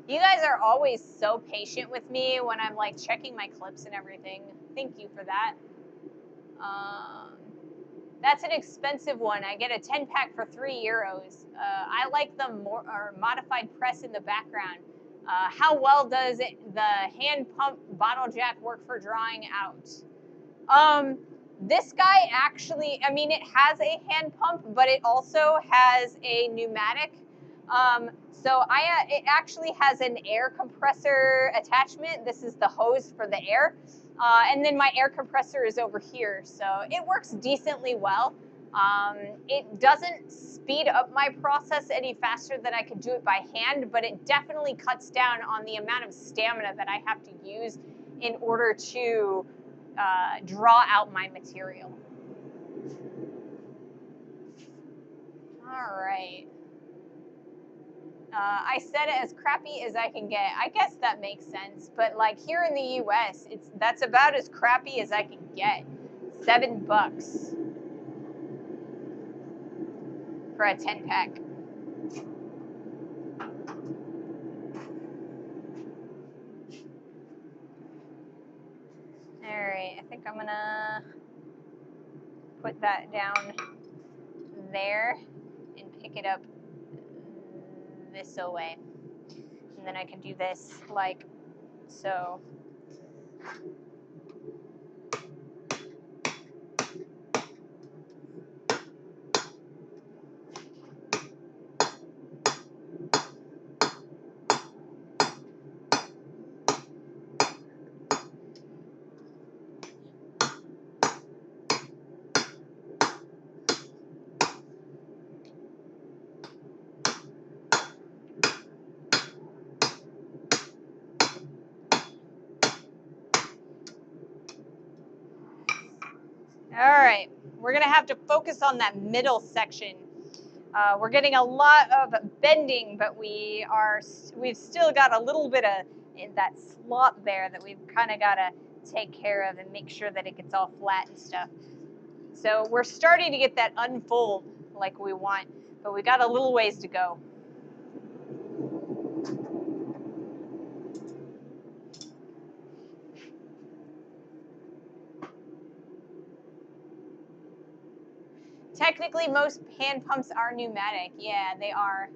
You guys are always so patient with me when I'm like checking my clips and everything. Thank you for that. That's an expensive one. I get a 10-pack for €3. I like the more or modified press in the background. How well does the hand pump bottle jack work for drawing out? This guy actually, I mean, it has a hand pump, but it also has a pneumatic. It actually has an air compressor attachment. This is the hose for the air. And then my air compressor is over here. So it works decently well. It doesn't speed up my process any faster than I could do it by hand, but it definitely cuts down on the amount of stamina that I have to use in order to draw out my material. All right. I said it as crappy as I can get. I guess that makes sense, but like here in the U.S., that's about as crappy as I can get. $7 for a 10-pack. All right, I think I'm gonna put that down there and pick it up this way, and then I can do this like so. All right, we're gonna have to focus on that middle section. We're getting a lot of bending, but we've still got a little bit of that slot there that we've kind of got to take care of and make sure that it gets all flat and stuff. So we're starting to get that unfold like we want, but we got a little ways to go. Technically, most hand pumps are pneumatic. Yeah, they are.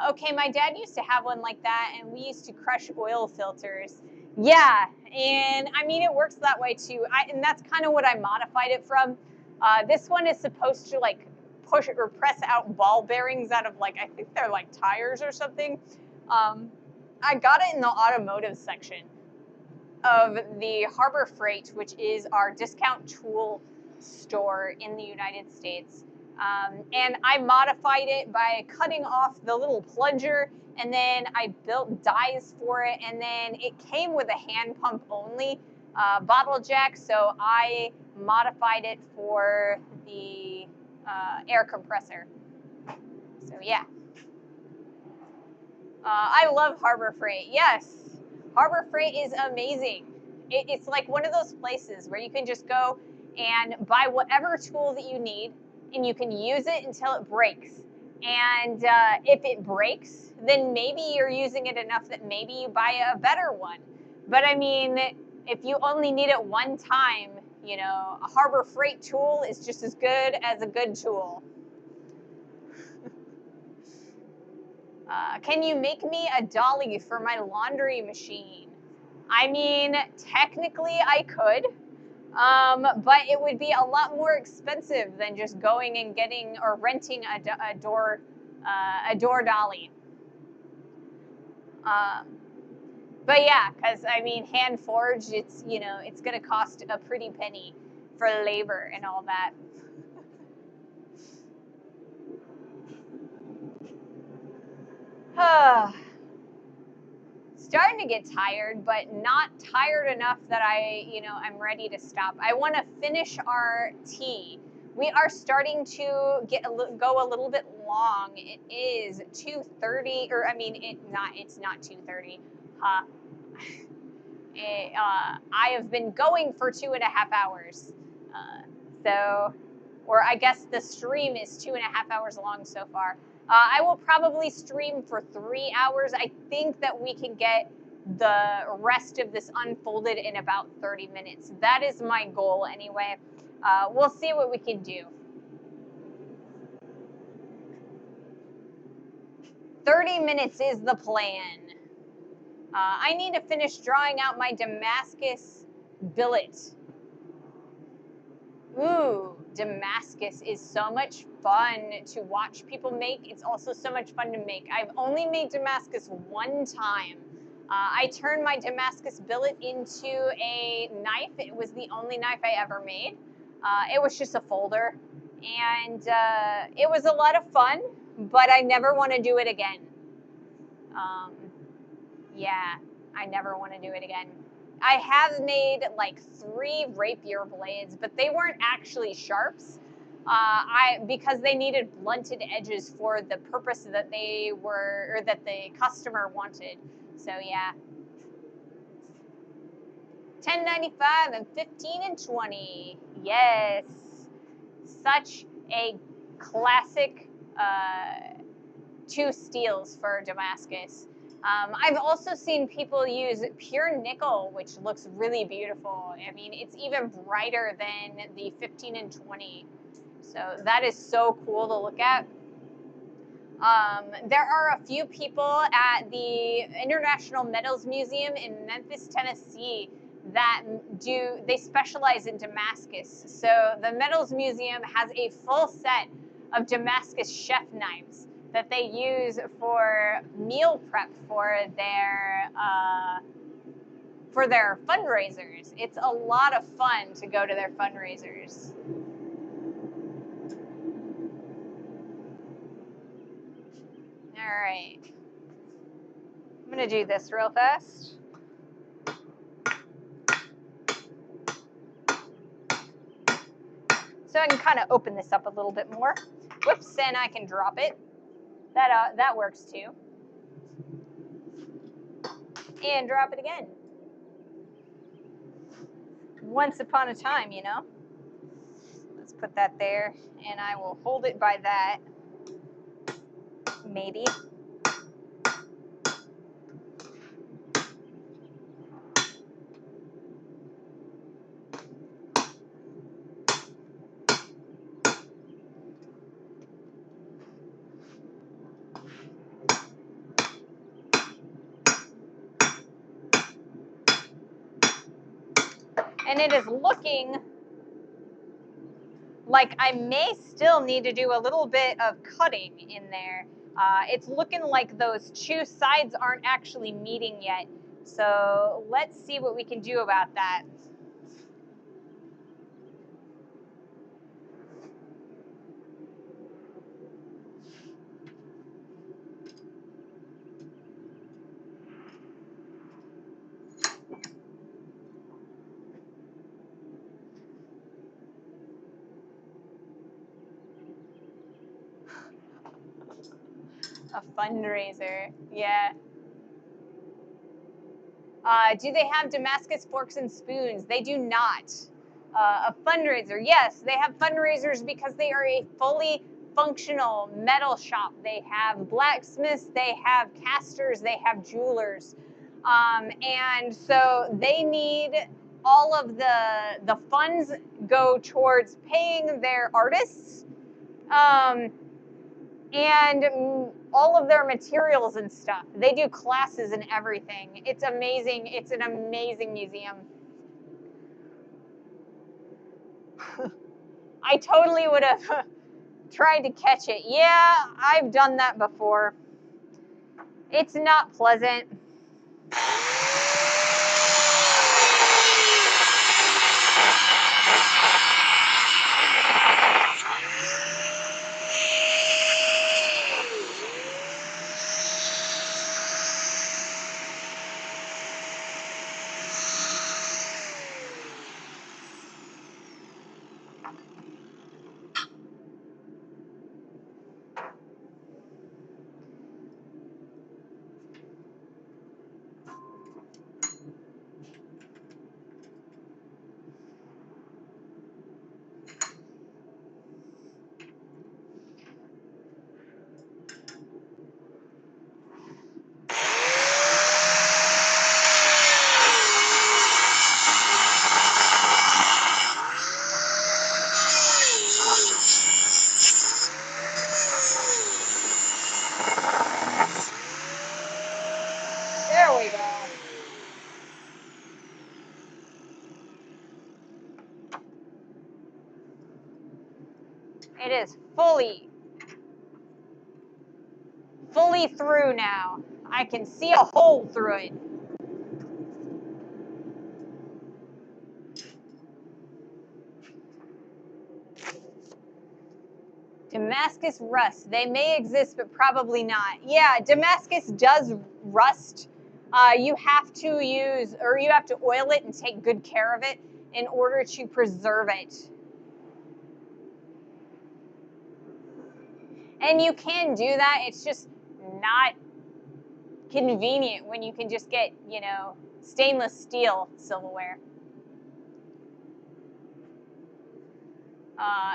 Okay, my dad used to have one like that, and we used to crush oil filters. Yeah, and I mean, it works that way too. And that's kind of what I modified it from. This one is supposed to like push or press out ball bearings out of like, I think they're like tires or something. I got it in the automotive section of the Harbor Freight, which is our discount tool store in the United States. And I modified it by cutting off the little plunger, and then I built dies for it, and then it came with a hand pump only bottle jack, so I modified it for the air compressor. So yeah. I love Harbor Freight. Yes, Harbor Freight is amazing. It's like one of those places where you can just go and buy whatever tool that you need, and you can use it until it breaks. And if it breaks, then maybe you're using it enough that maybe you buy a better one. But I mean, if you only need it one time, you know, a Harbor Freight tool is just as good as a good tool. Can you make me a dolly for my laundry machine? I mean, technically I could, but it would be a lot more expensive than just going and getting or renting a door dolly. But yeah, because I mean, hand forged, it's it's going to cost a pretty penny for labor and all that. Starting to get tired, but not tired enough that I'm ready to stop. I want to finish our tea. We are starting to go a little bit long. It is 2:30, or I mean, it's not 2:30. I have been going for 2.5 hours. Or I guess the stream is 2.5 hours long so far. I will probably stream for 3 hours. I think that we can get the rest of this unfolded in about 30 minutes. That is my goal anyway. We'll see what we can do. 30 minutes is the plan. I need to finish drawing out my Damascus billet. Ooh, Damascus is so much fun to watch people make. It's also so much fun to make. I've only made Damascus one time. I turned my Damascus billet into a knife. It was the only knife I ever made. It was just a folder, and it was a lot of fun, but I never want to do it again. Yeah, I never want to do it again. I have made like 3 rapier blades, but they weren't actually sharps. Because they needed blunted edges for the purpose that they were, or that the customer wanted. So yeah, 10.95 and 15 and 20. Yes, such a classic 2 steels for Damascus. I've also seen people use pure nickel, which looks really beautiful. I mean, it's even brighter than the 15 and 20. So that is so cool to look at. There are a few people at the International Metals Museum in Memphis, Tennessee that they specialize in Damascus. So the Metals Museum has a full set of Damascus chef knives that they use for meal prep for their fundraisers. It's a lot of fun to go to their fundraisers. All right. I'm going to do this real fast. So I can kind of open this up a little bit more. Whoops, and I can drop it. That works too. And drop it again. Once upon a time, you know. Let's put that there, and I will hold it by that. Maybe. And it is looking like I may still need to do a little bit of cutting in there. It's looking like those 2 sides aren't actually meeting yet. So let's see what we can do about that. A fundraiser, yeah. Do they have Damascus forks and spoons? They do not. A fundraiser, yes, they have fundraisers because they are a fully functional metal shop. They have blacksmiths, they have casters, they have jewelers. And so they need all of the funds go towards paying their artists. And all of their materials and stuff. They do classes and everything. It's amazing. It's an amazing museum. I totally would have tried to catch it. Yeah, I've done that before. It's not pleasant. There we go. fully through now. I can see a hole through it. Damascus rust. They may exist, but probably not. Yeah, Damascus does rust. You have to use, or you have to oil it and take good care of it in order to preserve it. And you can do that. It's just not convenient when you can just get, you know, stainless steel silverware.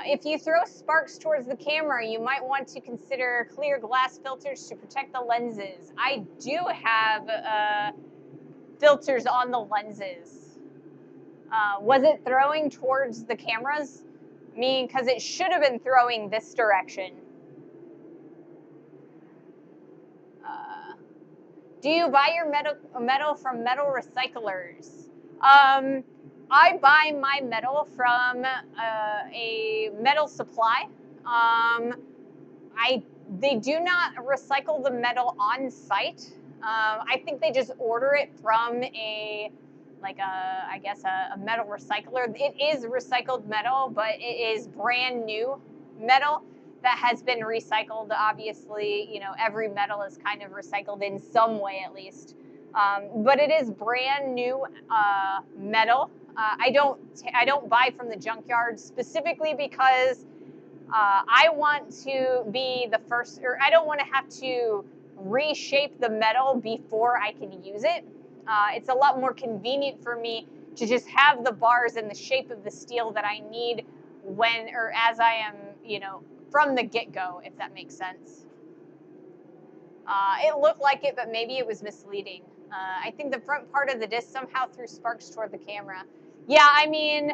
If you throw sparks towards the camera, you might want to consider clear glass filters to protect the lenses. I do have filters on the lenses. Was it throwing towards the cameras? I mean, because it should have been throwing this direction. Do you buy your metal from metal recyclers? I buy my metal from a metal supply. They do not recycle the metal on site. I think they just order it from I guess a metal recycler. It is recycled metal, but it is brand new metal that has been recycled. Obviously, you know, every metal is kind of recycled in some way at least. But it is brand new metal. I don't buy from the junkyard specifically because I want to be the first, or I don't want to have to reshape the metal before I can use it. It's a lot more convenient for me to just have the bars in the shape of the steel that I need when, or as I am, you know, from the get-go, if that makes sense. It looked like it, but maybe it was misleading. I think the front part of the disc somehow threw sparks toward the camera. Yeah, I mean,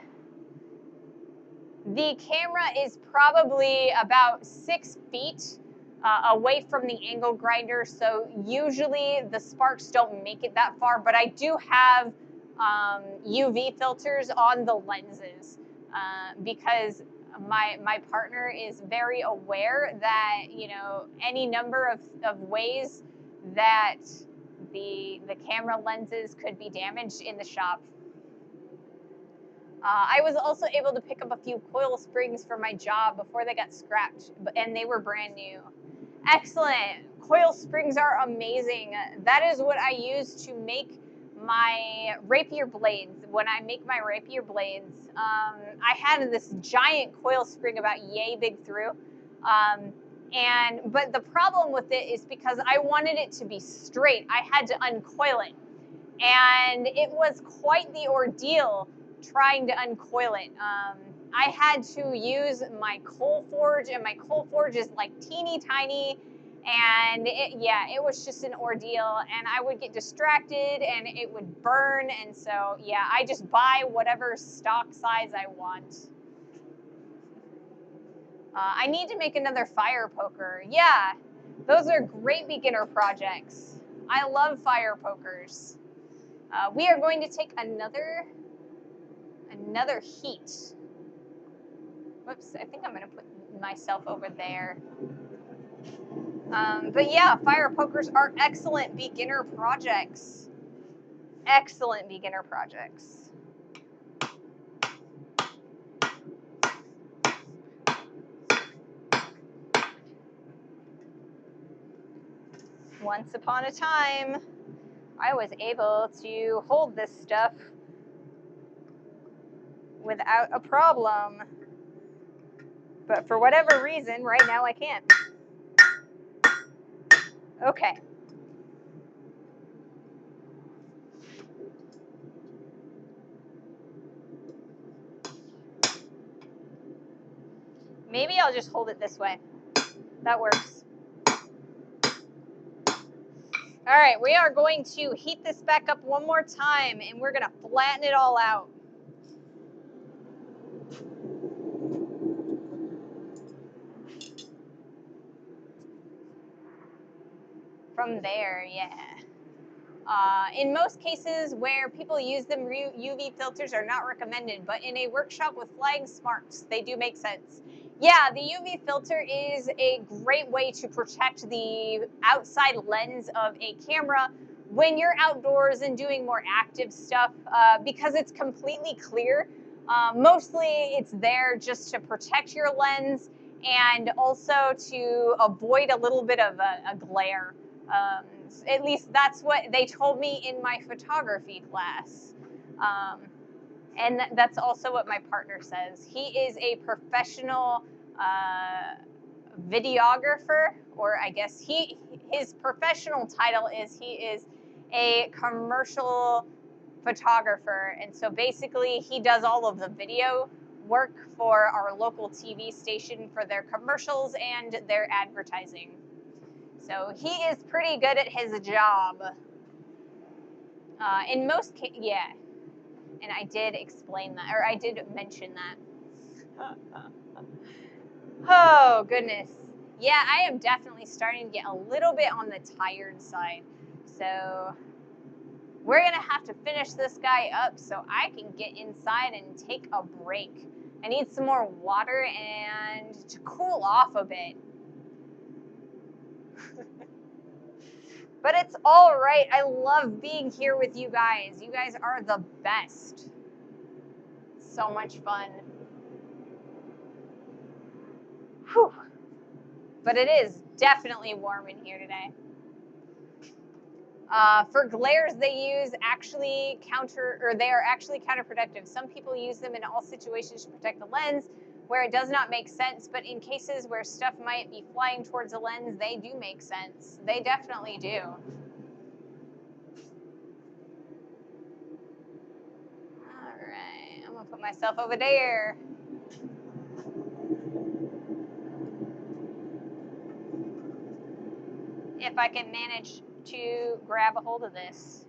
the camera is probably about 6 feet away from the angle grinder, so usually the sparks don't make it that far, but I do have UV filters on the lenses because my partner is very aware that, you know, any number of ways that the camera lenses could be damaged in the shop. I was also able to pick up a few coil springs for my job before they got scrapped, and they were brand new. Excellent. Coil springs are amazing. That is what I use to make my rapier blades. When I make my rapier blades, I had this giant coil spring about yay big through. But the problem with it is because I wanted it to be straight, I had to uncoil it. And it was quite the ordeal trying to uncoil it. I had to use my coal forge, and my coal forge is like teeny tiny, and it was just an ordeal, and I would get distracted and it would burn, and so yeah, I just buy whatever stock size I want. I need to make another fire poker. Yeah, those are great beginner projects. I love fire pokers. We are going to take another heat. Whoops, I think I'm going to put myself over there. But yeah, fire pokers are excellent beginner projects. Excellent beginner projects. Once upon a time, I was able to hold this stuff without a problem. But for whatever reason, right now I can't. Okay. Maybe I'll just hold it this way. That works. All right, we are going to heat this back up one more time, and we're going to flatten it all out. From there, yeah. In most cases where people use them, UV filters are not recommended, but in a workshop with flying sparks, they do make sense. Yeah, the UV filter is a great way to protect the outside lens of a camera when you're outdoors and doing more active stuff because it's completely clear. Mostly it's there just to protect your lens and also to avoid a little bit of a glare. Um, at least that's what they told me in my photography class. Um, and that's also what my partner says. He is a professional uh, videographer, or I guess his professional title is he is a commercial photographer, and so basically he does all of the video work for our local TV station for their commercials and their advertising. So he is pretty good at his job. In most cases, yeah. And I did explain that, or I did mention that. Oh, goodness. Yeah, I am definitely starting to get a little bit on the tired side. So we're going to have to finish this guy up so I can get inside and take a break. I need some more water and to cool off a bit. But it's all right. I love being here with you guys. You guys are the best. So much fun. Whew. But it is definitely warm in here today. For glares, they are actually counterproductive. Some people use them in all situations to protect the lens, where it does not make sense. But in cases where stuff might be flying towards the lens, they do make sense. They definitely do. All right, I'm gonna put myself over there. If I can manage to grab a hold of this.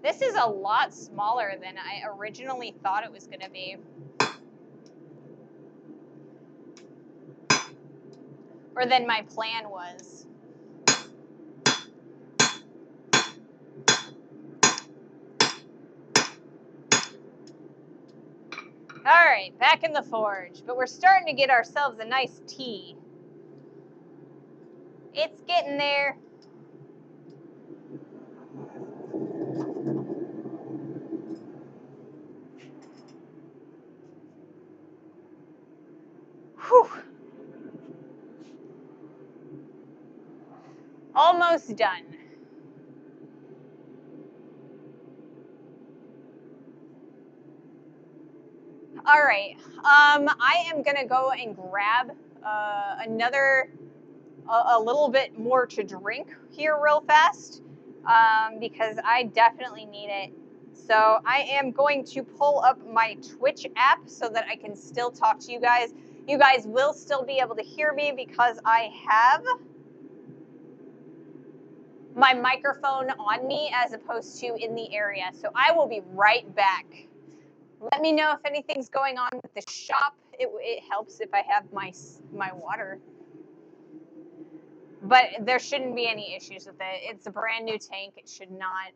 This is a lot smaller than I originally thought it was going to be. Or than my plan was. All right, back in the forge, but we're starting to get ourselves a nice tea. It's getting there. Whew. Almost done. All right, I am gonna go and grab a little bit more to drink here real fast because I definitely need it. So I am going to pull up my Twitch app so that I can still talk to you guys. You guys will still be able to hear me because I have my microphone on me as opposed to in the area. So I will be right back. Let me know if anything's going on with the shop. It helps if I have my water. But there shouldn't be any issues with it. It's a brand new tank. It should not,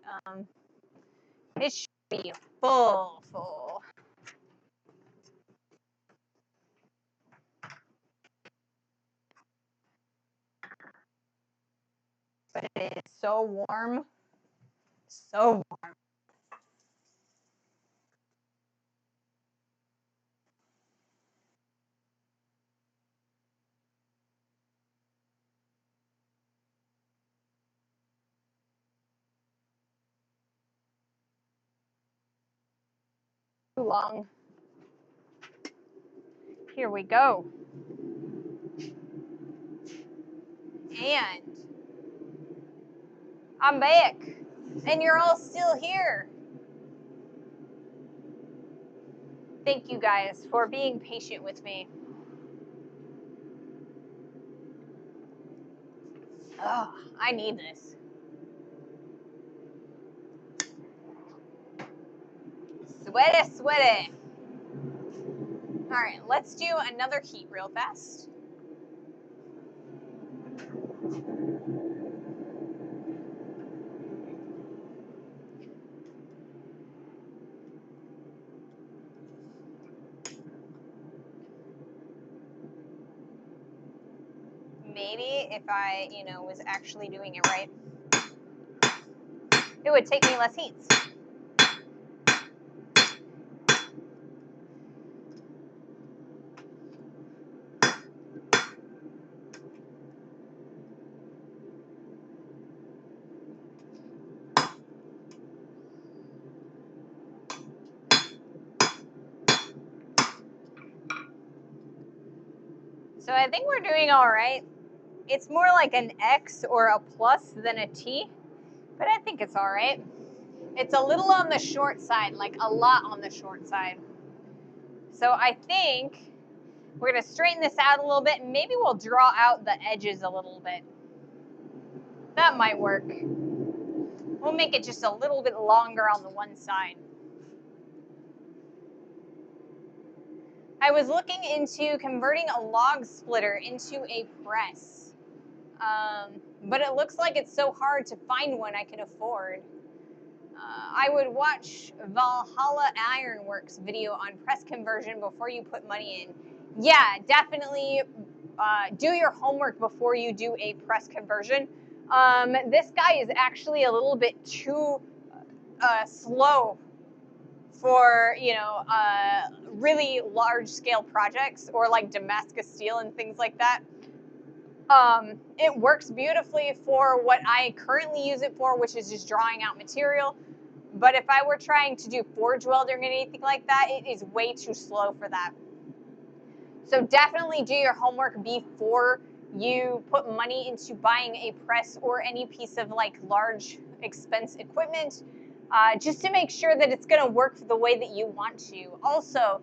it should be full. But it is so warm. So warm. Too long. Here we go. And I'm back. And you're all still here. thank you guys for being patient with me. Oh, I need this. Sweaty, sweaty. All right, let's do another heat real fast. Maybe if I, was actually doing it right, it would take me less heats. So I think we're doing all right. It's more like an X or a plus than a T, but I think it's all right. It's a little on the short side, like a lot on the short side. So I think we're going to straighten this out a little bit, and maybe we'll draw out the edges a little bit. That might work. We'll make it just a little bit longer on the one side. I was looking into converting a log splitter into a press, but it looks like it's so hard to find one I can afford. I would watch Valhalla Ironworks video on press conversion before you put money in. Yeah, definitely do your homework before you do a press conversion. This guy is actually a little bit too slow for, really large scale projects or like Damascus steel and things like that. It works beautifully for what I currently use it for, which is just drawing out material. But if I were trying to do forge welding or anything like that, it is way too slow for that. So definitely do your homework before you put money into buying a press or any piece of like large expense equipment, just to make sure that it's going to work the way that you want to. Also,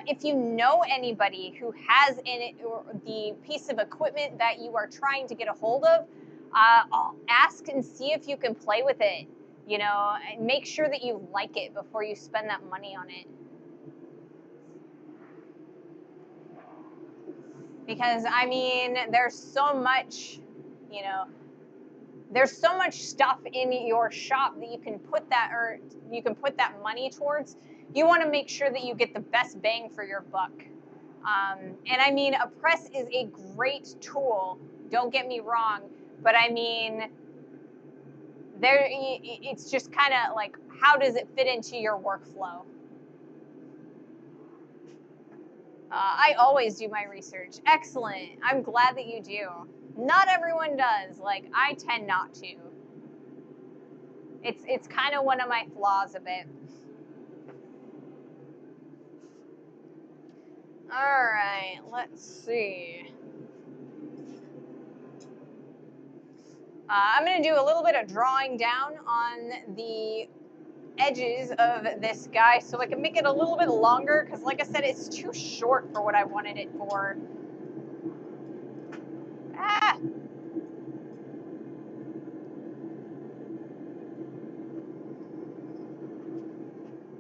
if you know anybody who has or the piece of equipment that you are trying to get a hold of, ask and see if you can play with it. And make sure that you like it before you spend that money on it. Because I mean, there's so much stuff in your shop that you can put that money towards. You want to make sure that you get the best bang for your buck. And I mean, a press is a great tool, don't get me wrong, but I mean, it's just kind of like, how does it fit into your workflow? I always do my research. Excellent. I'm glad that you do. Not everyone does. Like, I tend not to. It's kind of one of my flaws a bit. All right, let's see. I'm going to do a little bit of drawing down on the edges of this guy so I can make it a little bit longer, because like I said, it's too short for what I wanted it for. Ah!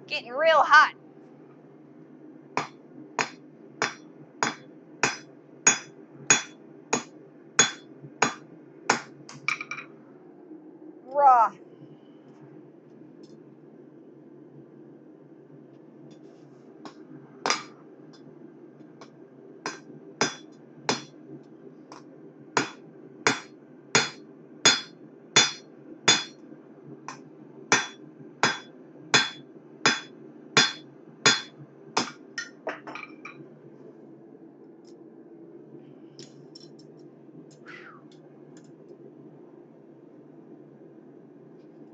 Getting real hot. Raw.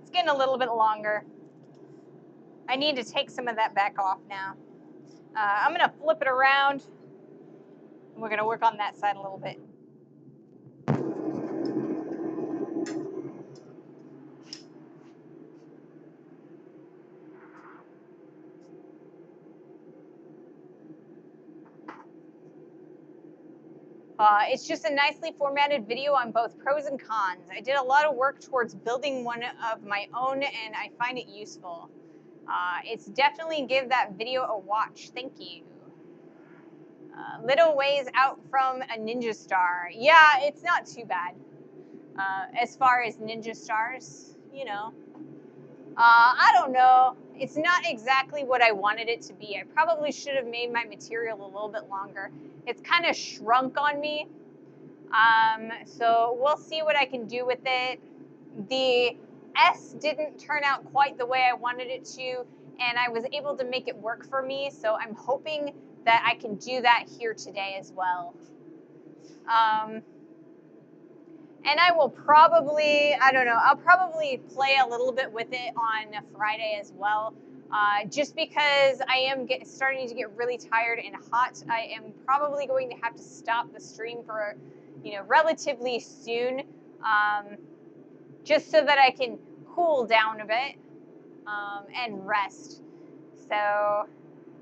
It's getting a little bit longer. I need to take some of that back off now. I'm going to flip it around. We're going to work on that side a little bit. It's just a nicely formatted video on both pros and cons. I did a lot of work towards building one of my own, and I find it useful. It's definitely give that video a watch. Thank you. Little ways out from a ninja star. Yeah, it's not too bad. As far as ninja stars, you know. I don't know. It's not exactly what I wanted it to be. I probably should have made my material a little bit longer. It's kind of shrunk on me. So we'll see what I can do with it. The S didn't turn out quite the way I wanted it to, and I was able to make it work for me. So I'm hoping that I can do that here today as well. And I will probably, I don't know, I'll probably play a little bit with it on Friday as well. Just because I am starting to get really tired and hot, I am probably going to have to stop the stream for, relatively soon, just so that I can cool down a bit and rest. So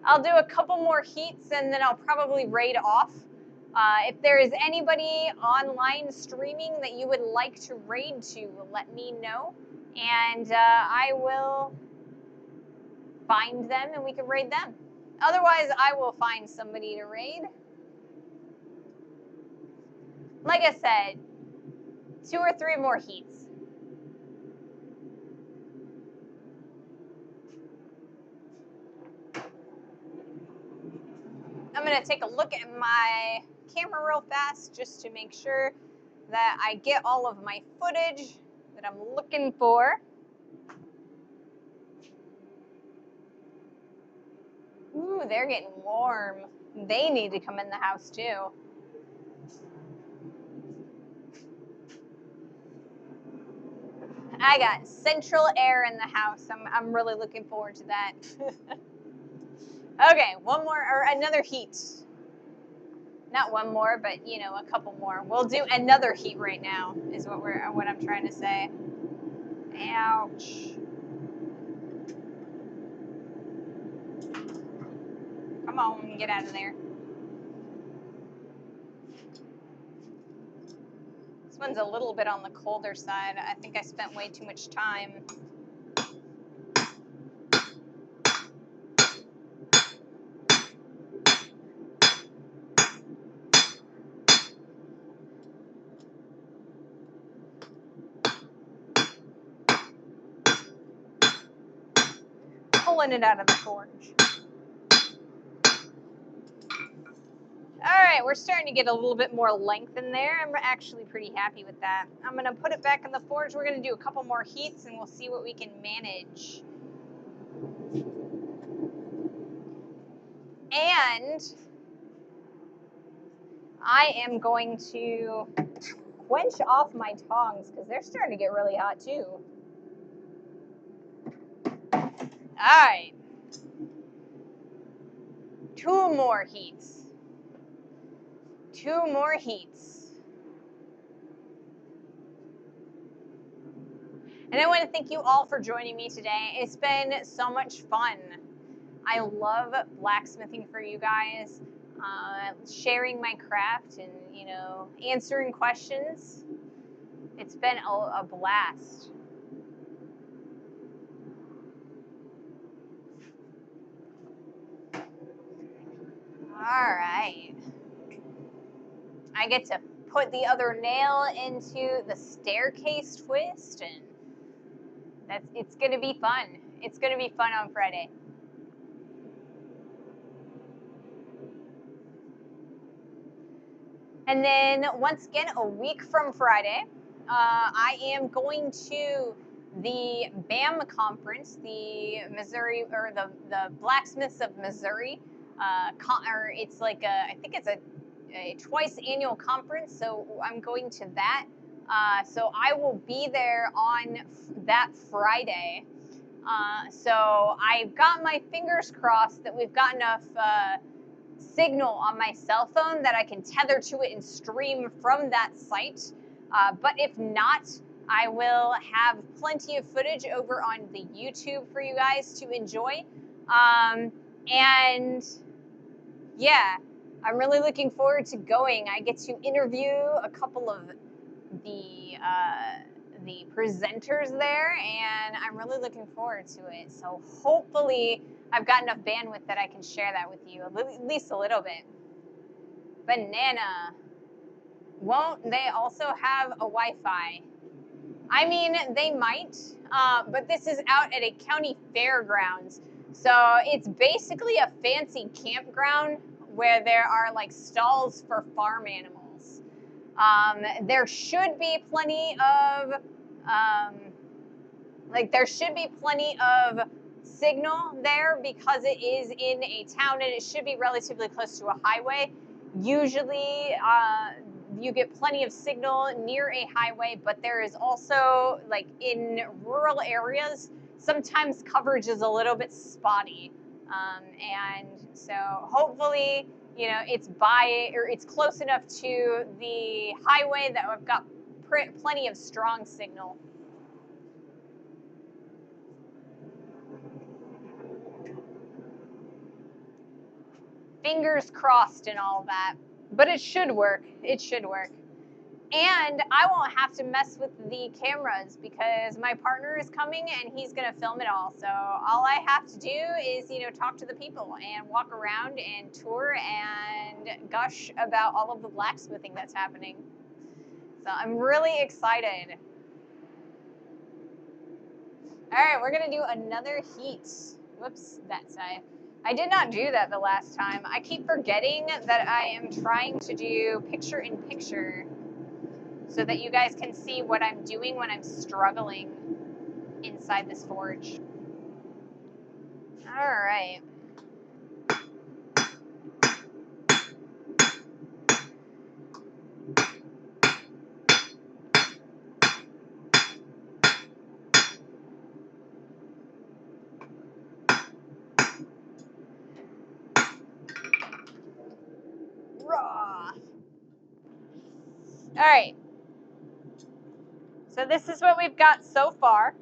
I'll do a couple more heats and then I'll probably raid off. If there is anybody online streaming that you would like to raid to, let me know. And I will find them and we can raid them. Otherwise, I will find somebody to raid. Like I said, 2 or 3 more heats. I'm going to take a look at my camera real fast just to make sure that I get all of my footage that I'm looking for. Ooh, they're getting warm. They need to come in the house too. I got central air in the house. I'm really looking forward to that. Okay, one more or another heat. Not one more, but a couple more. We'll do another heat right now. Is what I'm trying to say. Ouch. Come on, get out of there. This one's a little bit on the colder side. I think I spent way too much time. Pulling it out of the forge. All right, we're starting to get a little bit more length in there. I'm actually pretty happy with that. I'm going to put it back in the forge. We're going to do a couple more heats, and we'll see what we can manage. And I am going to quench off my tongs because they're starting to get really hot too. All right. 2 more heats. 2 more heats. And I want to thank you all for joining me today. It's been so much fun. I love blacksmithing for you guys, sharing my craft and, answering questions. It's been a blast. All right. I get to put the other nail into the staircase twist, and it's going to be fun. It's going to be fun on Friday. And then once again, a week from Friday, I am going to the BAM conference, the Missouri or the Blacksmiths of Missouri. Or it's like I think it's a twice annual conference, so I'm going to that. So I will be there on that Friday. So I've got my fingers crossed that we've got enough signal on my cell phone that I can tether to it and stream from that site. But if not, I will have plenty of footage over on the YouTube for you guys to enjoy. And yeah, I'm really looking forward to going. I get to interview a couple of the presenters there, and I'm really looking forward to it. So hopefully I've got enough bandwidth that I can share that with you, at least a little bit. Banana. Won't they also have a Wi-Fi? I mean, they might, but this is out at a county fairgrounds. So it's basically a fancy campground where there are like stalls for farm animals. There should be plenty of, signal there because it is in a town and it should be relatively close to a highway. Usually, you get plenty of signal near a highway, but there is also, like in rural areas, sometimes coverage is a little bit spotty. And so hopefully, it's close enough to the highway that we've got plenty of strong signal. Fingers crossed and all that. But it should work. It should work. And I won't have to mess with the cameras because my partner is coming and he's going to film it all. So all I have to do is, talk to the people and walk around and tour and gush about all of the blacksmithing that's happening. So I'm really excited. All right, we're going to do another heat. Whoops, that side. I did not do that the last time. I keep forgetting that I am trying to do picture in picture so that you guys can see what I'm doing when I'm struggling inside this forge. All right. Raw. All right. So this is what we've got so far.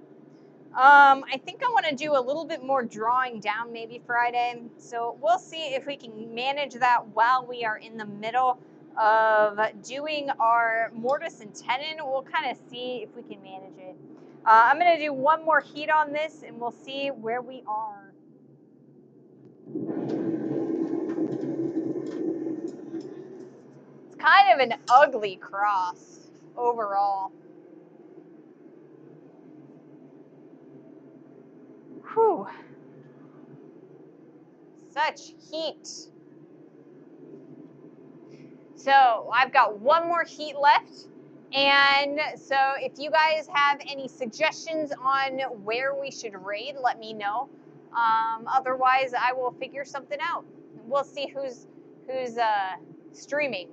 I think I want to do a little bit more drawing down maybe Friday. So we'll see if we can manage that while we are in the middle of doing our mortise and tenon. We'll kind of see if we can manage it. I'm going to do one more heat on this and we'll see where we are. It's kind of an ugly cross overall. Whew. Such heat. So I've got one more heat left. And so if you guys have any suggestions on where we should raid, let me know. Otherwise, I will figure something out. We'll see who's streaming.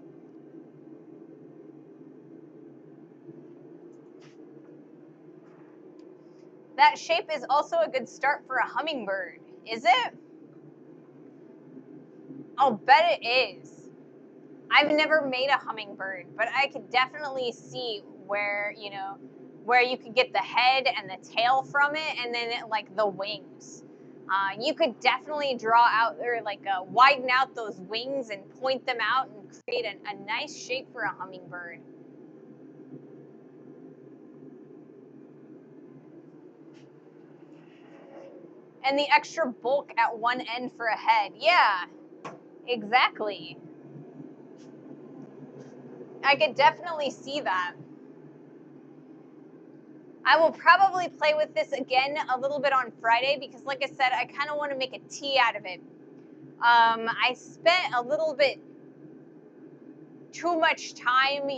That shape is also a good start for a hummingbird, is it? I'll bet it is. I've never made a hummingbird, but I could definitely see where you could get the head and the tail from it, and then like the wings. You could definitely draw out or widen out those wings and point them out and create a nice shape for a hummingbird. And the extra bulk at one end for a head. Yeah, exactly. I could definitely see that. I will probably play with this again a little bit on Friday because, like I said, I kind of want to make a tea out of it. I spent a little bit too much time,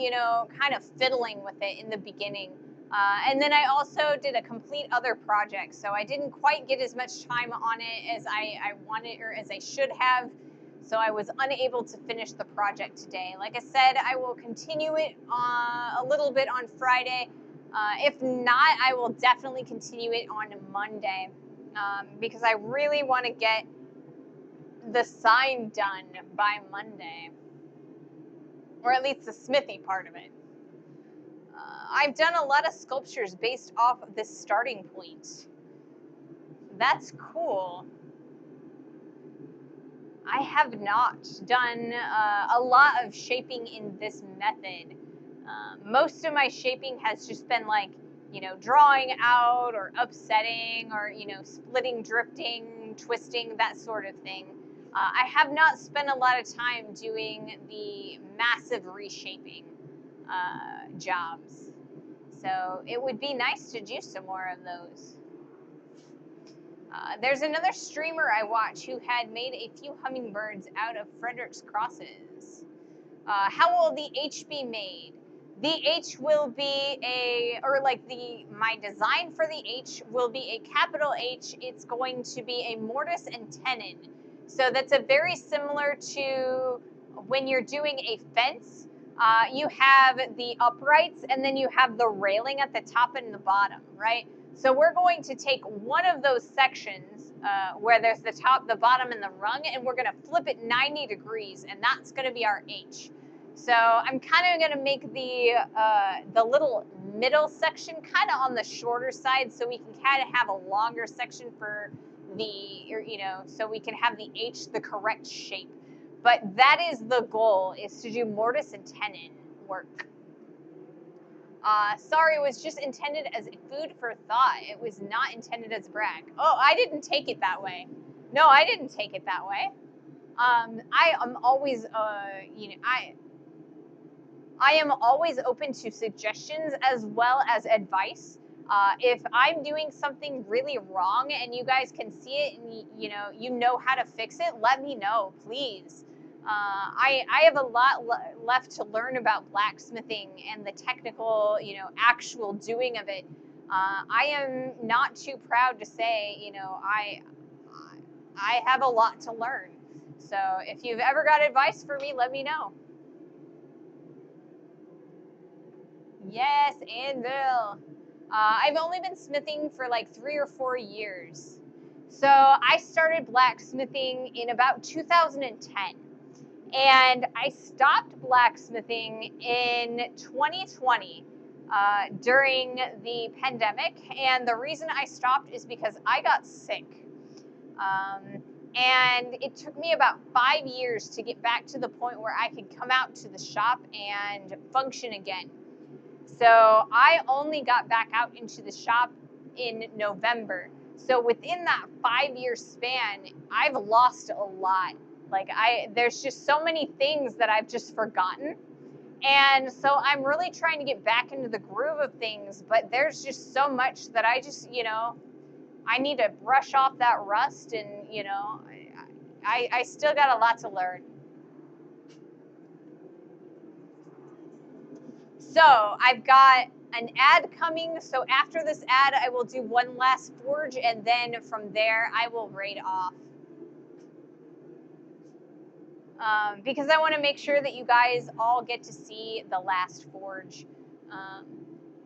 kind of fiddling with it in the beginning. And then I also did a complete other project, so I didn't quite get as much time on it as I wanted or as I should have. So I was unable to finish the project today. Like I said, I will continue it a little bit on Friday. If not, I will definitely continue it on Monday because I really want to get the sign done by Monday, or at least the Smithy part of it. I've done a lot of sculptures based off of this starting point. That's cool. I have not done a lot of shaping in this method. Most of my shaping has just been like, drawing out or upsetting or, splitting, drifting, twisting, that sort of thing. I have not spent a lot of time doing the massive reshaping jobs. So it would be nice to do some more of those. There's another streamer I watch who had made a few hummingbirds out of Frederick's crosses. How will the H be made? The H will be my design for the H will be a capital H. It's going to be a mortise and tenon. So that's a very similar to when you're doing a fence. You have the uprights and then you have the railing at the top and the bottom, right? So we're going to take one of those sections where there's the top, the bottom, and the rung, and we're going to flip it 90 degrees, and that's going to be our H. So I'm kind of going to make the little middle section kind of on the shorter side, so we can kind of have a longer section for so we can have the H the correct shape. But that is the goal, is to do mortise and tenon work. Sorry, it was just intended as food for thought. It was not intended as a brag. Oh, I didn't take it that way. No, I didn't take it that way. I am always, I am always open to suggestions as well as advice. If I'm doing something really wrong and you guys can see it and you know how to fix it, let me know, please. I have a lot left to learn about blacksmithing and the technical, actual doing of it. I am not too proud to say, I have a lot to learn. So if you've ever got advice for me, let me know. Yes, Anvil. I've only been smithing for like 3 or 4 years. So I started blacksmithing in about 2010. And I stopped blacksmithing in 2020 during the pandemic. And the reason I stopped is because I got sick. And it took me about 5 years to get back to the point where I could come out to the shop and function again. So I only got back out into the shop in November. So within that 5-year span, I've lost a lot. Like there's just so many things that I've just forgotten. And so I'm really trying to get back into the groove of things, but there's just so much that I just, I need to brush off that rust, and, I still got a lot to learn. So I've got an ad coming. So after this ad, I will do one last forge, and then from there, I will raid off. Because I want to make sure that you guys all get to see the last forge,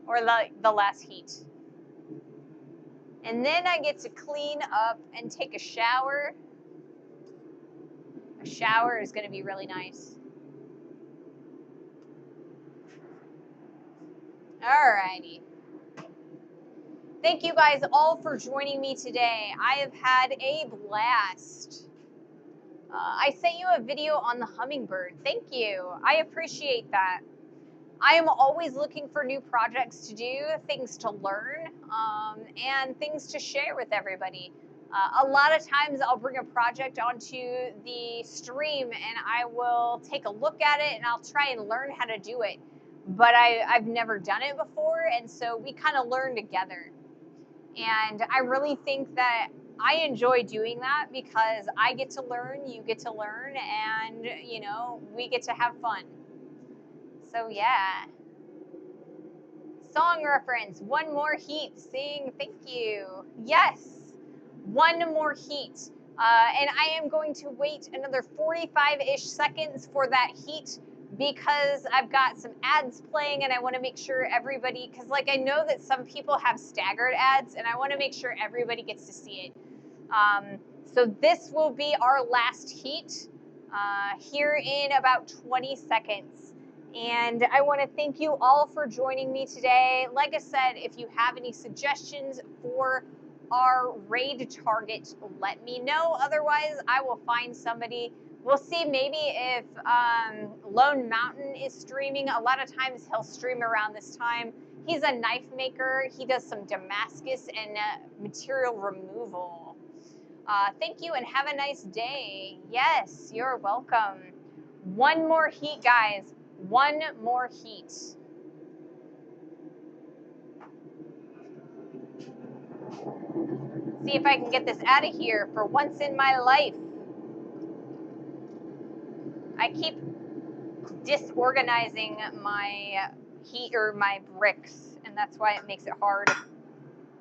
or the last heat. And then I get to clean up and take a shower. A shower is going to be really nice. Alrighty. Thank you guys all for joining me today. I have had a blast. I sent you a video on the hummingbird. Thank you. I appreciate that. I am always looking for new projects to do, things to learn, and things to share with everybody. A lot of times I'll bring a project onto the stream and I will take a look at it and I'll try and learn how to do it. But I've never done it before, and so we kind of learn together. And I really think that I enjoy doing that because I get to learn, you get to learn, and, we get to have fun. So, yeah. Song reference, one more heat, sing, thank you. Yes, one more heat. And I am going to wait another 45-ish seconds for that heat because I've got some ads playing and I want to make sure everybody, because I know that some people have staggered ads and I want to make sure everybody gets to see it. So this will be our last heat here in about 20 seconds. And I want to thank you all for joining me today. Like I said, if you have any suggestions for our raid target, let me know. Otherwise, I will find somebody. We'll see maybe if Lone Mountain is streaming. A lot of times he'll stream around this time. He's a knife maker. He does some Damascus and material removal. Thank you and have a nice day. Yes, you're welcome. One more heat, guys. One more heat. See if I can get this out of here for once in my life. I keep disorganizing my heat or my bricks, and that's why it makes it hard.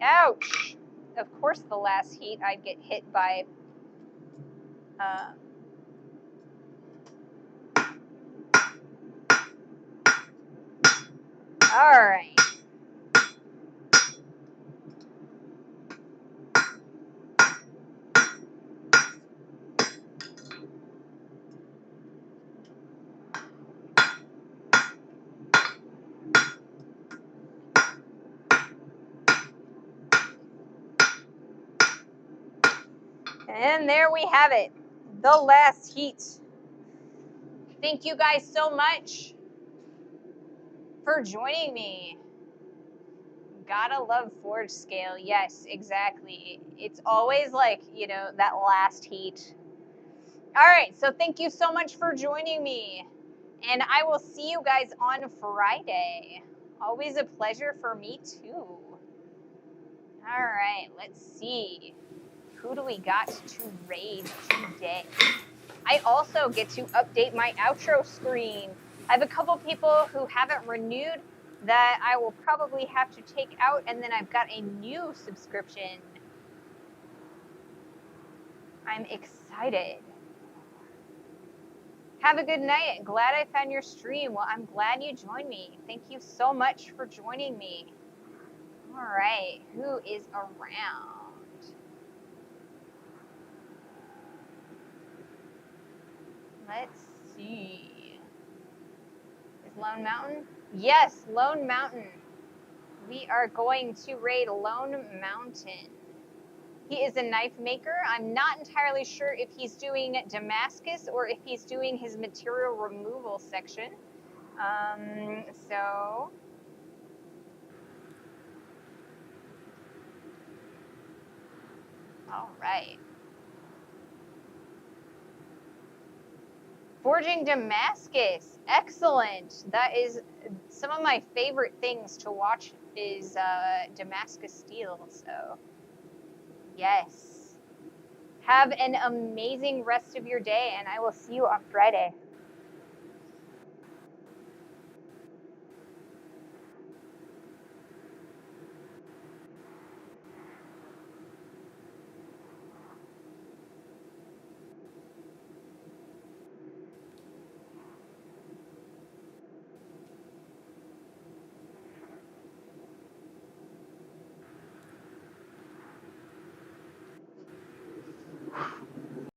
Ouch! Of course, the last heat I'd get hit by. All right. And there we have it, the last heat. Thank you guys so much for joining me. Gotta love Forge Scale. Yes, exactly. It's always like, you know, that last heat. All right, so thank you so much for joining me. And I will see you guys on Friday. Always a pleasure for me too. All right, let's see. Who do we got to raid today? I also get to update my outro screen. I have a couple people who haven't renewed that I will probably have to take out, and then I've got a new subscription. I'm excited. Have a good night. Glad I found your stream. Well, I'm glad you joined me. Thank you so much for joining me. All right, who is around? Let's see. Is Lone Mountain? Yes, Lone Mountain. We are going to raid Lone Mountain. He is a knife maker. I'm not entirely sure if he's doing Damascus or if he's doing his material removal section. So all right. Forging Damascus. Excellent. That is some of my favorite things to watch is Damascus steel. So yes. Have an amazing rest of your day, and I will see you on Friday.